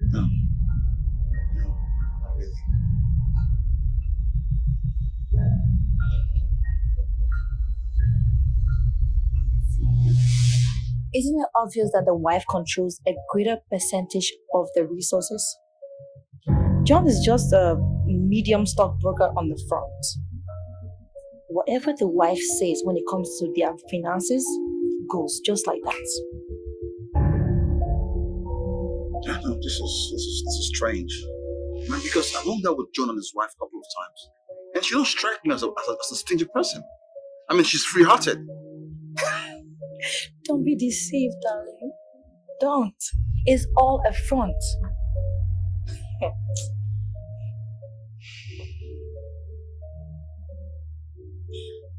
No. No, not really. Isn't it obvious that the wife controls a greater percentage of the resources? John is just a medium stockbroker on the front. Whatever the wife says when it comes to their finances goes just like that. Yeah, no, this is strange. Man, because I've hung out with John and his wife a couple of times, and she don't strike me as a stingy person. I mean, she's free-hearted. Don't be deceived, darling. Don't. It's all a front.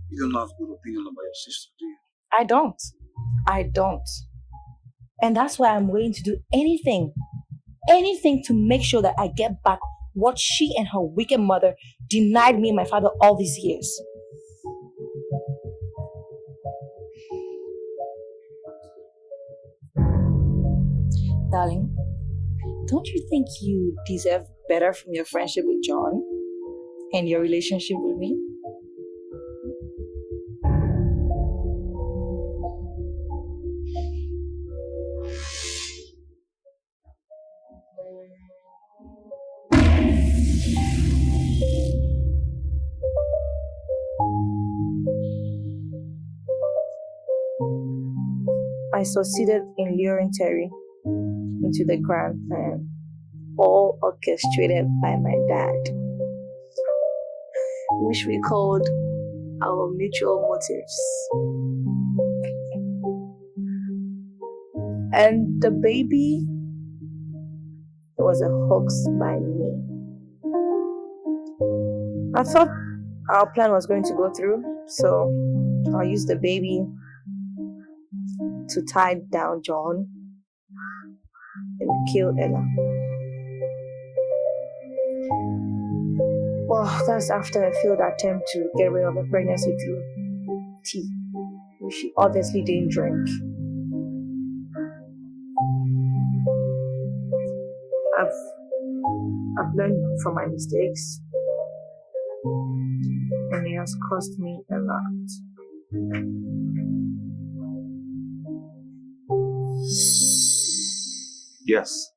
You don't have a good opinion about your sister, do you? I don't. And that's why I'm willing to do anything to make sure that I get back what she and her wicked mother denied me and my father all these years. Darling, don't you think you deserve better from your friendship with John and your relationship with me? I succeeded in luring Terry into the grand plan, all orchestrated by my dad, which we called our mutual motives. And the baby was a hoax by me. I thought our plan was going to go through, so I'll use the baby to tie down John and kill Ella. Well, that's after a failed attempt to get rid of the pregnancy through tea, which she obviously didn't drink. I've learned from my mistakes, and it has cost me a lot. Yes.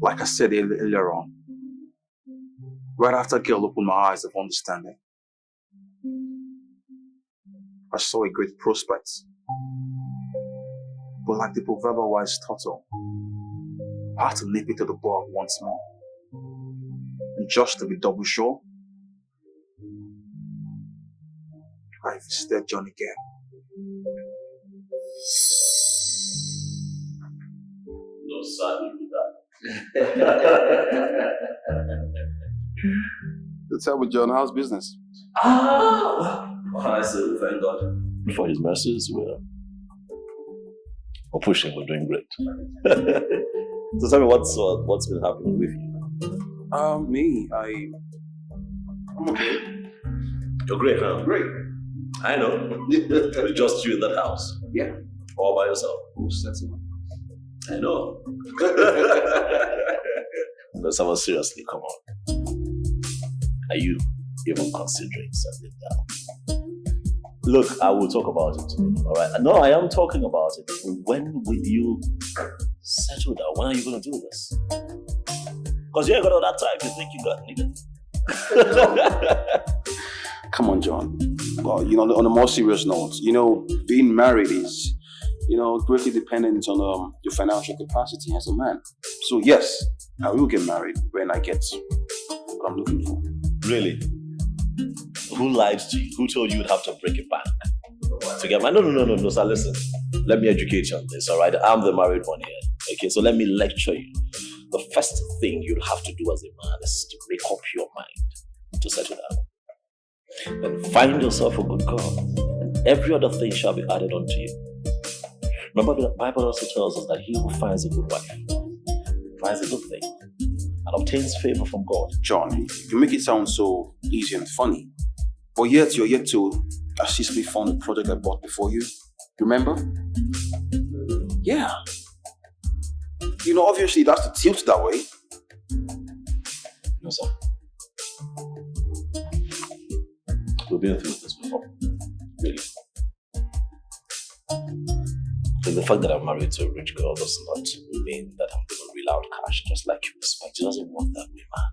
Like I said earlier on, right after girl opened my eyes of understanding, I saw a great prospect. But like the proverbial wise turtle, I had to nip it to the bud once more. And just to be double sure, I visited John again. No, sadly with that. So tell me, John, how's business? I say, thank God. For his mercies, we're pushing, we're doing great. So tell me what's been happening with you? Me, I'm okay. You're great, huh? Great. I know. Just you in that house. Yeah. All by yourself. Who's that? I know. No, someone seriously, come on. Are you even considering settling down? Look, I will talk about it. All right. No, I am talking about it. When will you settle down? When are you going to do this? Because you ain't got all that time. You think you got, nigga. Come on, John. Well, on a more serious note, being married is, greatly dependent on your financial capacity as a man. So yes, I will get married when I get what I'm looking for. Really? Who lied to you? Who told you you'd have to break a bank to get married? No, sir, listen. Let me educate you on this, all right? I'm the married one here. Okay, so let me lecture you. The first thing you'll have to do as a man is to make up your mind to settle down. Then find yourself a good girl, and every other thing shall be added unto you. Remember, the Bible also tells us that he who finds a good wife finds a good thing and obtains favor from God. John, you make it sound so easy and funny, but yet you're yet to assist me fund the project I bought before you. Remember? Yeah. You know, obviously that's the tilt that way. No, sir. We've been through this before. Really. So the fact that I'm married to a rich girl does not mean that I'm going to reel out cash just like you expect. It doesn't work that way, man.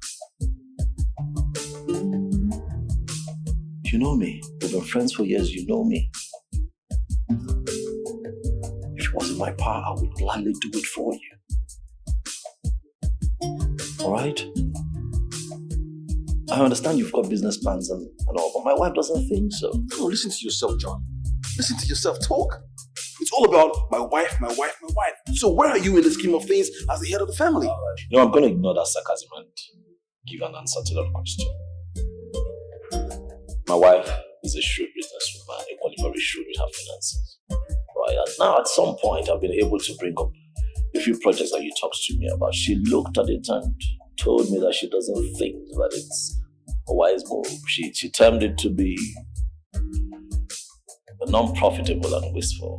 You know me. We've been friends for years. You know me. If it was in my power, I would gladly do it for you. Alright? I understand you've got business plans and all, but my wife doesn't think so. No, listen to yourself, John. Listen to yourself. Talk. It's all about my wife. So where are you in the scheme of things as the head of the family? No, I'm going to ignore that sarcasm and give an answer to that question. My wife is a shrewd businesswoman, equally very shrewd with her finances. Right? And now at some point, I've been able to bring up a few projects that you talked to me about. She looked at it and told me that she doesn't think that it's a wise move. She termed it to be non-profitable and wasteful.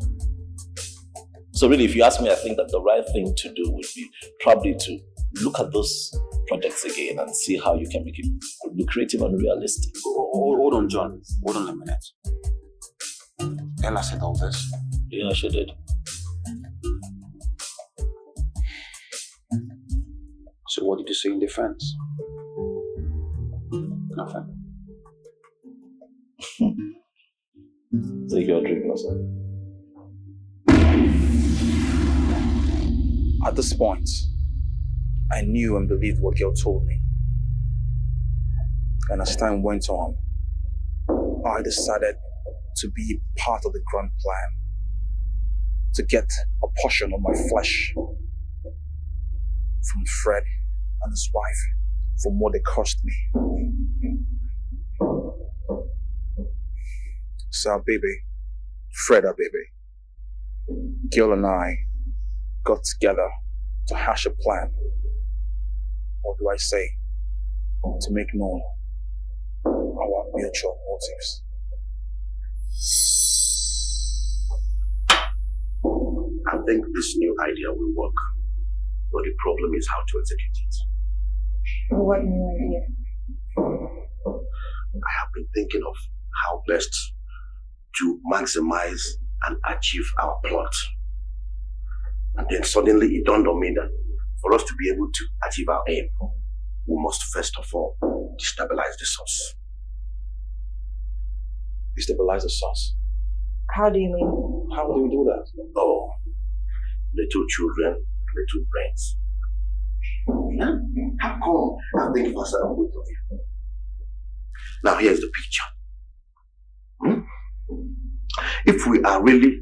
So really, if you ask me, I think that the right thing to do would be probably to look at those projects again and see how you can make it lucrative and realistic. Hold on, John. Hold on a minute. Ella said all this. Yeah, she did. So what did you say in defense? Nothing. Take your drink, also. At this point, I knew and believed what Gail told me. And as time went on, I decided to be part of the grand plan. To get a portion of my flesh from Fred and his wife from what they cost me. So our baby, Fred, our baby, Gail and I got together to hash a plan. Or do I say, to make known our mutual motives. I think this new idea will work, but the problem is how to execute it. What new idea? I have been thinking of how best to maximize and achieve our plot. And then suddenly it dawned on me that for us to be able to achieve our aim, we must first of all destabilize the source. Destabilize the source? How do you mean? How do we do that? Oh, little children, little brains. Huh? How come I think faster than both of you? Now here's the picture. If we are really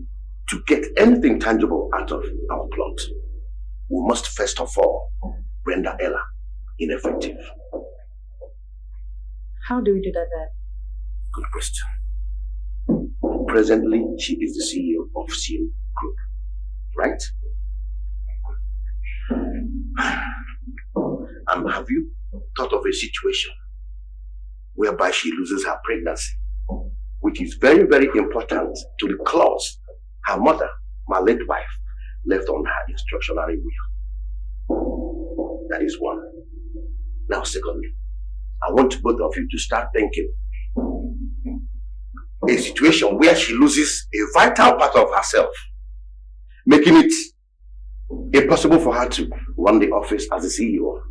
to get anything tangible out of our plot, we must first of all render Ella ineffective. How do we do that then? Good question. Presently, she is the CEO of Seal Group, right? And have you thought of a situation whereby she loses her pregnancy, which is very, very important to the clause her mother, my late wife, left on her instructionary will? That is one. Now, secondly, I want both of you to start thinking a situation where she loses a vital part of herself, making it impossible for her to run the office as a CEO.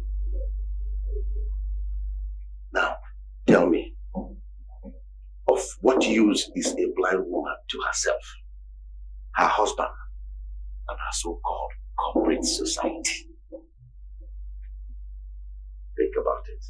Now, tell me, of what use is a blind woman to herself, her husband, and her so-called corporate society? Think about it.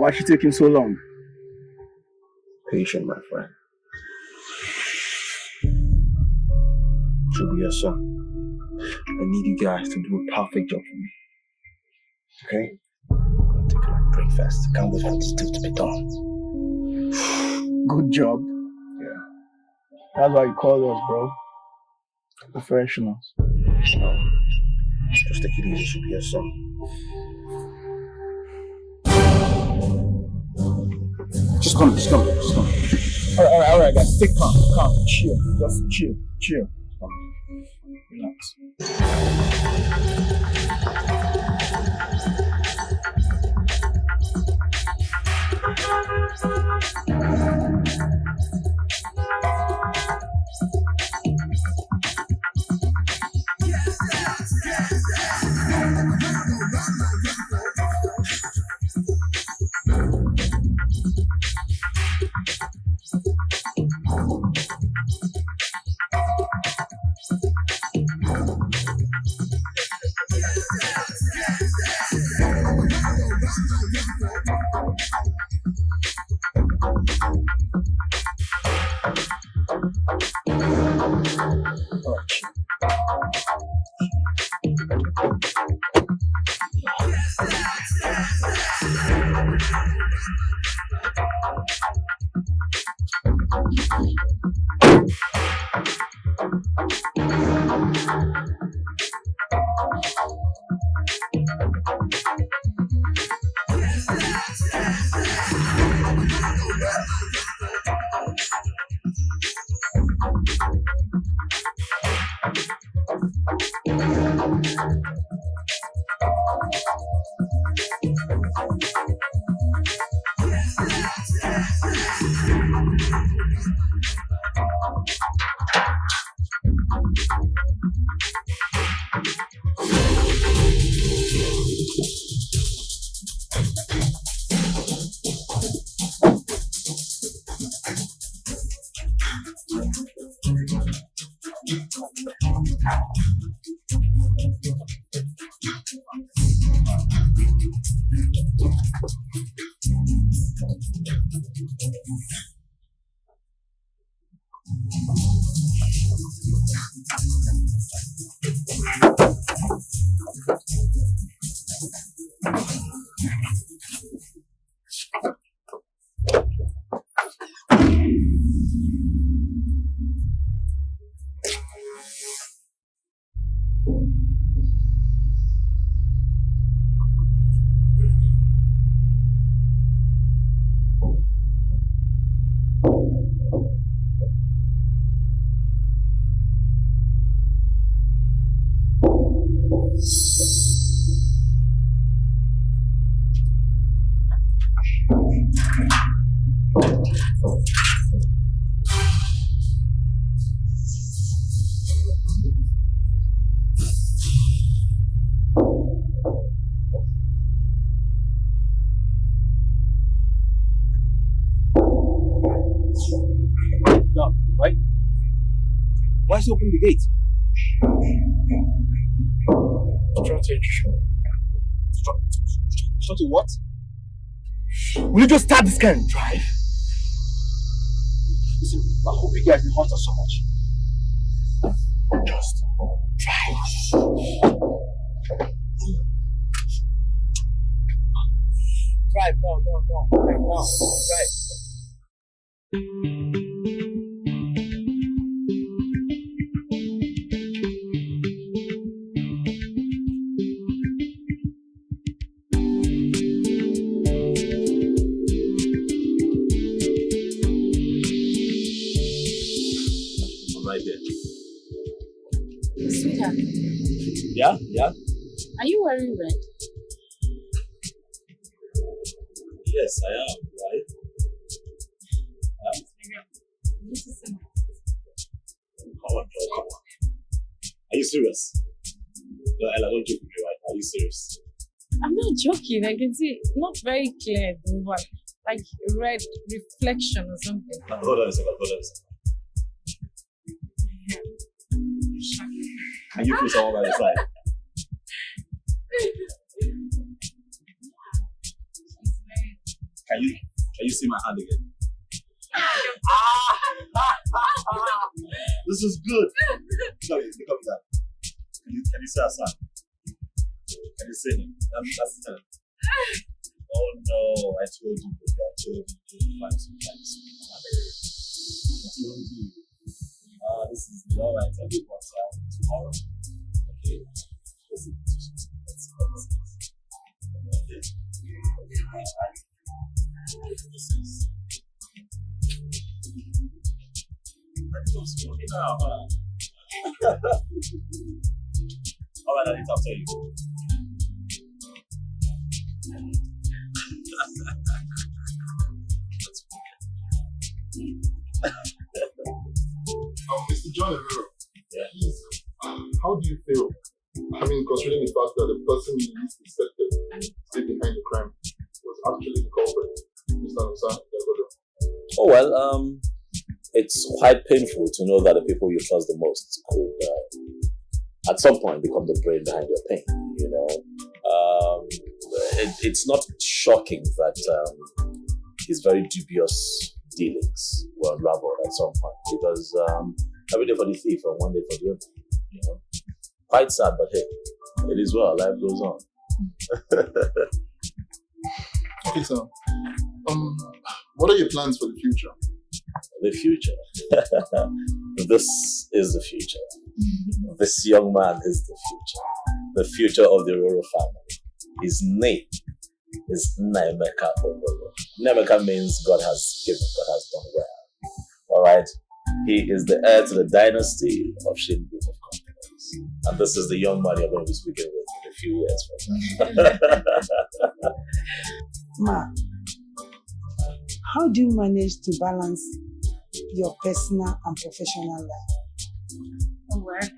Why is she taking so long? Patient, my friend. Should be your son. I need you guys to do a perfect job for me. Okay? I'm gonna take my breakfast. Can't wait for this deal to be done. Good job. Yeah. That's why you call us, bro. Professionals. Just take it easy, should be your son. Just come. Alright, guys. Take calm, chill. Just chill. Relax. Right? Why is he opening the gate? Strategy. Strategy what? Will you just start this kind of drive? Listen, I hope you guys didn't hurt us so much. Just drive. Drive, no. Drive, no. Drive. Right there. Sweetheart, Yeah? are you wearing red? Yes, I am, right? Come on. Are you serious? No, Ella, don't joke with me right now. Are you serious? I'm not joking. I can see not very clear, but like red reflection or something. Hold on a second. Can you feel someone by the side? Can you see my hand again? This is good. Look at that. Can you see our son? Can you see him? That's him. Oh no, I told you to find some time to speak. I told you. This is alright. I'll be tomorrow. Okay. Listen. This is. Alright, I'll tell you. Mr. John Herrera, yeah. How do you feel? I mean, considering the fact that the person you least suspected stayed behind the crime was actually the culprit, Mr. Nusa. Oh well, it's quite painful to know that the people you trust the most could, at some point, become the brain behind your pain. You know, it's not shocking that his very dubious dealings were unraveled at some point, because every day for the thief and one day for the other. You know, quite sad, but hey, it is well. Life goes on. Okay, so what are your plans for the future? The future. This is the future. This young man is the future. The future of the Roro family. His name is Naemeka Ogoro. Naemeka means God has given, God has done well. Alright? He is the heir to the dynasty of Shin Group of Companies. And this is the young man you're going to be speaking with in a few years from now. Ma, how do you manage to balance your personal and professional life? Well, it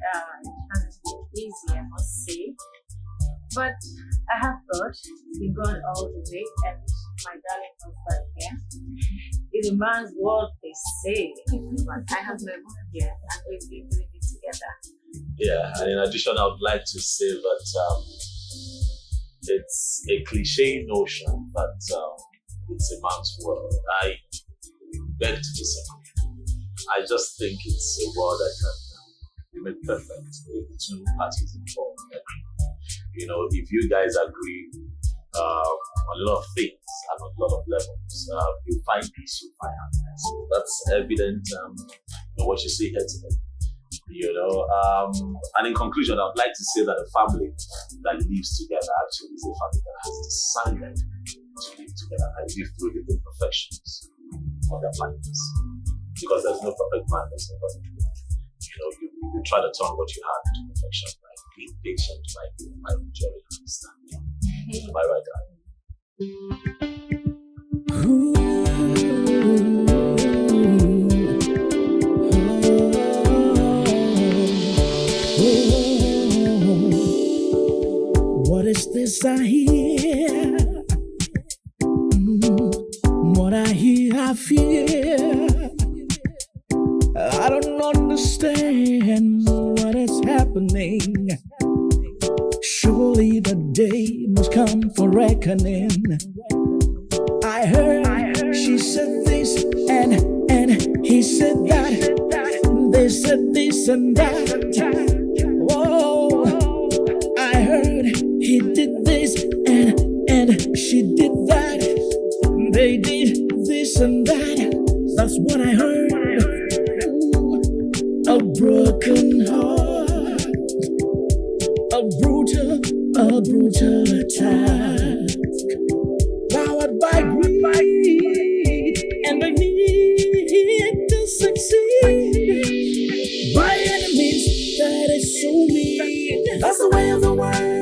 hasn't been easy, I must say. But I have God, been God all the way, and my darling husband here. It's a man's word, they say. But I have my mom here, and we've been doing it together. Yeah, and in addition, I would like to say that it's a cliche notion that it's a man's world. I beg to disagree. I just think it's a world that can be made perfect if the two parties involved agree. You know, if you guys agree on a lot of things and on a lot of levels, you find peace, you find happiness. That's evident in what you see here today. You know, and in conclusion, I would like to say that a family that lives together actually is a family that has decided to live together and live through the imperfections of their planets. Because there's no perfect man, there's no perfect woman. You know, you try to turn what you have into perfection by being patient, by being enduring, understanding. Am I right, What is this I hear? What I hear, I fear. I don't understand what is happening. Surely the day must come for reckoning. I heard she said this and he said that. They said this and that. Whoa, I heard he did this and she did that. They did this and that. That's what I heard. A broken heart, a brutal attack, powered by greed and the need to succeed by enemies that is so mean. That's the way of the world.